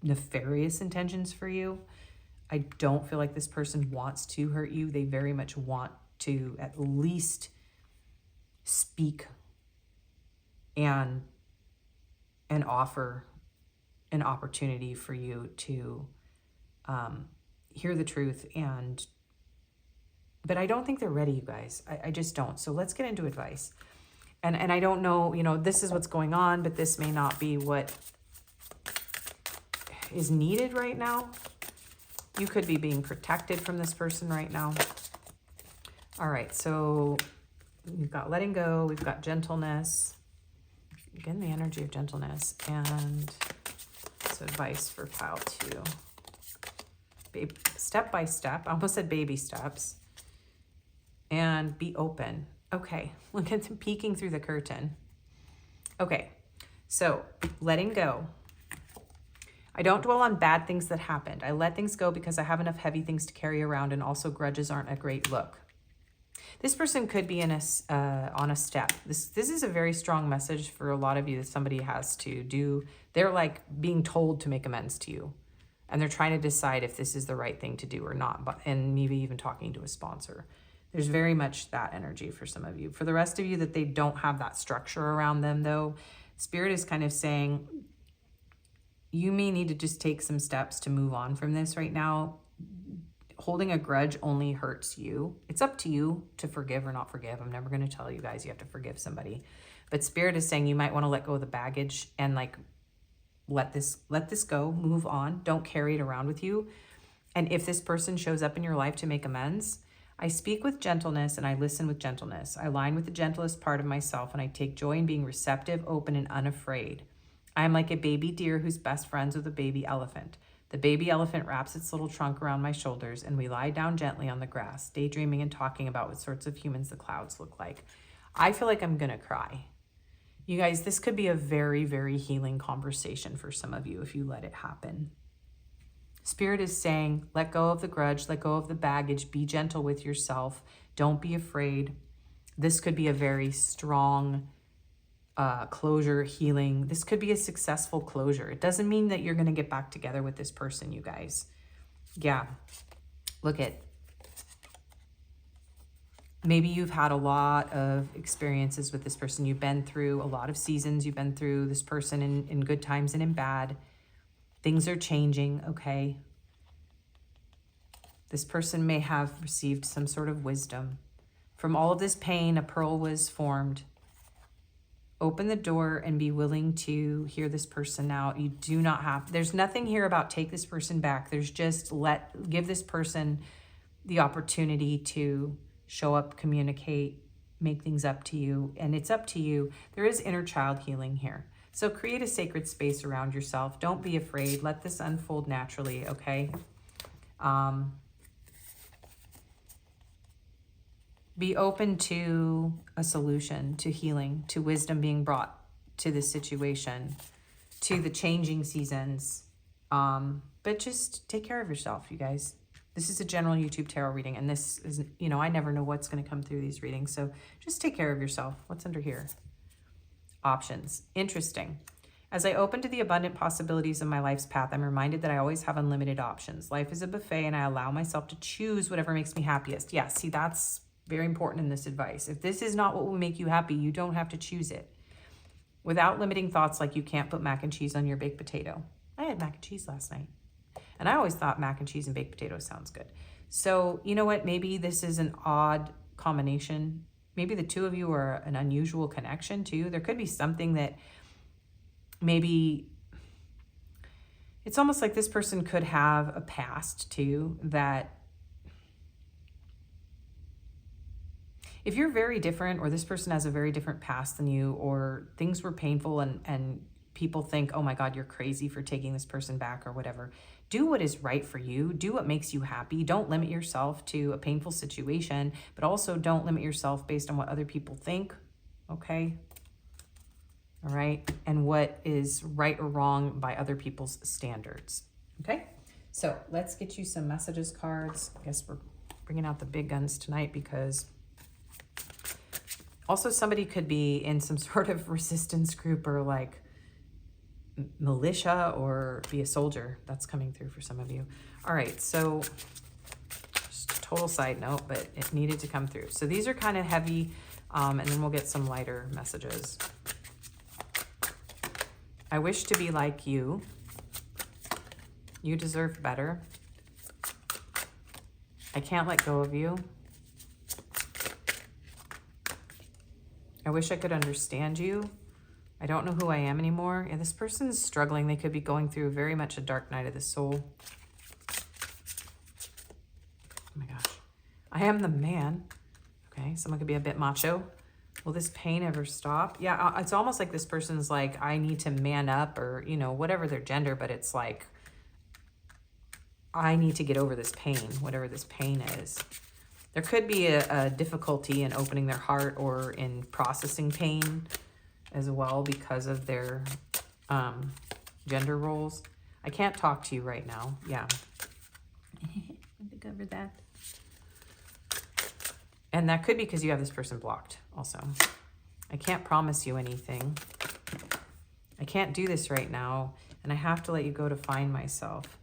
nefarious intentions for you. I don't feel like this person wants to hurt you. They very much want to at least speak and offer an opportunity for you to hear the truth. But I don't think they're ready, you guys. I just don't. So let's get into advice. And I don't know, this is what's going on, but this may not be what is needed right now. You could be being protected from this person right now. All right, so we've got letting go, we've got gentleness. Again, the energy of gentleness. And so advice for pile 2. Step by step, I almost said baby steps. And be open. Okay, look at them peeking through the curtain. Okay, so letting go. I don't dwell on bad things that happened. I let things go because I have enough heavy things to carry around, and also grudges aren't a great look. This person could be on a step. This is a very strong message for a lot of you that somebody has to do. They're like being told to make amends to you, and they're trying to decide if this is the right thing to do or not, and maybe even talking to a sponsor. There's very much that energy for some of you. For the rest of you that they don't have that structure around them though, Spirit is kind of saying, you may need to just take some steps to move on from this right now. Holding a grudge only hurts you. It's up to you to forgive or not forgive. I'm never going to tell you guys you have to forgive somebody. But Spirit is saying you might want to let go of the baggage and like let this go, move on. Don't carry it around with you. And if this person shows up in your life to make amends, I speak with gentleness and I listen with gentleness. I align with the gentlest part of myself and I take joy in being receptive, open, and unafraid. I am like a baby deer who's best friends with a baby elephant. The baby elephant wraps its little trunk around my shoulders, and we lie down gently on the grass, daydreaming and talking about what sorts of humans the clouds look like. I feel like I'm going to cry. You guys, this could be a very, very healing conversation for some of you if you let it happen. Spirit is saying, let go of the grudge, let go of the baggage, be gentle with yourself. Don't be afraid. This could be a very strong closure, healing. This could be a successful closure. It doesn't mean that you're going to get back together with this person, you guys. Yeah. Look at, maybe you've had a lot of experiences with this person. You've been through a lot of seasons. You've been through this person in good times and in bad. Things are changing, okay? This person may have received some sort of wisdom. From all of this pain, a pearl was formed. Open the door and be willing to hear this person out. You do not have, there's nothing here about take this person back. There's just give this person the opportunity to show up, communicate, make things up to you. And it's up to you. There is inner child healing here. So create a sacred space around yourself. Don't be afraid. Let this unfold naturally, okay? Be open to a solution, to healing, to wisdom being brought to this situation, to the changing seasons. But just take care of yourself, you guys. This is a general YouTube tarot reading, and this is, you know, I never know what's going to come through these readings. So just take care of yourself. What's under here? Options. Interesting. As I open to the abundant possibilities of my life's path, I'm reminded that I always have unlimited options. Life is a buffet, and I allow myself to choose whatever makes me happiest. Yeah, see, that's very important in this advice. If this is not what will make you happy, you don't have to choose it. Without limiting thoughts like you can't put mac and cheese on your baked potato. I had mac and cheese last night. And I always thought mac and cheese and baked potato sounds good. So, you know what? Maybe this is an odd combination. Maybe the two of you are an unusual connection too. There could be something that maybe, it's almost like this person could have a past too, that if you're very different, or this person has a very different past than you, or things were painful and people think, oh my God, you're crazy for taking this person back or whatever, do what is right for you. Do what makes you happy. Don't limit yourself to a painful situation, but also don't limit yourself based on what other people think, okay? All right, and what is right or wrong by other people's standards, okay? So let's get you some messages cards. I guess we're bringing out the big guns tonight because also somebody could be in some sort of resistance group or like militia, or be a soldier. That's coming through for some of you. All right, so just a total side note, but it needed to come through. So these are kind of heavy, and then we'll get some lighter messages. I wish to be like you. You deserve better. I can't let go of you. I wish I could understand you. I don't know who I am anymore. Yeah, this person's struggling. They could be going through very much a dark night of the soul. Oh my gosh. I am the man. Okay, someone could be a bit macho. Will this pain ever stop? Yeah, it's almost like this person's like, I need to man up, or, you know, whatever their gender, but it's like, I need to get over this pain, whatever this pain is. There could be a difficulty in opening their heart or in processing pain as well because of their gender roles. I can't talk to you right now. Yeah. I covered that. And that could be because you have this person blocked also. I can't promise you anything. I can't do this right now, and I have to let you go to find myself.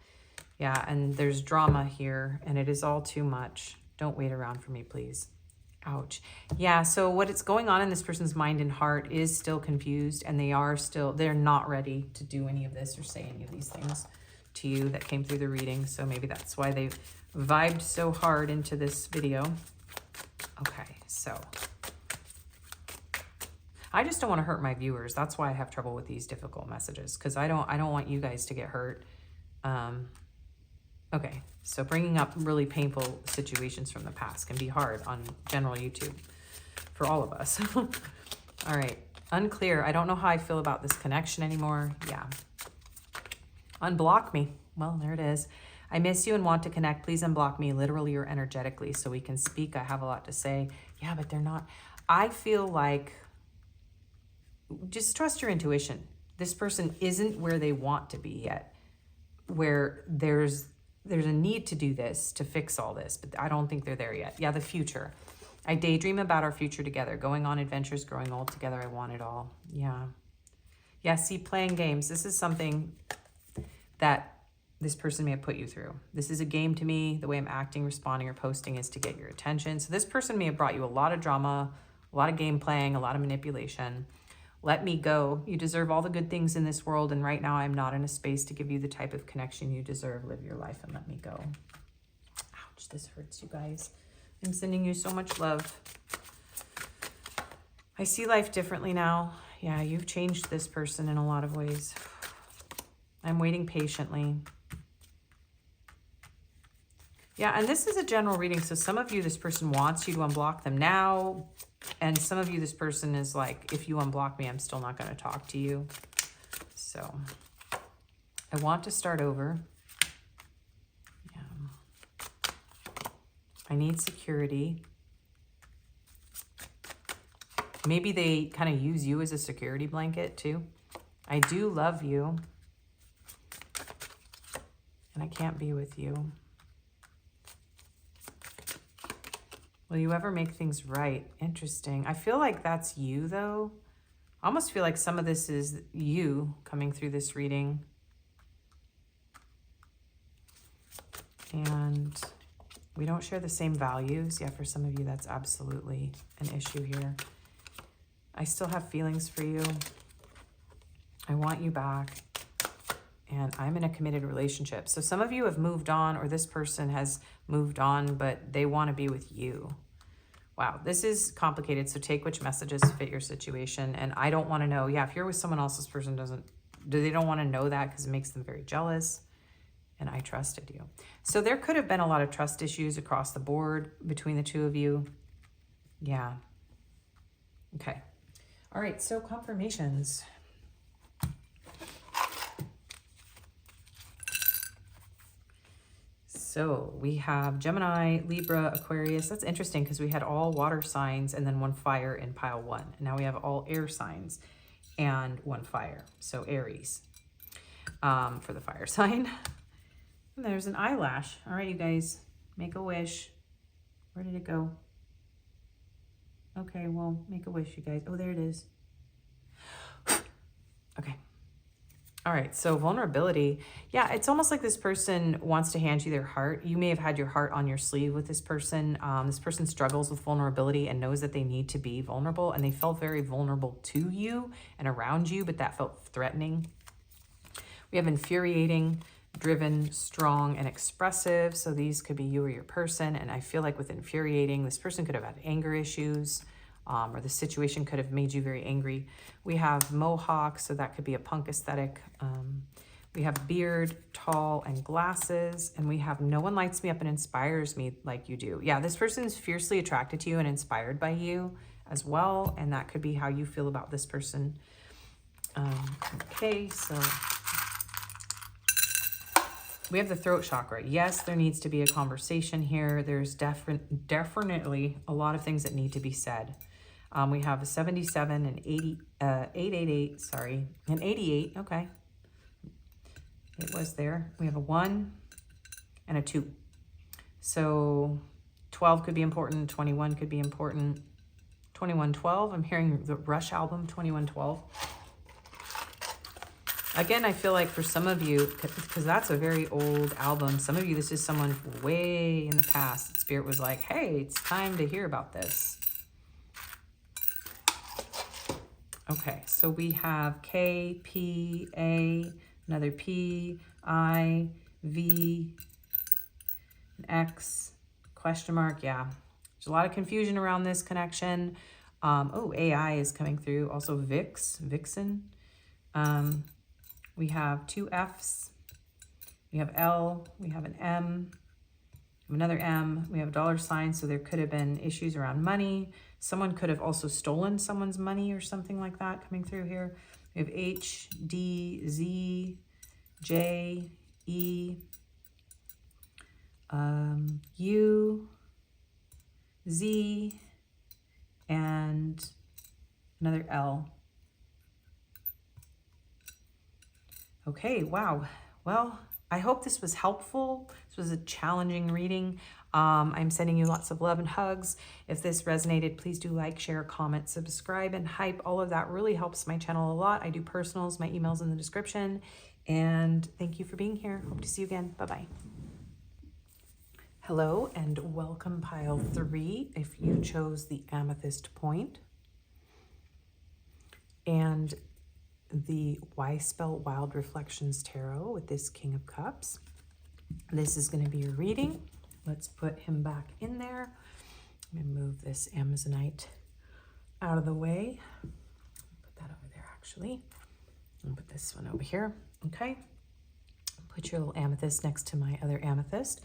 Yeah, and there's drama here, and it is all too much. Don't wait around for me, please. Ouch. Yeah, so what is going on in this person's mind and heart is still confused, and they're not ready to do any of this or say any of these things to you that came through the reading. So maybe that's why they vibed so hard into this video. Okay, so I just don't want to hurt my viewers. That's why I have trouble with these difficult messages, because I don't want you guys to get hurt. Okay, so bringing up really painful situations from the past can be hard on general YouTube for all of us. All right, unclear. I don't know how I feel about this connection anymore. Yeah. Unblock me. Well, there it is. I miss you and want to connect. Please unblock me literally or energetically so we can speak. I have a lot to say. Yeah, but they're not. I feel like just trust your intuition. This person isn't where they want to be yet, where there's a need to do this, to fix all this, but I don't think they're there yet. Yeah, the future. I daydream about our future together, going on adventures, growing old together. I want it all. Yeah. Yeah, see, playing games. This is something that this person may have put you through. This is a game to me. The way I'm acting, responding, or posting is to get your attention. So this person may have brought you a lot of drama, a lot of game playing, a lot of manipulation. Let me go. You deserve all the good things in this world, and right now I'm not in a space to give you the type of connection you deserve. Live your life and let me go. Ouch, this hurts, you guys. I'm sending you so much love. I see life differently now. Yeah, you've changed this person in a lot of ways. I'm waiting patiently. Yeah, and this is a general reading. So some of you, this person wants you to unblock them now. And some of you, this person is like, if you unblock me, I'm still not going to talk to you. So I want to start over. Yeah. I need security. Maybe they kind of use you as a security blanket too. I do love you. And I can't be with you. Will you ever make things right? Interesting. I feel like that's you though. I almost feel like some of this is you coming through this reading. And we don't share the same values. Yeah, for some of you, that's absolutely an issue here. I still have feelings for you. I want you back. And I'm in a committed relationship. So some of you have moved on, or this person has moved on, but they want to be with you. Wow, this is complicated. So take which messages fit your situation. And I don't want to know. Yeah, if you're with someone else, this person they don't want to know that because it makes them very jealous. And I trusted you. So there could have been a lot of trust issues across the board between the two of you. Yeah. Okay. All right, so confirmations. So we have Gemini, Libra, Aquarius. That's interesting because we had all water signs and then one fire in pile 1. And now we have all air signs and one fire. So Aries for the fire sign. And there's an eyelash. All right, you guys, make a wish. Where did it go? Okay, well, make a wish, you guys. Oh, there it is. Okay. All right, so vulnerability. Yeah, it's almost like this person wants to hand you their heart. You may have had your heart on your sleeve with this person. This person struggles with vulnerability and knows that they need to be vulnerable, and they felt very vulnerable to you and around you, but that felt threatening. We have infuriating, driven, strong, and expressive. So these could be you or your person, and I feel like with infuriating, this person could have had anger issues. Or the situation could have made you very angry. We have mohawk, so that could be a punk aesthetic. We have beard, tall, and glasses. And we have no one lights me up and inspires me like you do. Yeah, this person is fiercely attracted to you and inspired by you as well. And that could be how you feel about this person. Okay, so we have the throat chakra. Yes, there needs to be a conversation here. There's definitely a lot of things that need to be said. We have a 77 and 888, sorry, and 88. Okay. It was there. We have a 1 and a 2. So 12 could be important. 21 could be important. 2112. I'm hearing the Rush album, 2112. Again, I feel like for some of you, because that's a very old album, some of you, this is someone way in the past. Spirit was like, hey, it's time to hear about this. Okay, so we have K, P, A, another P, I, V, an X, question mark. Yeah, there's a lot of confusion around this connection. Oh, AI is coming through. Also Vixen. We have 2 Fs. We have L. We have an M. Another M. We have a $sign, so there could have been issues around money. Someone could have also stolen someone's money or something like that coming through here. We have H, D, Z, J, E, U, Z, and another L. Okay, wow. Well, I hope this was helpful. This was a challenging reading. I'm sending you lots of love and hugs. If this resonated, please do like, share, comment, subscribe, and hype. All of that really helps my channel a lot. I do personals, my email's in the description. And thank you for being here. Hope to see you again. Bye-bye. Hello and welcome pile 3 if you chose the Amethyst point. And the Why Spell Wild Reflections Tarot with this King of Cups. This is going to be your reading. Let's put him back in there. I'm going to move this Amazonite out of the way. Put that over there actually. I'll put this one over here. Okay. Put your little amethyst next to my other amethyst.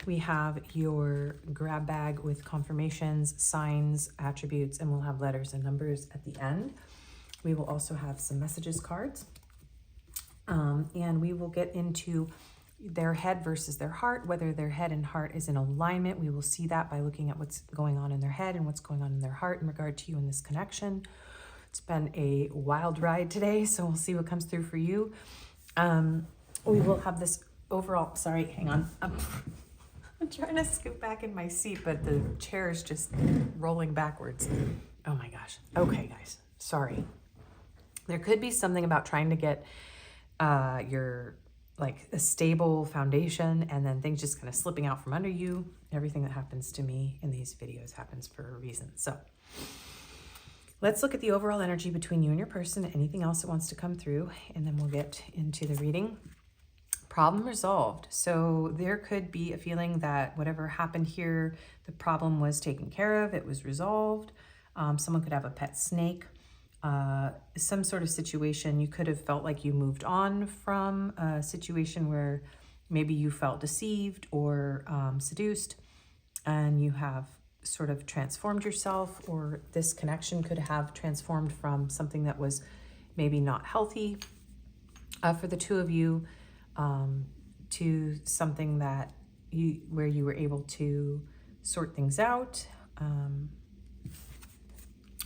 We have your grab bag with confirmations, signs, attributes, and we'll have letters and numbers at the end. We will also have some messages cards. And we will get into their head versus their heart, whether their head and heart is in alignment. We will see that by looking at what's going on in their head and what's going on in their heart in regard to you in this connection. It's been a wild ride today, so we'll see what comes through for you. We will have this overall, sorry, hang on. I'm trying to scoot back in my seat, but the chair is just rolling backwards. Oh my gosh. Okay, guys, sorry. There could be something about trying to get your like a stable foundation and then things just kind of slipping out from under you. Everything that happens to me in these videos happens for a reason. So let's look at the overall energy between you and your person, anything else that wants to come through, and then we'll get into the reading. Problem resolved. So there could be a feeling that whatever happened here, the problem was taken care of, it was resolved. Someone could have a pet snake. Some sort of situation, you could have felt like you moved on from a situation where maybe you felt deceived or seduced, and you have sort of transformed yourself, or this connection could have transformed from something that was maybe not healthy for the two of you to something that where you were able to sort things out.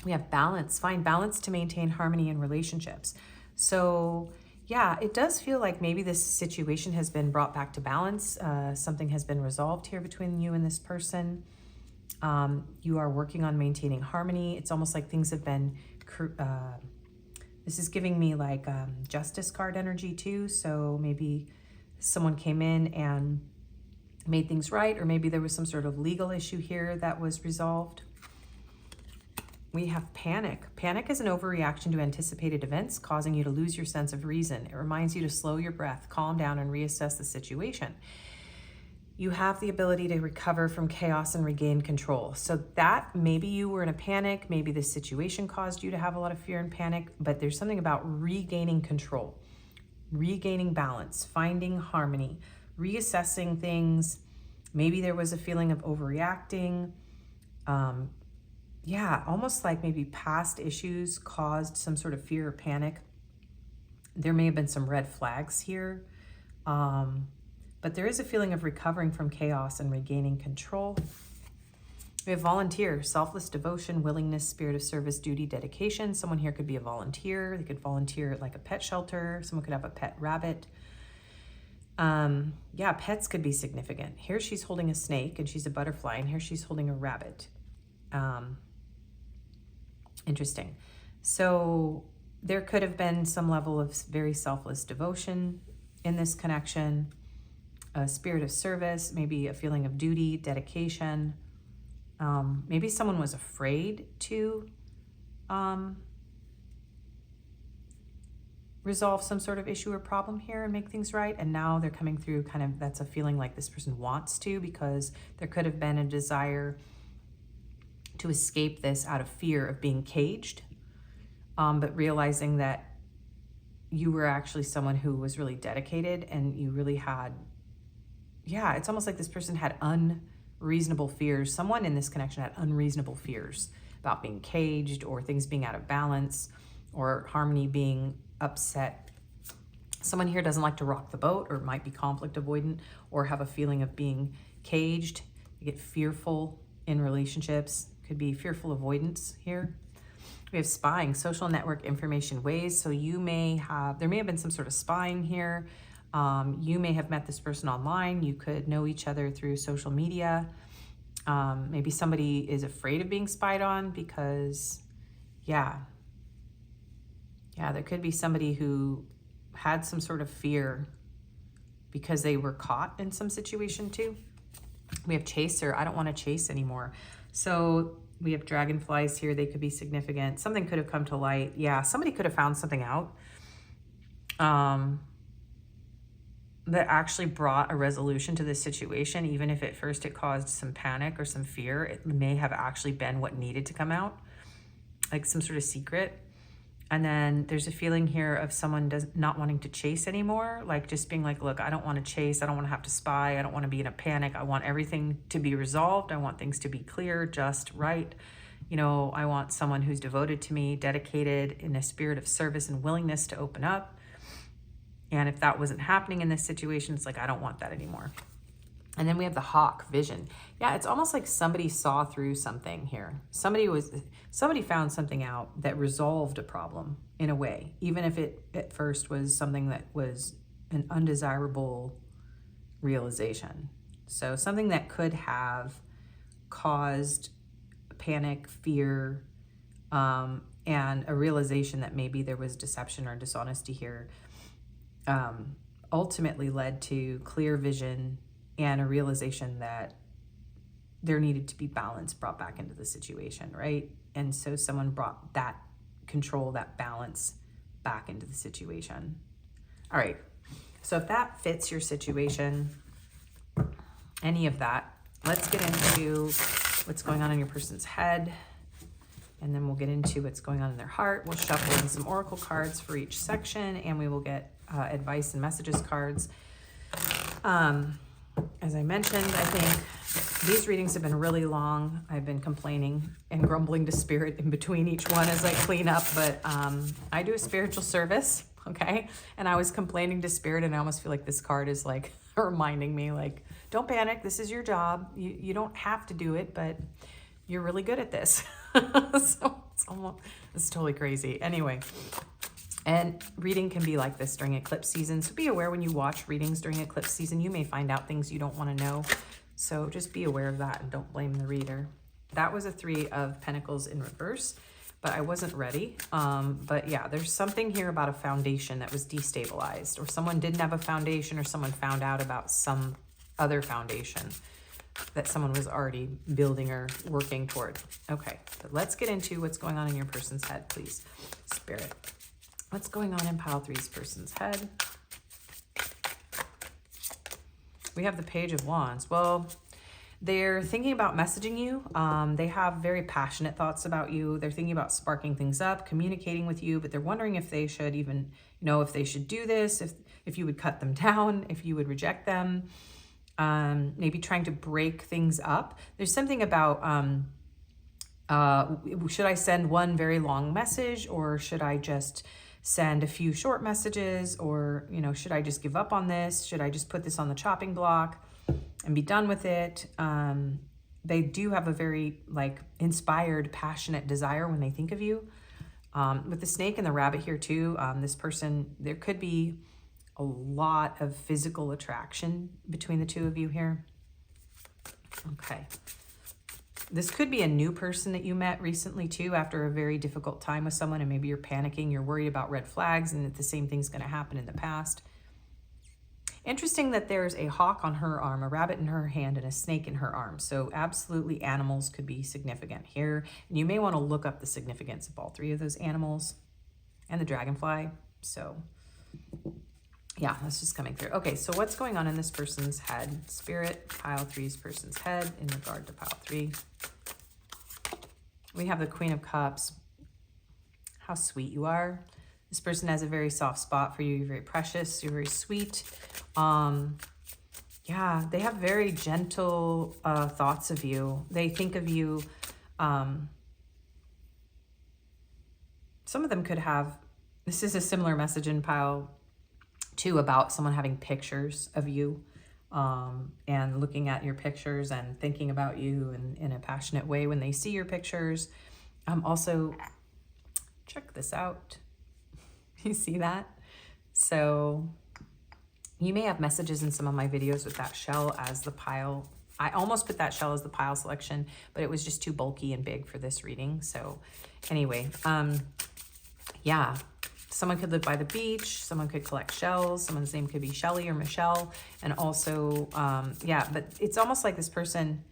We have balance, find balance to maintain harmony in relationships. So yeah, it does feel like maybe this situation has been brought back to balance. Something has been resolved here between you and this person. You are working on maintaining harmony. It's almost like things have been, this is giving me like justice card energy too. So maybe someone came in and made things right, or maybe there was some sort of legal issue here that was resolved. We have panic. Panic is an overreaction to anticipated events, causing you to lose your sense of reason. It reminds you to slow your breath, calm down, and reassess the situation. You have the ability to recover from chaos and regain control. So that maybe you were in a panic, maybe this situation caused you to have a lot of fear and panic, but there's something about regaining control, regaining balance, finding harmony, reassessing things. Maybe there was a feeling of overreacting. Yeah, almost like maybe past issues caused some sort of fear or panic. There may have been some red flags here. But there is a feeling of recovering from chaos and regaining control. We have volunteer, selfless devotion, willingness, spirit of service, duty, dedication. Someone here could be a volunteer. They could volunteer at like a pet shelter. Someone could have a pet rabbit. Yeah, pets could be significant. Here she's holding a snake and she's a butterfly, and here she's holding a rabbit. Interesting. So there could have been some level of very selfless devotion in this connection, a spirit of service, maybe a feeling of duty, dedication. Maybe someone was afraid to resolve some sort of issue or problem here and make things right. And now they're coming through kind of, that's a feeling like this person wants to, because there could have been a desire to escape this out of fear of being caged, but realizing that you were actually someone who was really dedicated and you really had, yeah, it's almost like this person had unreasonable fears. Someone in this connection had unreasonable fears about being caged or things being out of balance or harmony being upset. Someone here doesn't like to rock the boat, or might be conflict avoidant, or have a feeling of being caged. You get fearful in relationships. Could be fearful avoidance here. We have spying, social network information ways. So there may have been some sort of spying here. You may have met this person online. You could know each other through social media. Maybe somebody is afraid of being spied on because, yeah, there could be somebody who had some sort of fear because they were caught in some situation too. We have chaser. I don't want to chase anymore. So we have dragonflies here. They could be significant. Something could have come to light. Yeah, somebody could have found something out that actually brought a resolution to this situation. Even if at first it caused some panic or some fear, it may have actually been what needed to come out, like some sort of secret. And then there's a feeling here of someone not wanting to chase anymore, like just being like, look, I don't want to chase. I don't want to have to spy. I don't want to be in a panic. I want everything to be resolved. I want things to be clear, just right. You know, I want someone who's devoted to me, dedicated in a spirit of service and willingness to open up. And if that wasn't happening in this situation, it's like, I don't want that anymore. And then we have the hawk, vision. Yeah, it's almost like somebody saw through something here. Somebody found something out that resolved a problem in a way, even if it at first was something that was an undesirable realization. So something that could have caused panic, fear, and a realization that maybe there was deception or dishonesty here, ultimately led to clear vision and a realization that there needed to be balance brought back into the situation, right? And so someone brought that control, that balance back into the situation. All right, so if that fits your situation, any of that, let's get into what's going on in your person's head, and then we'll get into what's going on in their heart. We'll shuffle in some oracle cards for each section, and we will get advice and messages cards. As I mentioned, I think these readings have been really long. I've been complaining and grumbling to spirit in between each one as I clean up, but I do a spiritual service, okay? And I was complaining to spirit, and I almost feel like this card is like reminding me, like, don't panic, this is your job. You don't have to do it, but you're really good at this. So it's totally crazy. Anyway, and reading can be like this during eclipse season. So be aware when you watch readings during eclipse season, you may find out things you don't want to know. So just be aware of that and don't blame the reader. That was a 3 of Pentacles in reverse, but I wasn't ready. But yeah, there's something here about a foundation that was destabilized, or someone didn't have a foundation, or someone found out about some other foundation that someone was already building or working toward. Okay, but let's get into what's going on in your person's head, please. Spirit. What's going on in pile 3's person's head? We have the Page of Wands. Well, they're thinking about messaging you. They have very passionate thoughts about you. They're thinking about sparking things up, communicating with you, but they're wondering if they should even, if they should do this, if you would cut them down, if you would reject them, maybe trying to break things up. There's something about, should I send one very long message, or should I just send a few short messages, or, should I just give up on this? Should I just put this on the chopping block and be done with it? They do have a very inspired, passionate desire when they think of you. With the snake and the rabbit here too, this person, there could be a lot of physical attraction between the two of you here. Okay. This could be a new person that you met recently too, after a very difficult time with someone, and maybe you're panicking, you're worried about red flags, and that the same thing's going to happen in the past. Interesting that there's a hawk on her arm, a rabbit in her hand, and a snake in her arm. So absolutely animals could be significant here. And you may want to look up the significance of all 3 of those animals and the dragonfly. So yeah, that's just coming through. Okay, so what's going on in this person's head? Spirit, pile 3's person's head in regard to pile 3. We have the Queen of Cups. How sweet you are. This person has a very soft spot for you. You're very precious. You're very sweet. Yeah, they have very gentle thoughts of you. They think of you. Some of them could have, this is a similar message in pile Too, about someone having pictures of you, and looking at your pictures and thinking about you in a passionate way when they see your pictures. Also, check this out. You see that? So you may have messages in some of my videos with that shell as the pile. I almost put that shell as the pile selection, but it was just too bulky and big for this reading. So anyway, yeah, someone could live by the beach. Someone could collect shells. Someone's name could be Shelly or Michelle. And also, yeah, but it's almost like this person,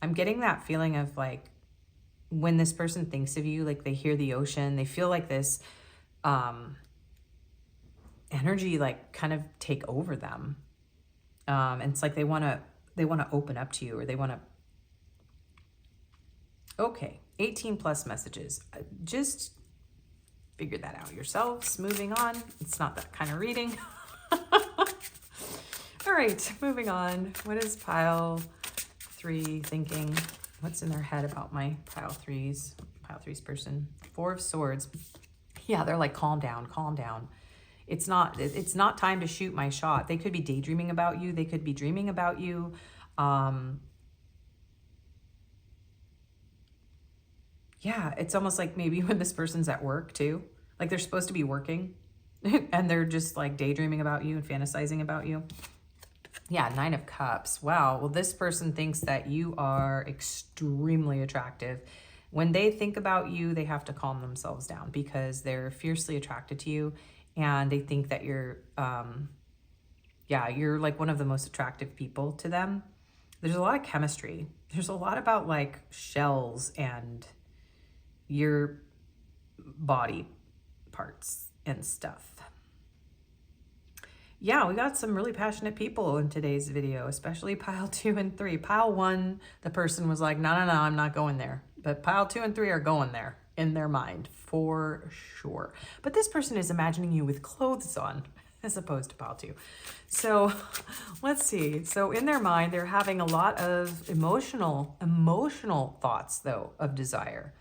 I'm getting that feeling of like, when this person thinks of you, like they hear the ocean, they feel like this energy like kind of take over them. And it's like they want to open up to you, or they want to. Okay, 18 plus messages. Just figure that out yourselves. Moving on. It's not that kind of reading. All right, moving on. What is pile 3 thinking? What's in their head about my pile threes person? 4 of Swords. Yeah, they're like, calm down, calm down. It's not time to shoot my shot. They could be daydreaming about you. They could be dreaming about you. Yeah, it's almost like maybe when this person's at work too. Like they're supposed to be working and they're just like daydreaming about you and fantasizing about you. Yeah, 9 of Cups. Wow. Well, this person thinks that you are extremely attractive. When they think about you, they have to calm themselves down because they're fiercely attracted to you, and they think that you're, yeah, you're like one of the most attractive people to them. There's a lot of chemistry. There's a lot about like shells and your body parts and stuff. Yeah, we got some really passionate people in today's video, especially pile 2 and 3. Pile 1, the person was like, no, I'm not going there. But pile 2 and 3 are going there in their mind for sure. But this person is imagining you with clothes on as opposed to pile 2. So let's see. So in their mind, they're having a lot of emotional thoughts though of desire.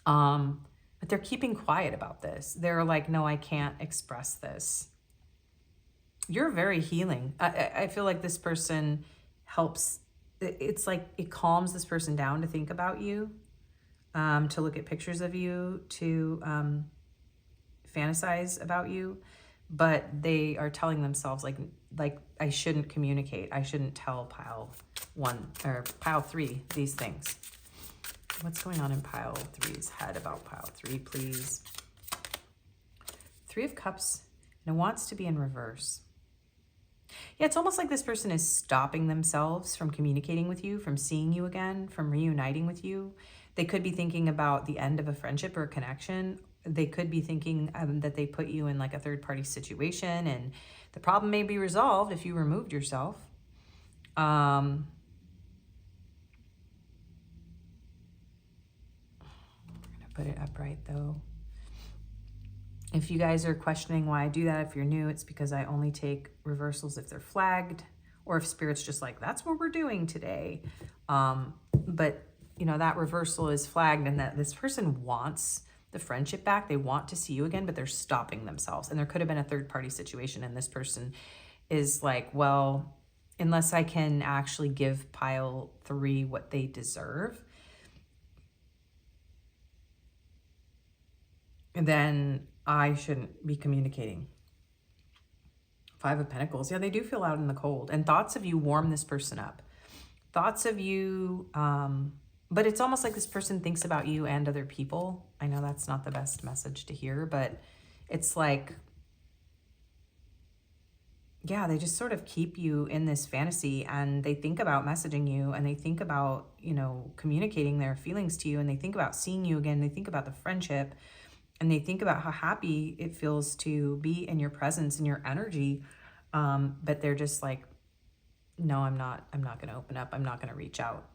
But they're keeping quiet about this. They're like, no, I can't express this. You're very healing. I feel like this person helps. It's like it calms this person down to think about you, to look at pictures of you, to fantasize about you. But they are telling themselves like I shouldn't communicate. I shouldn't tell pile 1 or pile 3 these things. What's going on in pile 3's head about pile 3, please? 3 of Cups, and it wants to be in reverse. Yeah, it's almost like this person is stopping themselves from communicating with you, from seeing you again, from reuniting with you. They could be thinking about the end of a friendship or a connection. They could be thinking that they put you in like a third-party situation, and the problem may be resolved if you removed yourself. I'm gonna put it upright though. If you guys are questioning why I do that, if you're new, it's because I only take reversals if they're flagged, or if Spirit's just like, that's what we're doing today. But you know, that reversal is flagged, and that this person wants the friendship back. They want to see you again, but they're stopping themselves. And there could have been a third-party situation, and this person is like, well, unless I can actually give pile 3 what they deserve, then I shouldn't be communicating. 5 of Pentacles. Yeah, they do feel out in the cold. And thoughts of you warm this person up. Thoughts of you, but it's almost like this person thinks about you and other people. I know that's not the best message to hear, but it's like, yeah, they just sort of keep you in this fantasy, and they think about messaging you, and they think about, you know, communicating their feelings to you, and they think about seeing you again. They think about the friendship. And they think about how happy it feels to be in your presence and your energy. But they're just like, no, I'm not going to open up. I'm not going to reach out.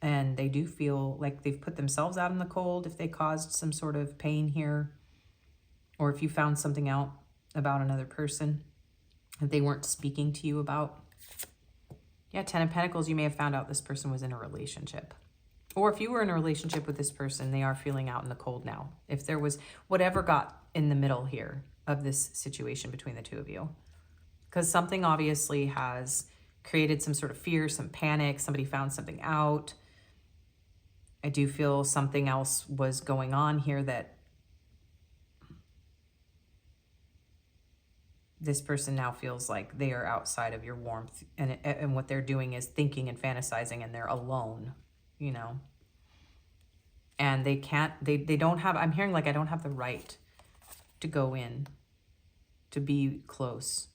And they do feel like they've put themselves out in the cold if they caused some sort of pain here. Or if you found something out about another person that they weren't speaking to you about. Yeah, 10 of Pentacles, you may have found out this person was in a relationship. Or if you were in a relationship with this person, they are feeling out in the cold now. If there was whatever got in the middle here, of this situation between the two of you. Because something obviously has created some sort of fear, some panic. Somebody found something out. I do feel something else was going on here that this person now feels like they are outside of your warmth, and what they're doing is thinking and fantasizing, and they're alone, you know. And they can't, they don't have, I'm hearing like I don't have the right to go in, to be close.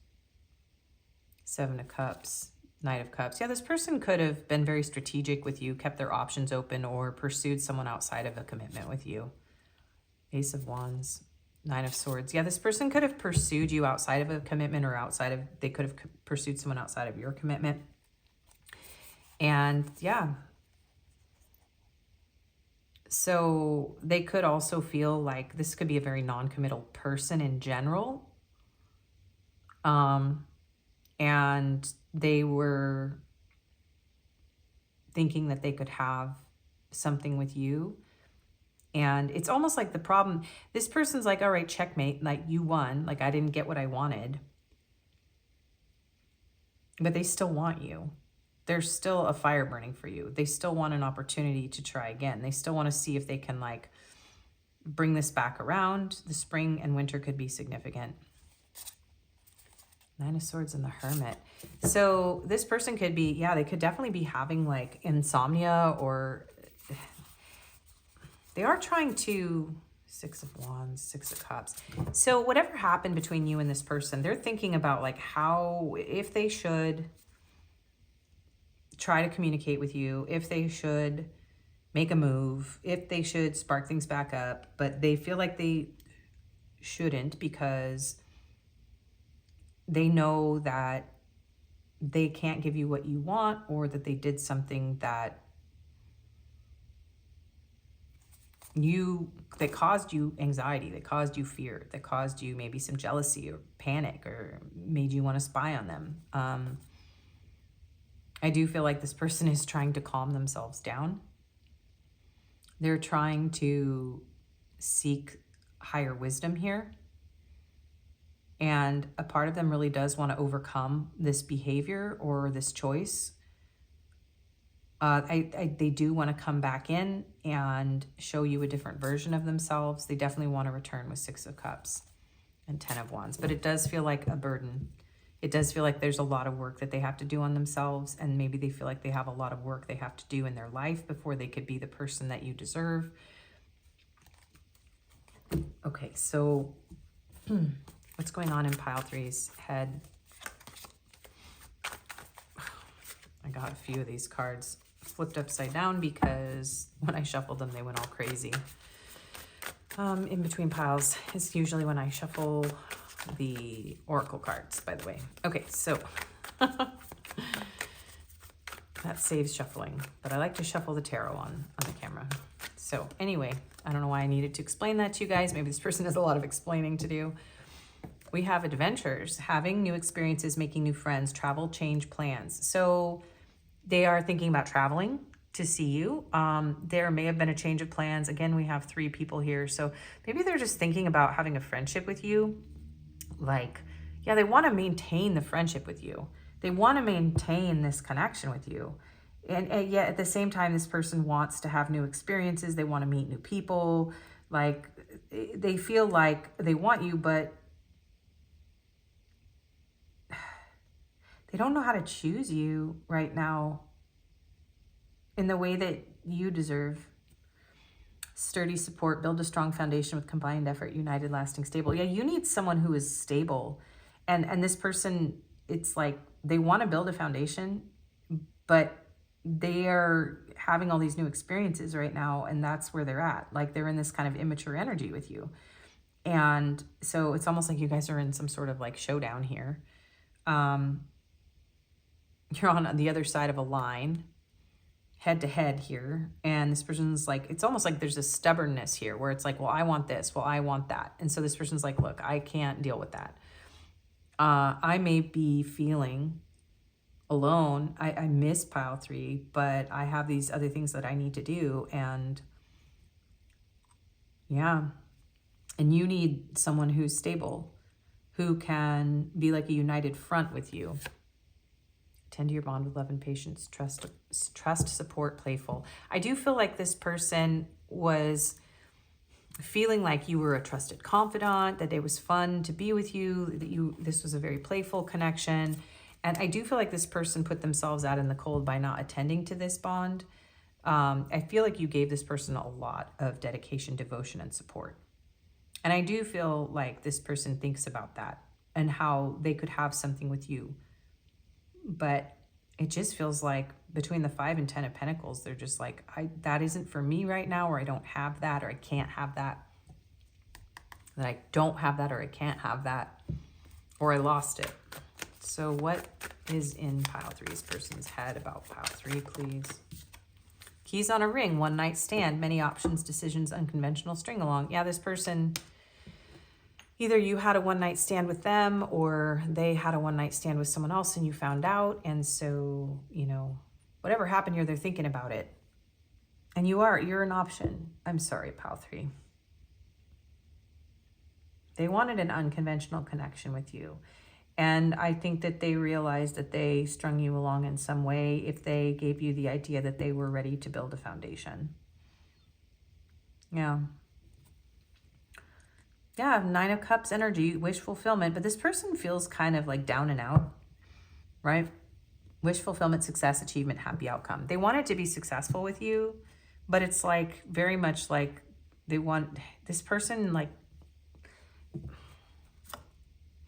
Seven of Cups, Knight of Cups. Yeah, this person could have been very strategic with you, kept their options open, or pursued someone outside of a commitment with you. Ace of Wands, Nine of Swords. Yeah, this person could have pursued you outside of a commitment, or they could have pursued someone outside of your commitment. And yeah. So they could also feel like this could be a very non-committal person in general. And they were thinking that they could have something with you. And it's almost like the problem, this person's like, all right, checkmate, like you won, like I didn't get what I wanted. But they still want you. There's still a fire burning for you. They still want an opportunity to try again. They still want to see if they can like bring this back around. The spring and winter could be significant. Nine of Swords and the Hermit. So this person could be, yeah, they could definitely be having like insomnia, or they are trying to, Six of Wands, Six of Cups. So whatever happened between you and this person, they're thinking about like how, if they should try to communicate with you, if they should make a move, if they should spark things back up, but they feel like they shouldn't, because they know that they can't give you what you want, or that they did something that caused you anxiety, that caused you fear, that caused you maybe some jealousy or panic, or made you want to spy on them. I do feel like this person is trying to calm themselves down. They're trying to seek higher wisdom here. And a part of them really does want to overcome this behavior or this choice. They do want to come back in and show you a different version of themselves. They definitely want to return with Six of Cups and Ten of Wands. But it does feel like a burden. It does feel like there's a lot of work that they have to do on themselves. And maybe they feel like they have a lot of work they have to do in their life before they could be the person that you deserve. Okay, so what's going on in pile three's head? I got a few of these cards flipped upside down because when I shuffled them, they went all crazy. In between piles is usually when I shuffle the oracle cards, by the way. Okay, so that saves shuffling, but I like to shuffle the tarot on the camera. So anyway, I don't know why I needed to explain that to you guys. Maybe this person has a lot of explaining to do. We have adventures, having new experiences, making new friends, travel, change plans. So they are thinking about traveling to see you. There may have been a change of plans. Again, we have three people here. So maybe they're just thinking about having a friendship with you. Like, yeah, they want to maintain the friendship with you. They want to maintain this connection with you. And yet at the same time, this person wants to have new experiences. They want to meet new people. Like, they feel like they want you, but they don't know how to choose you right now in the way that you deserve. Sturdy support, build a strong foundation with combined effort, united, lasting, stable. Yeah, you need someone who is stable. And this person, it's like they want to build a foundation, but they are having all these new experiences right now, and that's where they're at. Like, they're in this kind of immature energy with you. And so it's almost like you guys are in some sort of like showdown here. You're on the other side of a line, head to head here. And this person's like, it's almost like there's a stubbornness here where it's like, well, I want this. Well, I want that. And so this person's like, look, I can't deal with that. I may be feeling alone. I miss pile three, but I have these other things that I need to do. And yeah, and you need someone who's stable. who can be like a united front with you. Tend to your bond with love and patience, trust, support, playful. I do feel like this person was feeling like you were a trusted confidant, that it was fun to be with you, that this was a very playful connection. And I do feel like this person put themselves out in the cold by not attending to this bond. I feel like you gave this person a lot of dedication, devotion, and support. And I do feel like this person thinks about that and how they could have something with you. But it just feels like between the 5 and 10 of Pentacles, they're just like, that isn't for me right now, or I don't have that, or I can't have that. That I don't have that, or I can't have that, or I lost it. So what is in pile 3's person's head about pile 3, please? Keys on a ring, one night stand, many options, decisions, unconventional, string along. Yeah, this person, either you had a one night stand with them or they had a one night stand with someone else and you found out. And so, you know, whatever happened here, they're thinking about it. And you're an option. I'm sorry, pile 3. They wanted an unconventional connection with you. And I think that they realized that they strung you along in some way if they gave you the idea that they were ready to build a foundation. Yeah. Yeah, 9 of Cups energy, wish fulfillment. But this person feels kind of like down and out, right? Wish fulfillment, success, achievement, happy outcome. They want it to be successful with you, but it's like very much like they want this person like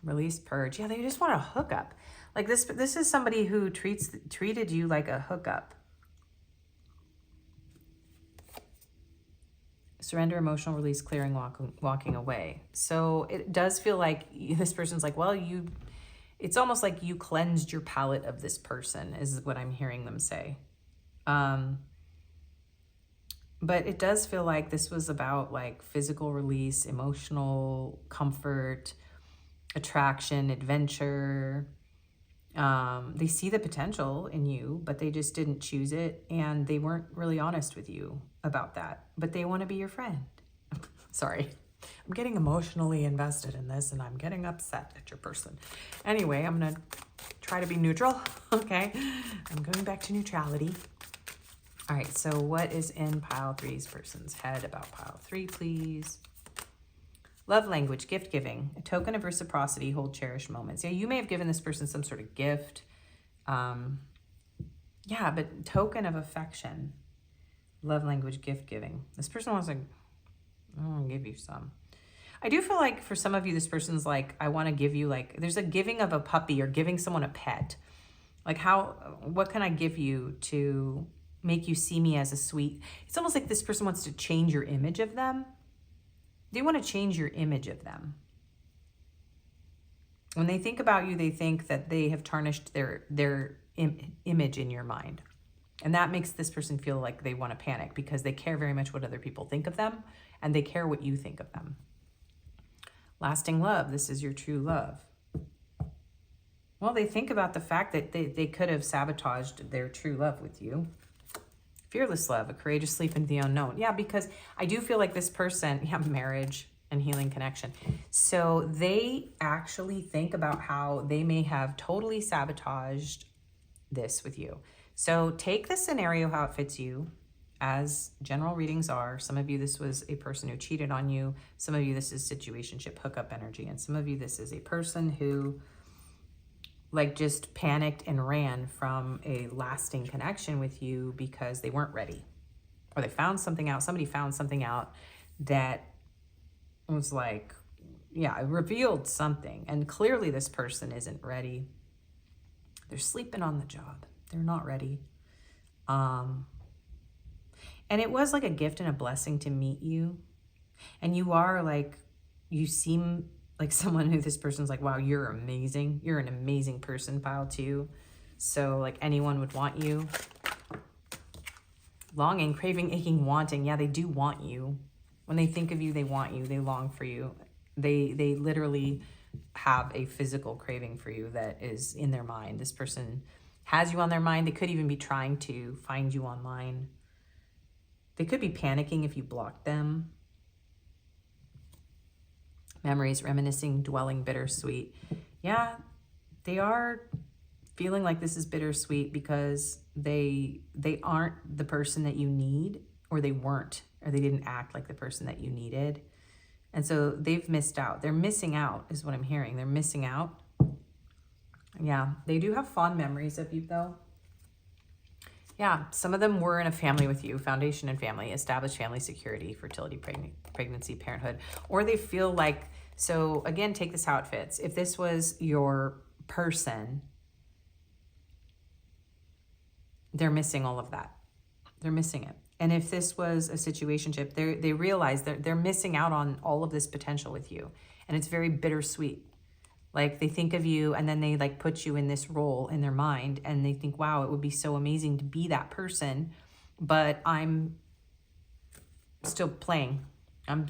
release, purge. Yeah, they just want a hookup. Like this is somebody who treated you like a hookup. Surrender, emotional release, clearing, walking away. So it does feel like this person's like, well, it's almost like you cleansed your palate of this person is what I'm hearing them say. But it does feel like this was about like physical release, emotional comfort, attraction, adventure. They see the potential in you, but they just didn't choose it. And they weren't really honest with you about that, but they want to be your friend. Sorry, I'm getting emotionally invested in this and I'm getting upset at your person. Anyway, I'm going to try to be neutral. Okay. I'm going back to neutrality. All right. So what is in pile 3's person's head about pile 3, please? Love language, gift giving, a token of reciprocity, hold cherished moments. Yeah, you may have given this person some sort of gift. Yeah, but token of affection, love language, gift giving. This person wants to, I want to give you some. I do feel like for some of you, this person's like, I want to give you like, there's a giving of a puppy or giving someone a pet. Like what can I give you to make you see me as a sweet, it's almost like this person wants to change your image of them. They want to change your image of them. When they think about you, they think that they have tarnished their image in your mind. And that makes this person feel like they want to panic because they care very much what other people think of them and they care what you think of them. Lasting love, this is your true love. Well, they think about the fact that they could have sabotaged their true love with you. Fearless love, a courageous leap into the unknown. Yeah, because I do feel like this person, marriage and healing connection. So they actually think about how they may have totally sabotaged this with you. So take the scenario how it fits you, as general readings are. Some of you, this was a person who cheated on you. Some of you, this is situationship hookup energy. And some of you, this is a person who like just panicked and ran from a lasting connection with you because they weren't ready. Or they found something out, somebody found something out that was like, yeah, it revealed something. And clearly this person isn't ready. They're sleeping on the job. They're not ready. And it was like a gift and a blessing to meet you. And you are like, you seem like someone who this person's like, wow, you're amazing. You're an amazing person, pile 2. So like anyone would want you. Longing, craving, aching, wanting. Yeah, they do want you. When they think of you, they want you. They long for you. They literally have a physical craving for you that is in their mind. This person has you on their mind. They could even be trying to find you online. They could be panicking if you block them. Memories, reminiscing, dwelling, bittersweet. Yeah, they are feeling like this is bittersweet because they aren't the person that you need, or they weren't, or they didn't act like the person that you needed. And so they've missed out. They're missing out is what I'm hearing. They're missing out. Yeah, they do have fond memories of you though. Yeah, some of them were in a family with you, foundation and family, established family, security, fertility, pregnancy, parenthood, or they feel like, so again, take this how it fits. If this was your person, they're missing all of that. They're missing it. And if this was a situationship, they realize that they're missing out on all of this potential with you. And it's very bittersweet. Like they think of you and then they like put you in this role in their mind and they think, wow, it would be so amazing to be that person, but I'm still playing. I'm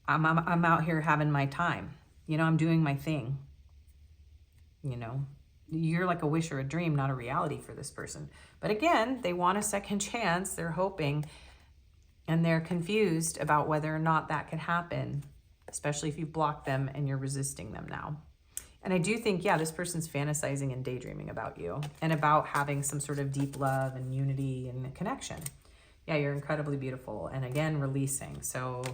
out here having my time. You know, I'm doing my thing. You know, you're like a wish or a dream, not a reality for this person. But again, they want a second chance. They're hoping and they're confused about whether or not that could happen, especially if you block them and you're resisting them now. And I do think, yeah, this person's fantasizing and daydreaming about you and about having some sort of deep love and unity and connection. Yeah, you're incredibly beautiful. And again, releasing. So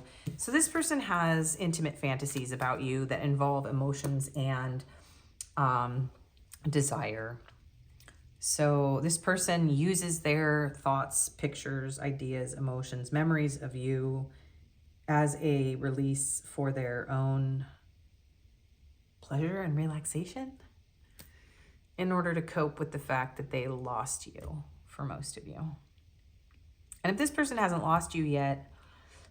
this person has intimate fantasies about you that involve emotions and desire. So this person uses their thoughts, pictures, ideas, emotions, memories of you as a release for their own pleasure and relaxation in order to cope with the fact that they lost you, for most of you. And if this person hasn't lost you yet,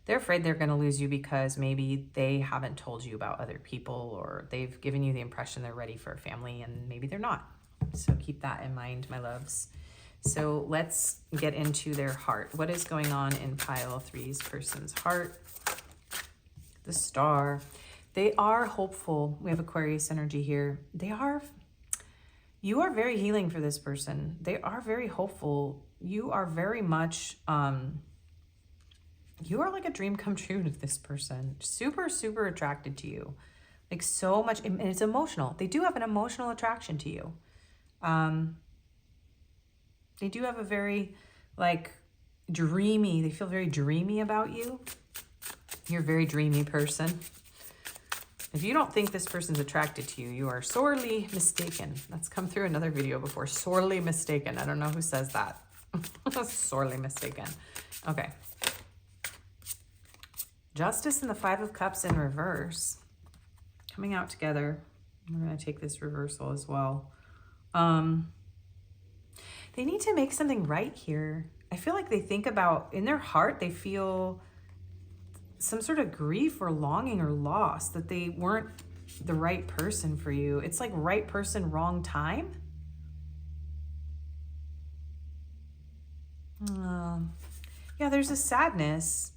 they're afraid they're going to lose you because maybe they haven't told you about other people, or they've given you the impression they're ready for a family and maybe they're not. So keep that in mind, my loves. So let's get into their heart. What is going on in pile 3's person's heart? The Star. They are hopeful. We have Aquarius energy here. You are very healing for this person. They are very hopeful. You are very much, you are like a dream come true to this person. Super, super attracted to you. Like so much, and it's emotional. They do have an emotional attraction to you. They do have a very like dreamy, they feel very dreamy about you. You're a very dreamy person. If you don't think this person's attracted to you, you are sorely mistaken. That's come through another video before. Sorely mistaken. I don't know who says that. Sorely mistaken. Okay. Justice and the 5 of Cups in reverse. Coming out together. We're going to take this reversal as well. They need to make something right here. I feel like they think about, in their heart, they feel some sort of grief or longing or loss that they weren't the right person for you. It's like right person, wrong time. Yeah, there's a sadness.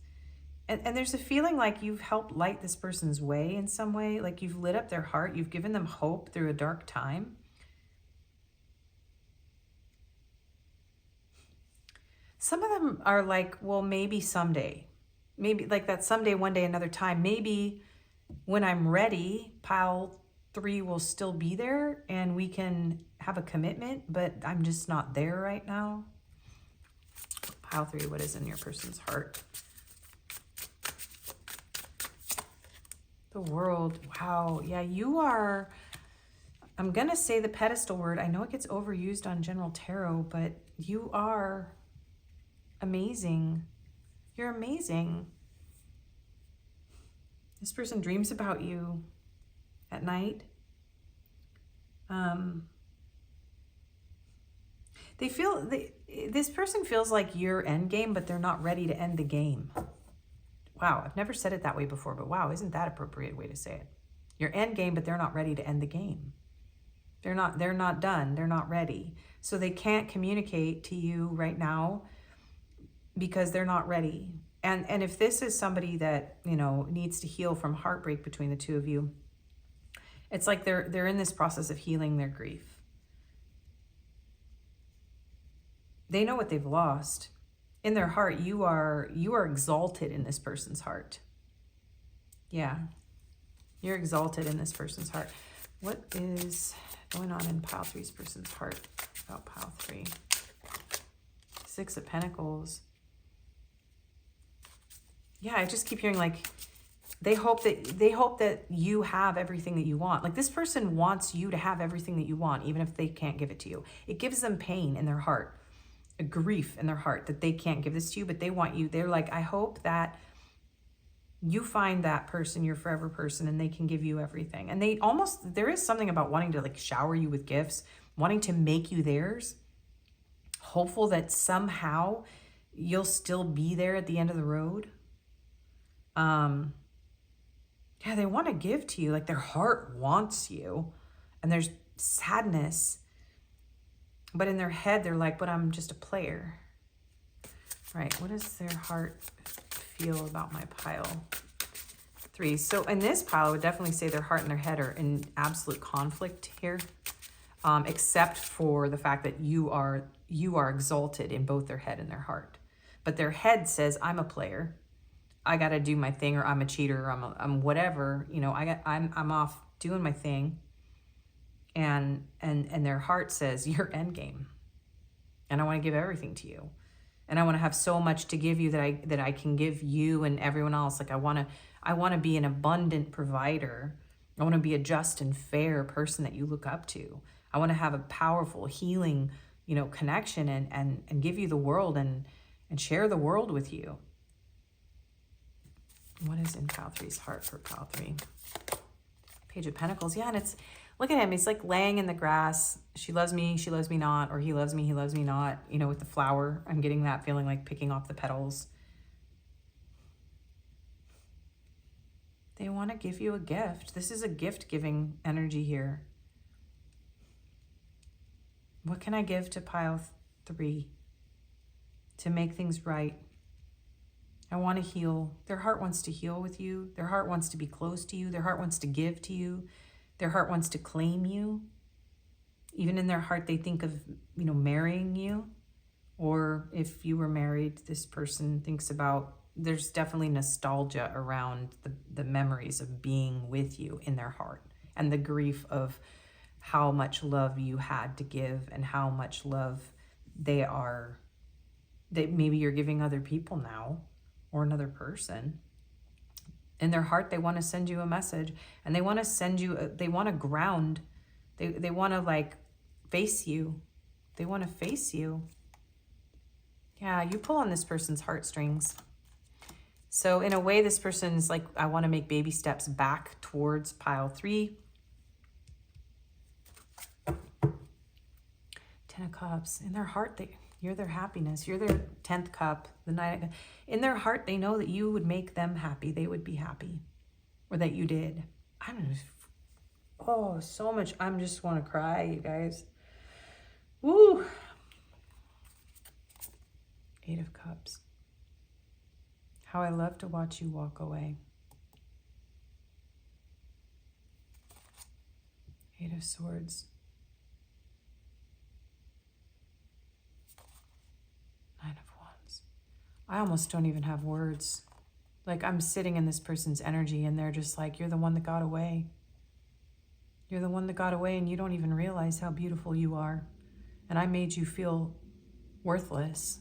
And there's a feeling like you've helped light this person's way in some way. Like you've lit up their heart. You've given them hope through a dark time. Some of them are like, well, maybe someday. Maybe like that someday, one day, another time. Maybe when I'm ready, pile 3 will still be there and we can have a commitment, but I'm just not there right now. Pile 3, what is in your person's heart? The World. Wow. Yeah, you are, I'm going to say the pedestal word. I know it gets overused on general tarot, but you are amazing. You're amazing. This person dreams about you at night. This person feels like you're end game, but they're not ready to end the game. Wow, I've never said it that way before, but wow, isn't that an appropriate way to say it? You're end game, but they're not ready to end the game. They're not done. They're not ready. So they can't communicate to you right now because they're not ready. And if this is somebody that, you know, needs to heal from heartbreak between the two of you, it's like they're in this process of healing their grief. They know what they've lost. In their heart, you are exalted in this person's heart. Yeah. You're exalted in this person's heart. What is going on in pile 3's person's heart about pile 3? 6 of Pentacles. Yeah, I just keep hearing like they hope that you have everything that you want. Like this person wants you to have everything that you want, even if they can't give it to you. It gives them pain in their heart, a grief in their heart that they can't give this to you, but they want you. They're like, I hope that you find that person, your forever person, and they can give you everything. And they almost, there is something about wanting to like shower you with gifts, wanting to make you theirs, hopeful that somehow you'll still be there at the end of the road. Yeah, they want to give to you, like their heart wants you, and there's sadness, but in their head they're like, but I'm just a player. Right, what does their heart feel about my pile 3? So in this pile, I would definitely say their heart and their head are in absolute conflict here, except for the fact that you are exalted in both their head and their heart. But their head says, I'm a player. I got to do my thing, or I'm a cheater, or I'm whatever, you know, I'm off doing my thing. And their heart says, you're endgame. And I want to give everything to you. And I want to have so much to give you that I can give you and everyone else. Like I want to be an abundant provider. I want to be a just and fair person that you look up to. I want to have a powerful healing, you know, connection and give you the world and share the world with you. What is in pile 3's heart for pile 3? Page of Pentacles. Yeah, and it's, look at him. He's like laying in the grass. She loves me not, or he loves me not. You know, with the flower, I'm getting that feeling like picking off the petals. They want to give you a gift. This is a gift-giving energy here. What can I give to pile 3 to make things right? I want to heal. Their heart wants to heal with you. Their heart wants to be close to you. Their heart wants to give to you. Their heart wants to claim you. Even in their heart, they think of, you know, marrying you. Or if you were married, this person thinks about, there's definitely nostalgia around the memories of being with you in their heart. And the grief of how much love you had to give and how much love that maybe you're giving other people now, or another person. In their heart, they want to send you a message, and they want to send you, they want to ground, they want to like face you. They want to face you. Yeah, you pull on this person's heartstrings. So in a way, this person's like, I want to make baby steps back towards pile 3. 10 of Cups. In their heart, you're their happiness. You're their 10th cup. The Knight. In their heart, they know that you would make them happy. They would be happy. Or that you did. Oh, so much. I just want to cry, you guys. Woo. 8 of Cups. How I love to watch you walk away. 8 of Swords. 9 of Wands. I almost don't even have words. Like I'm sitting in this person's energy and they're just like, you're the one that got away. You're the one that got away and you don't even realize how beautiful you are. And I made you feel worthless.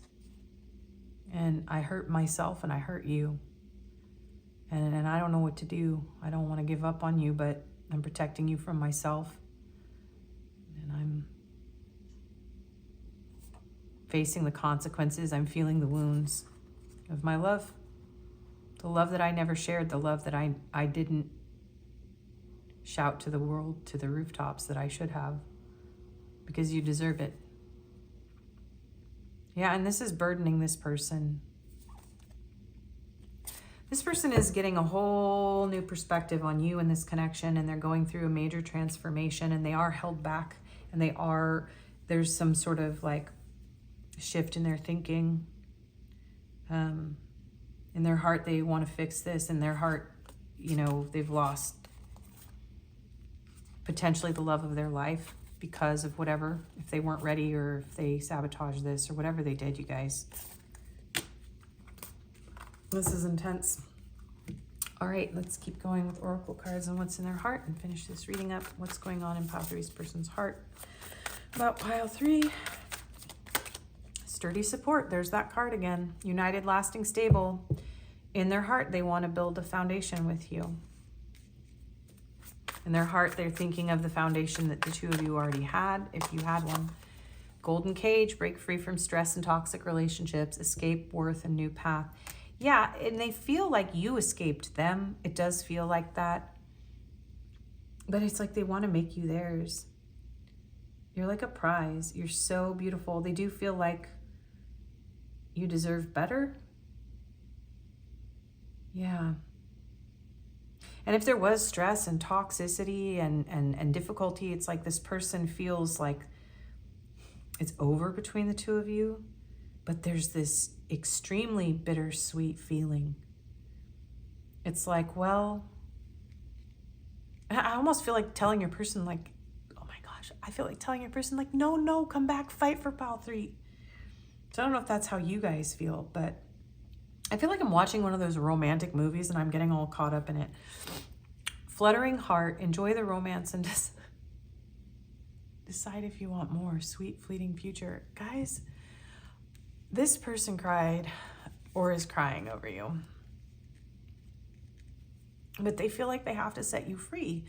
And I hurt myself and I hurt you. And I don't know what to do. I don't want to give up on you, but I'm protecting you from myself. And I'm facing the consequences. I'm feeling the wounds of my love. The love that I never shared. The love that I didn't shout to the world, to the rooftops that I should have. Because you deserve it. Yeah, and this is burdening this person. This person is getting a whole new perspective on you in this connection, and they're going through a major transformation, and they are held back, and there's some sort of like shift in their thinking. In their heart, they want to fix this. In their heart, you know, they've lost potentially the love of their life because of whatever, if they weren't ready or if they sabotaged this or whatever they did, you guys. This is intense. All right, let's keep going with oracle cards and what's in their heart and finish this reading up. What's going on in pile 3's person's heart about pile 3? Sturdy support. There's that card again. United, lasting, stable. In their heart, they want to build a foundation with you. In their heart, they're thinking of the foundation that the two of you already had, if you had one. Golden cage, break free from stress and toxic relationships, escape, worth, and new path. Yeah, and they feel like you escaped them. It does feel like that. But it's like they want to make you theirs. You're like a prize. You're so beautiful. They do feel like you deserve better. Yeah. And if there was stress and toxicity and difficulty, it's like this person feels like it's over between the two of you. But there's this extremely bittersweet feeling. It's like, well, I almost feel like telling your person, like, oh my gosh, I feel like telling your person, like, no, come back, fight for pile 3. So I don't know if that's how you guys feel, but I feel like I'm watching one of those romantic movies and I'm getting all caught up in it. Fluttering heart, enjoy the romance and just decide if you want more. Sweet, fleeting future. Guys, this person cried or is crying over you. But they feel like they have to set you free,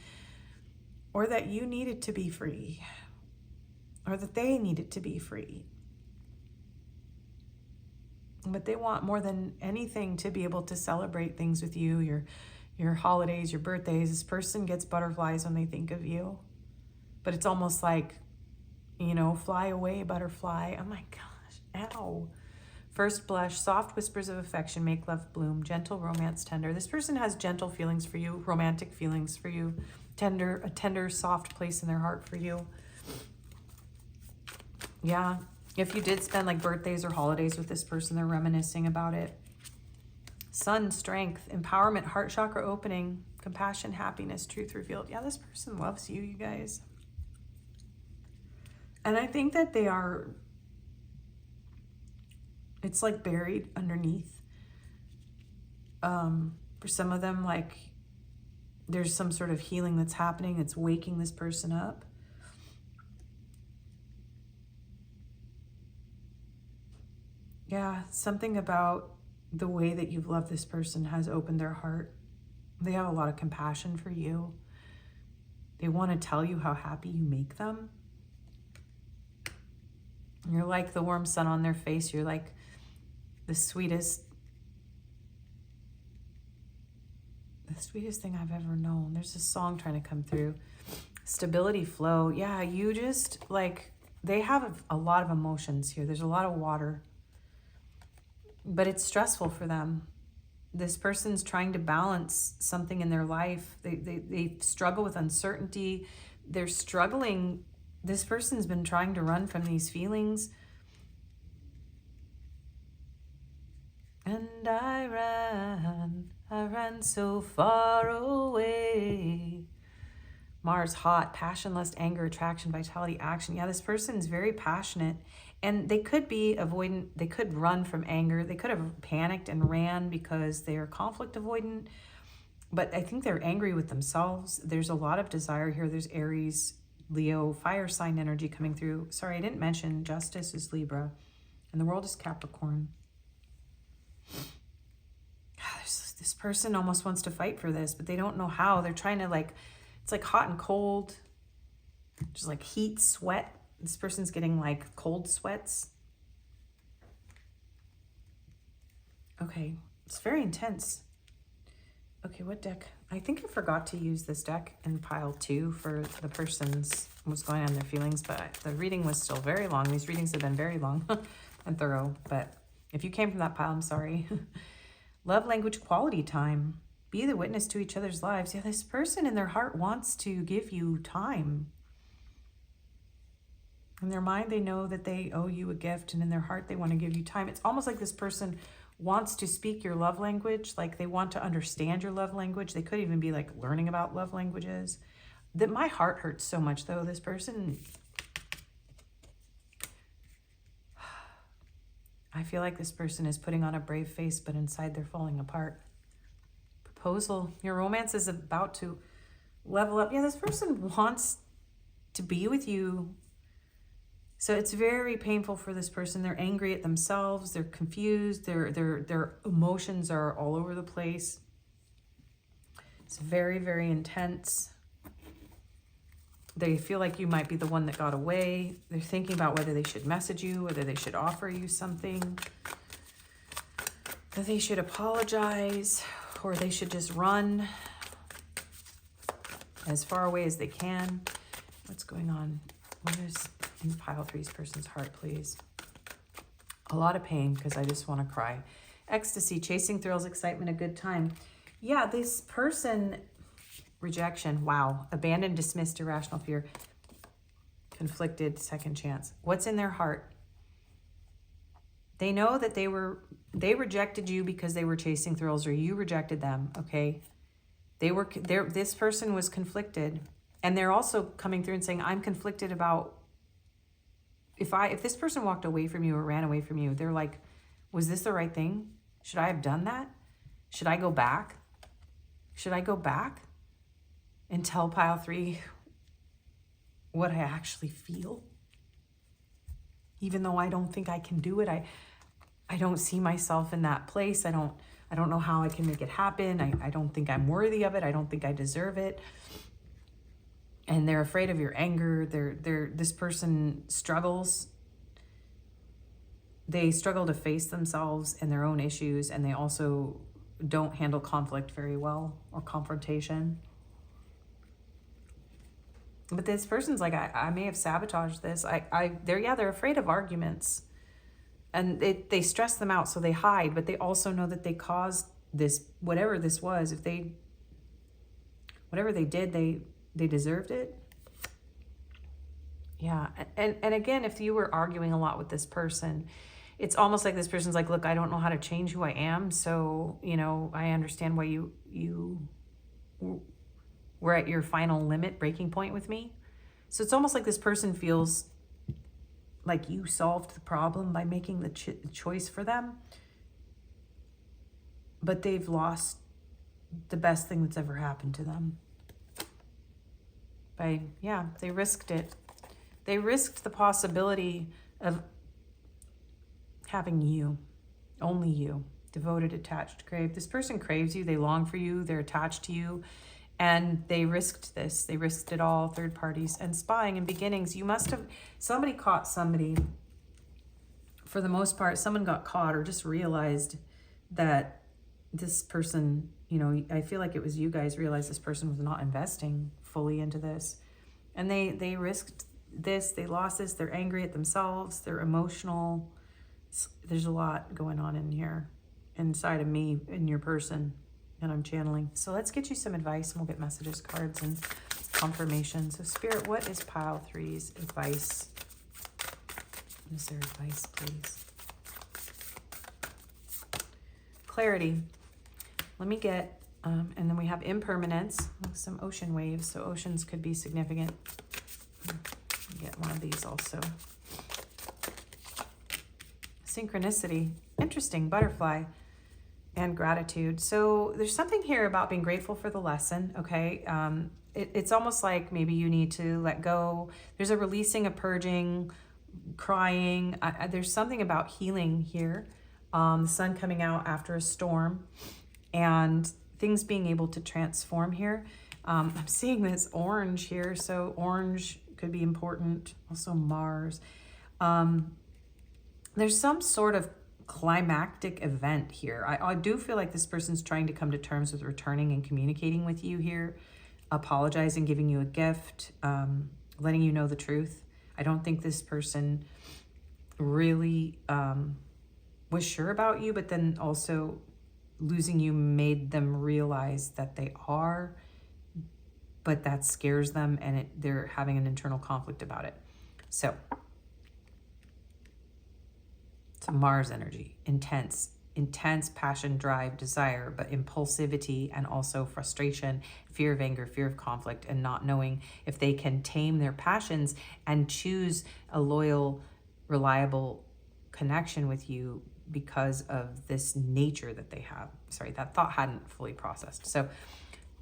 or that you needed to be free, or that they needed to be free. But they want more than anything to be able to celebrate things with you, your holidays, your birthdays. This person gets butterflies when they think of you. But it's almost like, you know, fly away, butterfly. Oh my gosh, ow. First blush, soft whispers of affection, make love bloom, gentle romance, tender. This person has gentle feelings for you, romantic feelings for you, a tender, soft place in their heart for you. Yeah. If you did spend like birthdays or holidays with this person, they're reminiscing about it. Sun, strength, empowerment, heart chakra opening, compassion, happiness, truth revealed. Yeah, this person loves you, you guys. And I think that they are, it's like buried underneath. For some of them, like there's some sort of healing that's happening. It's waking this person up. Yeah, something about the way that you've loved this person has opened their heart. They have a lot of compassion for you. They want to tell you how happy you make them. You're like the warm sun on their face. You're like the sweetest thing I've ever known. There's a song trying to come through. Stability, flow. Yeah, you just like, they have a lot of emotions here. There's a lot of water. But it's stressful for them. This person's trying to balance something in their life. They struggle with uncertainty. They're struggling. This person's been trying to run from these feelings. And I ran so far away. Mars, hot, passion, lust, anger, attraction, vitality, action. Yeah, this person's very passionate. And they could be avoidant. They could run from anger. They could have panicked and ran because they're conflict avoidant. But I think they're angry with themselves. There's a lot of desire here. There's Aries, Leo, fire sign energy coming through. Sorry, I didn't mention justice is Libra. And the world is Capricorn. This person almost wants to fight for this, but they don't know how. They're trying to like, it's like hot and cold. Just like heat, sweat. This person's getting like cold sweats. Okay, it's very intense. Okay, what deck? I think I forgot to use this deck in pile 2 for the person's, what's going on in their feelings, but the reading was still very long. These readings have been very long and thorough, but if you came from that pile, I'm sorry. Love language, quality time. Be the witness to each other's lives. Yeah, this person in their heart wants to give you time. In their mind, they know that they owe you a gift, and in their heart, they want to give you time. It's almost like this person wants to speak your love language, like they want to understand your love language. They could even be like learning about love languages. That my heart hurts so much, though. This person, I feel like this person is putting on a brave face, but inside they're falling apart. proposal. Your romance is about to level up. Yeah, this person wants to be with you. So it's very painful for this person. They're angry at themselves. They're confused. Their emotions are all over the place. It's very, very intense. They feel like you might be the one that got away. They're thinking about whether they should message you, whether they should offer you something, that they should apologize, or they should just run as far away as they can. What's going on? What is in pile 3's person's heart, please? A lot of pain, because I just want to cry. Ecstasy, chasing thrills, excitement, a good time. Yeah, this person, rejection, wow. Abandoned, dismissed, irrational fear, conflicted, second chance. What's in their heart? They know that they rejected you because they were chasing thrills, or you rejected them, okay? This person was conflicted. And they're also coming through and saying, I'm conflicted about if this person walked away from you or ran away from you, they're like, was this the right thing? Should I have done that? Should I go back? Should I go back and tell pile 3 what I actually feel? Even though I don't think I can do it, I don't see myself in that place. I don't know how I can make it happen. I don't think I'm worthy of it. I don't think I deserve it. And they're afraid of your anger. This person struggles. They struggle to face themselves and their own issues, and they also don't handle conflict very well, or confrontation. But this person's like, I may have sabotaged this. They're afraid of arguments, and they stress them out, so they hide. But they also know that they caused this, whatever this was. Whatever they did, they deserved it. Yeah. And again, if you were arguing a lot with this person, it's almost like this person's like, look, I don't know how to change who I am. So, I understand why you were at your final limit, breaking point with me. So it's almost like this person feels like you solved the problem by making the choice for them. But they've lost the best thing that's ever happened to them. They risked it. They risked the possibility of having you, only you, devoted, attached, craved. This person craves you. They long for you. They're attached to you. And they risked this. They risked it all, third parties and spying and beginnings. Somebody caught somebody. For the most part, someone got caught or just realized that this person, I feel like it was you guys realized this person was not investing fully into this. And they risked this. They lost this. They're angry at themselves. They're emotional. There's a lot going on in here, inside of me, in your person, and I'm channeling. So let's get you some advice, and we'll get messages, cards, and confirmation. So Spirit, what is pile 3's advice? What is their advice, please? Clarity. Let me get, and then we have impermanence, some ocean waves. So oceans could be significant. Get one of these also. Synchronicity. Interesting. Butterfly. And gratitude. So there's something here about being grateful for the lesson, okay? It's almost like maybe you need to let go. There's a releasing, a purging, crying. There's something about healing here. The sun coming out after a storm and things being able to transform here. I'm seeing this orange here, so orange could be important. Also Mars. There's some sort of climactic event here. I do feel like this person's trying to come to terms with returning and communicating with you here, apologizing, giving you a gift, letting you know the truth. I don't think this person really was sure about you, but then also losing you made them realize that they are, but that scares them, and they're having an internal conflict about it. So it's Mars energy, intense passion, drive, desire, but impulsivity and also frustration, fear of anger, fear of conflict, and not knowing if they can tame their passions and choose a loyal, reliable connection with you because of this nature that they have. Sorry, that thought hadn't fully processed. So,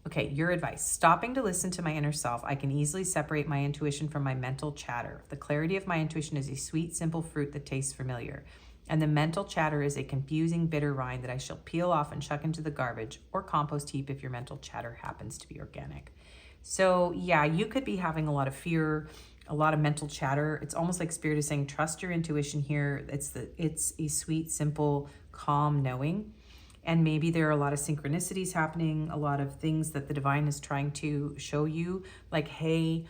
okay, your advice. Stopping to listen to my inner self, I can easily separate my intuition from my mental chatter. The clarity of my intuition is a sweet, simple fruit that tastes familiar. And the mental chatter is a confusing, bitter rind that I shall peel off and chuck into the garbage or compost heap if your mental chatter happens to be organic. So yeah, you could be having a lot of fear, a lot of mental chatter. It's almost like Spirit is saying, trust your intuition here. It's a sweet, simple, calm knowing. And maybe there are a lot of synchronicities happening, a lot of things that the divine is trying to show you, like, hey,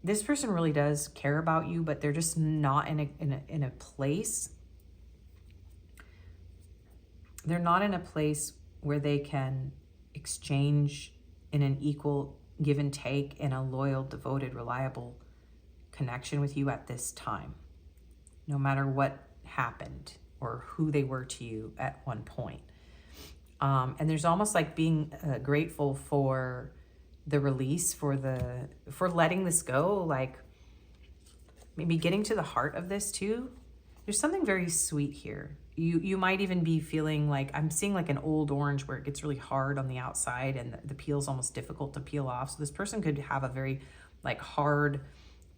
this person really does care about you, but they're just not in a place. They're not in a place where they can exchange in an equal give and take in a loyal, devoted, reliable connection with you at this time, no matter what happened or who they were to you at one point. And there's almost like being grateful for the release, for letting this go, like maybe getting to the heart of this too. There's something very sweet here. You might even be feeling like, I'm seeing like an old orange where it gets really hard on the outside and the peel's almost difficult to peel off. So this person could have a very like hard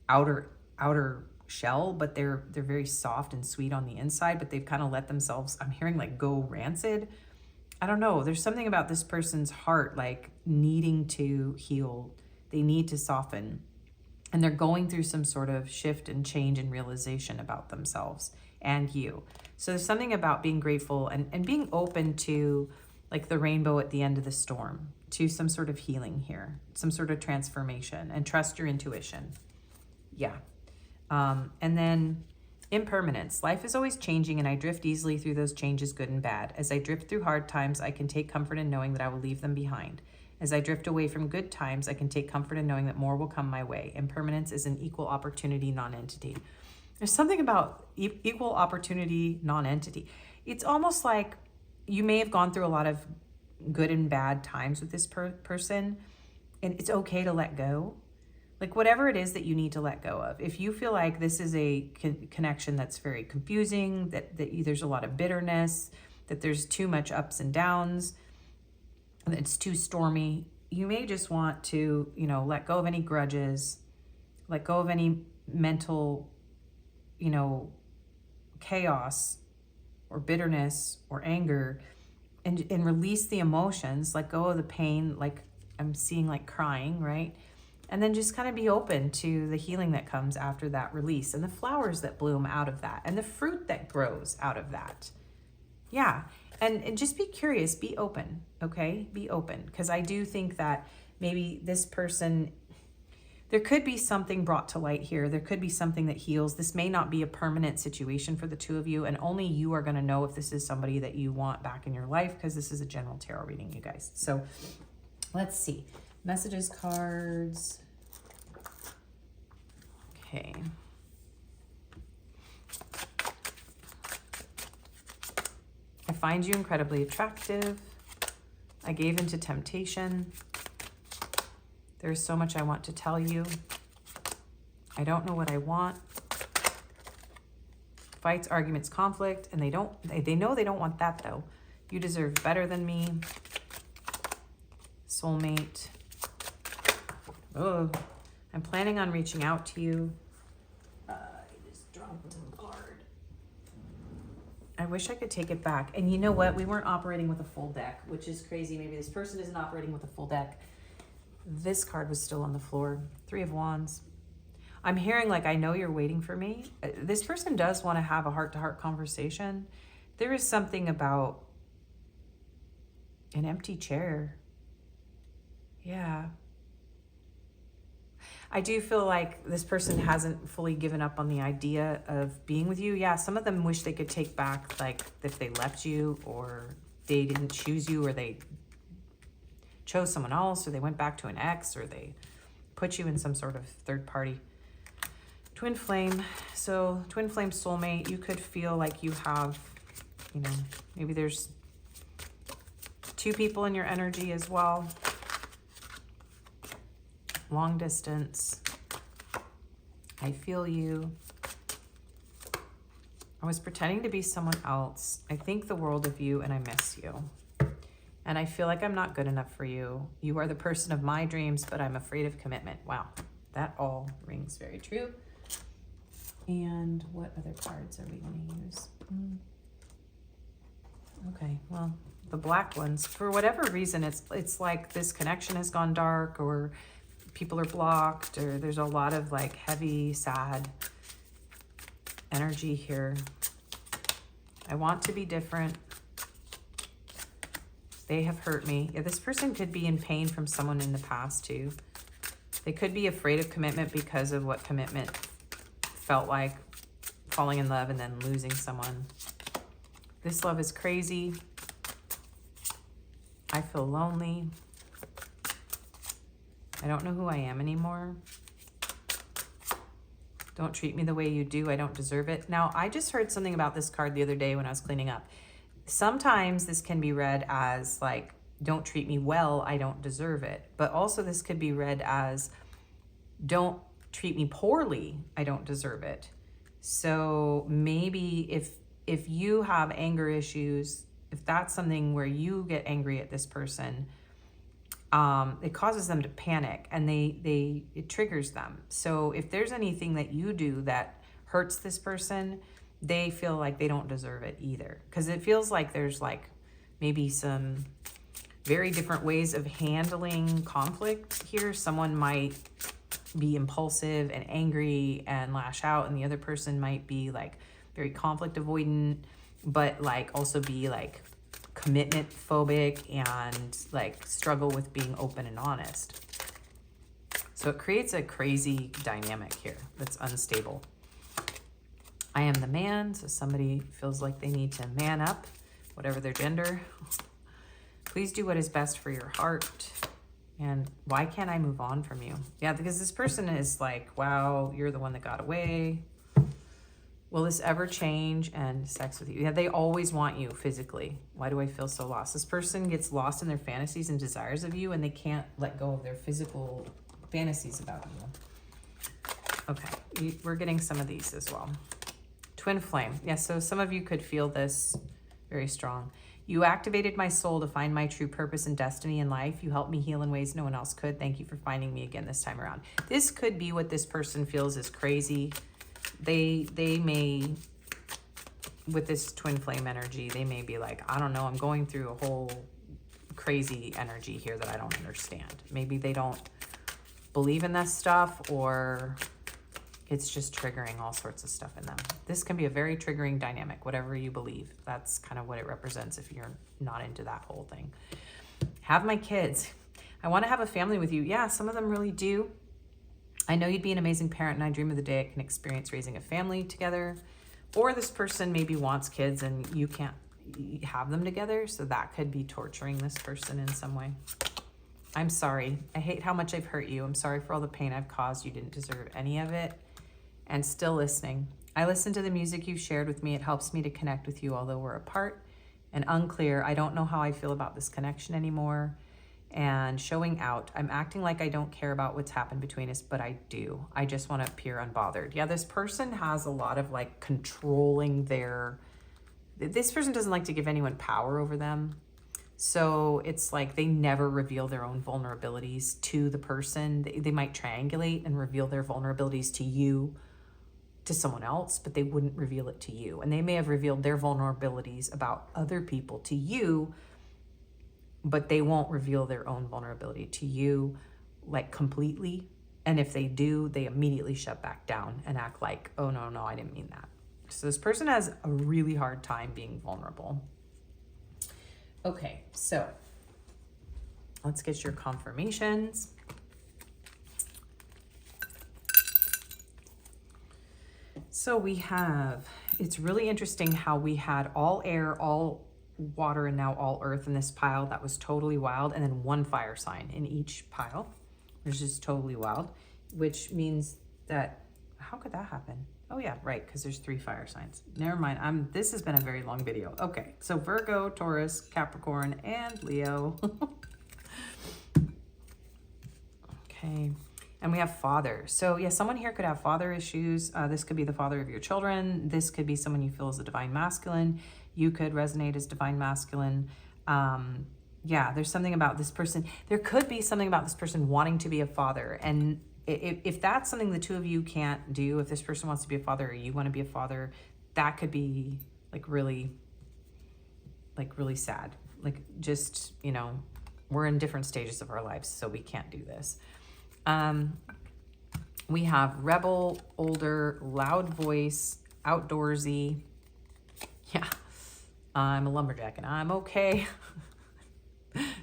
outer shell, but they're very soft and sweet on the inside, but they've kind of let themselves, I'm hearing like go rancid. I don't know. There's something about this person's heart, like needing to heal. They need to soften. And they're going through some sort of shift and change and realization about themselves and you. So there's something about being grateful and being open to like the rainbow at the end of the storm, to some sort of healing here, some sort of transformation, and trust your intuition. Yeah. And then impermanence. Life is always changing and I drift easily through those changes, good and bad. As I drift through hard times, I can take comfort in knowing that I will leave them behind. As I drift away from good times, I can take comfort in knowing that more will come my way. Impermanence is an equal opportunity non-entity. There's something about equal opportunity non-entity. It's almost like you may have gone through a lot of good and bad times with this person, and it's okay to let go. Like whatever it is that you need to let go of. If you feel like this is a connection that's very confusing, that there's a lot of bitterness, that there's too much ups and downs, that it's too stormy, you may just want to, let go of any grudges, let go of any mental, chaos or bitterness or anger, and release the emotions, let go of the pain, like I'm seeing like crying, right? And then just kind of be open to the healing that comes after that release and the flowers that bloom out of that and the fruit that grows out of that. Yeah. And just be curious, be open, okay? Be open. Because I do think that maybe this person, there could be something brought to light here. There could be something that heals. This may not be a permanent situation for the two of you, and only you are going to know if this is somebody that you want back in your life, because this is a general tarot reading, you guys. So let's see. Messages, cards. Okay. I find you incredibly attractive. I gave into temptation. There's so much I want to tell you. I don't know what I want. Fights, arguments, conflict, and they know they don't want that though. You deserve better than me. Soulmate. Oh, I'm planning on reaching out to you. I just dropped a card. I wish I could take it back. And you know what? We weren't operating with a full deck, which is crazy. Maybe this person isn't operating with a full deck. This card was still on the floor. 3 of Wands. I'm hearing like, I know you're waiting for me. This person does want to have a heart-to-heart conversation. There is something about an empty chair. Yeah. I do feel like this person hasn't fully given up on the idea of being with you. Yeah, some of them wish they could take back, like, if they left you, or they didn't choose you, or they chose someone else, or they went back to an ex, or they put you in some sort of third party. Twin flame. So twin flame soulmate, you could feel like you have, maybe there's 2 people in your energy as well. Long distance. I feel you. was pretending to be someone else. I think the world of you and I miss you. And I feel like I'm not good enough for you. You are the person of my dreams, but I'm afraid of commitment. Wow, that all rings very true. And what other cards are we going to use? Okay, well, the black ones, for whatever reason, it's like this connection has gone dark, or people are blocked, or there's a lot of like heavy, sad energy here. I want to be different. They have hurt me. Yeah, this person could be in pain from someone in the past too. They could be afraid of commitment because of what commitment felt like, falling in love and then losing someone. This love is crazy. I feel lonely. I don't know who I am anymore. Don't treat me the way you do. I don't deserve it. Now, I just heard something about this card the other day when I was cleaning up. Sometimes this can be read as like, don't treat me well, I don't deserve it. But also this could be read as, don't treat me poorly, I don't deserve it. So maybe if you have anger issues, if that's something where you get angry at this person, it causes them to panic, and it triggers them. So if there's anything that you do that hurts this person, they feel like they don't deserve it either. Because it feels like there's like maybe some very different ways of handling conflict here. Someone might be impulsive and angry and lash out, and the other person might be like very conflict avoidant, but like also be like commitment phobic and like struggle with being open and honest. So it creates a crazy dynamic here that's unstable. I am the man, so somebody feels like they need to man up, whatever their gender. Please do what is best for your heart. And why can't I move on from you? Yeah, because this person is like, wow, you're the one that got away. Will this ever change? And sex with you. Yeah, they always want you physically. Why do I feel so lost? This person gets lost in their fantasies and desires of you, and they can't let go of their physical fantasies about you. Okay, we're getting some of these as well. Twin flame. Yeah, so some of you could feel this very strong. You activated my soul to find my true purpose and destiny in life. You helped me heal in ways no one else could. Thank you for finding me again this time around. This could be what this person feels is crazy. They may, with this twin flame energy, they may be like, I don't know, I'm going through a whole crazy energy here that I don't understand. Maybe they don't believe in this stuff, or it's just triggering all sorts of stuff in them. This can be a very triggering dynamic, whatever you believe. That's kind of what it represents if you're not into that whole thing. Have my kids. I want to have a family with you. Yeah, some of them really do. I know you'd be an amazing parent, and I dream of the day I can experience raising a family together. Or this person maybe wants kids and you can't have them together, so that could be torturing this person in some way. I'm sorry. I hate how much I've hurt you. I'm sorry for all the pain I've caused. You didn't deserve any of it. And still listening. I listen to the music you've shared with me. It helps me to connect with you, although we're apart and unclear. I don't know how I feel about this connection anymore. And showing out. I'm acting like I don't care about what's happened between us, but I do. I just want to appear unbothered. Yeah, this person has a lot of like controlling this person doesn't like to give anyone power over them. So it's like they never reveal their own vulnerabilities to the person. They might triangulate and reveal their vulnerabilities to you, to someone else, but they wouldn't reveal it to you. And they may have revealed their vulnerabilities about other people to you, but they won't reveal their own vulnerability to you like completely. And if they do, they immediately shut back down and act like, oh, no, I didn't mean that. So this person has a really hard time being vulnerable. Okay, so let's get your confirmations. So we have, it's really interesting how we had all air, all water, and now all earth in this pile. That was totally wild. And then one fire sign in each pile, which is totally wild, which means that, how could that happen? Oh yeah, right, because there's 3 fire signs. Never mind, this has been a very long video. Okay, so Virgo, Taurus, Capricorn, and Leo. Okay, And we have father. So yeah, someone here could have father issues. This could be the father of your children. This could be someone you feel is a divine masculine. You could resonate as divine masculine. Yeah, there's something about this person. There could be something about this person wanting to be a father. And if that's something the two of you can't do, if this person wants to be a father or you want to be a father, that could be really sad. Like, just, you know, we're in different stages of our lives, so we can't do this. We have rebel, older, loud voice, outdoorsy. Yeah, I'm a lumberjack and I'm okay.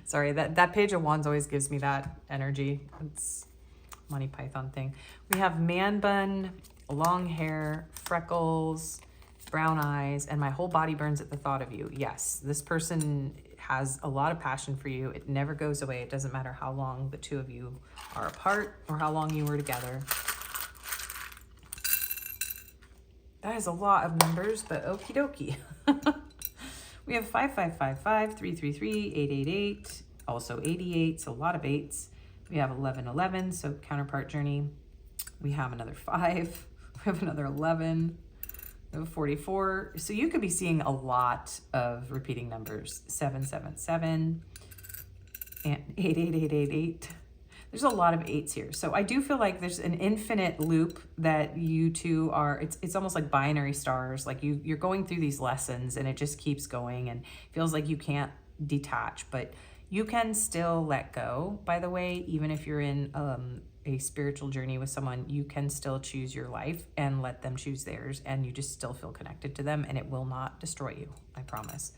Sorry, that page of wands always gives me that energy. It's Monty Python thing. We have man bun, long hair, freckles, brown eyes, and my whole body burns at the thought of you. Yes, this person has a lot of passion for you. It never goes away. It doesn't matter how long the two of you are apart or how long you were together. That is a lot of numbers, but okie dokie. We have 5555, 333, 888, also 88, so a lot of 8s. We have 1111, so counterpart journey. We have another 5. We have another 11. 44. So you could be seeing a lot of repeating numbers. 777 and 88888. There's a lot of 8s here. So I do feel like there's an infinite loop that you two are, it's almost like binary stars. Like you're going through these lessons and it just keeps going and feels like you can't detach, but you can still let go, by the way. Even if you're in a spiritual journey with someone, you can still choose your life and let them choose theirs, and you just still feel connected to them, and it will not destroy you, I promise.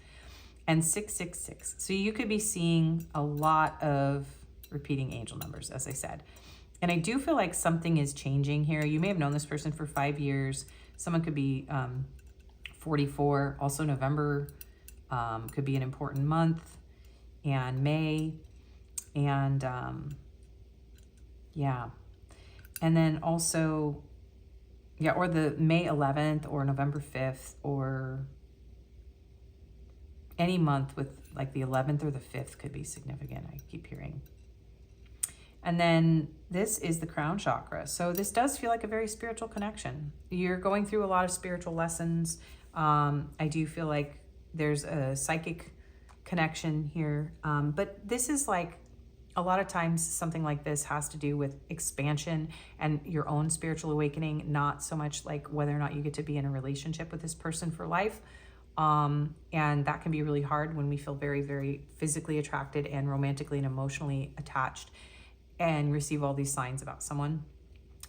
And 666. So you could be seeing a lot of repeating angel numbers, as I said. And I do feel like something is changing here. You may have known this person for 5 years. Someone could be 44. Also November could be an important month, and May, and yeah. And then also, yeah, or the May 11th or November 5th, or any month with like the 11th or the 5th could be significant, I keep hearing. And then this is the crown chakra. So this does feel like a very spiritual connection. You're going through a lot of spiritual lessons. I do feel like there's a psychic connection here. But this is like, a lot of times something like this has to do with expansion and your own spiritual awakening, not so much like whether or not you get to be in a relationship with this person for life. And that can be really hard when we feel very, very physically attracted and romantically and emotionally attached and receive all these signs about someone.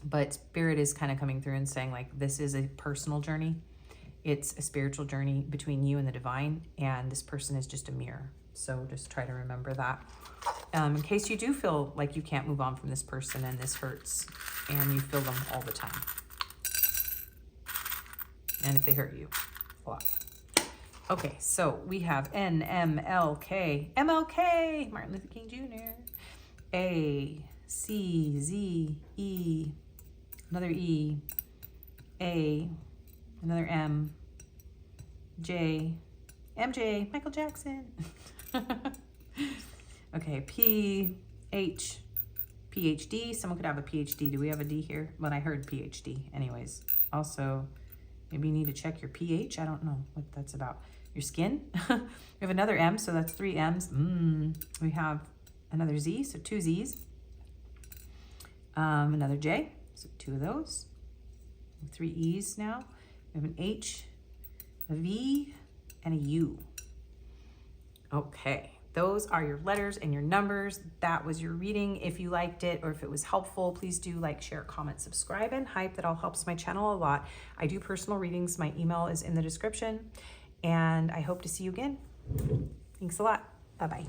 But Spirit is kind of coming through and saying, like, this is a personal journey. It's a spiritual journey between you and the divine, and this person is just a mirror. So just try to remember that. In case you do feel like you can't move on from this person and this hurts and you feel them all the time. And if they hurt you a lot. Okay, so we have NMLK. MLK, Martin Luther King Jr. A, C, Z, E, another E, A, another M, J, MJ, Michael Jackson. Okay, P, H, PhD. Someone could have a PhD. Do we have a D here? But I heard PhD. Anyways, also, maybe you need to check your pH. I don't know what that's about. Your skin. We have another M, so that's 3 M's. We have another Z, so 2 Z's. Another J, so 2 of those. 3 E's now. We have an H, a V, and a U. Okay, those are your letters and your numbers. That was your reading. If you liked it or if it was helpful, please do like, share, comment, subscribe, and hype. That all helps my channel a lot. I do personal readings. My email is in the description, and I hope to see you again. Thanks a lot. Bye-bye.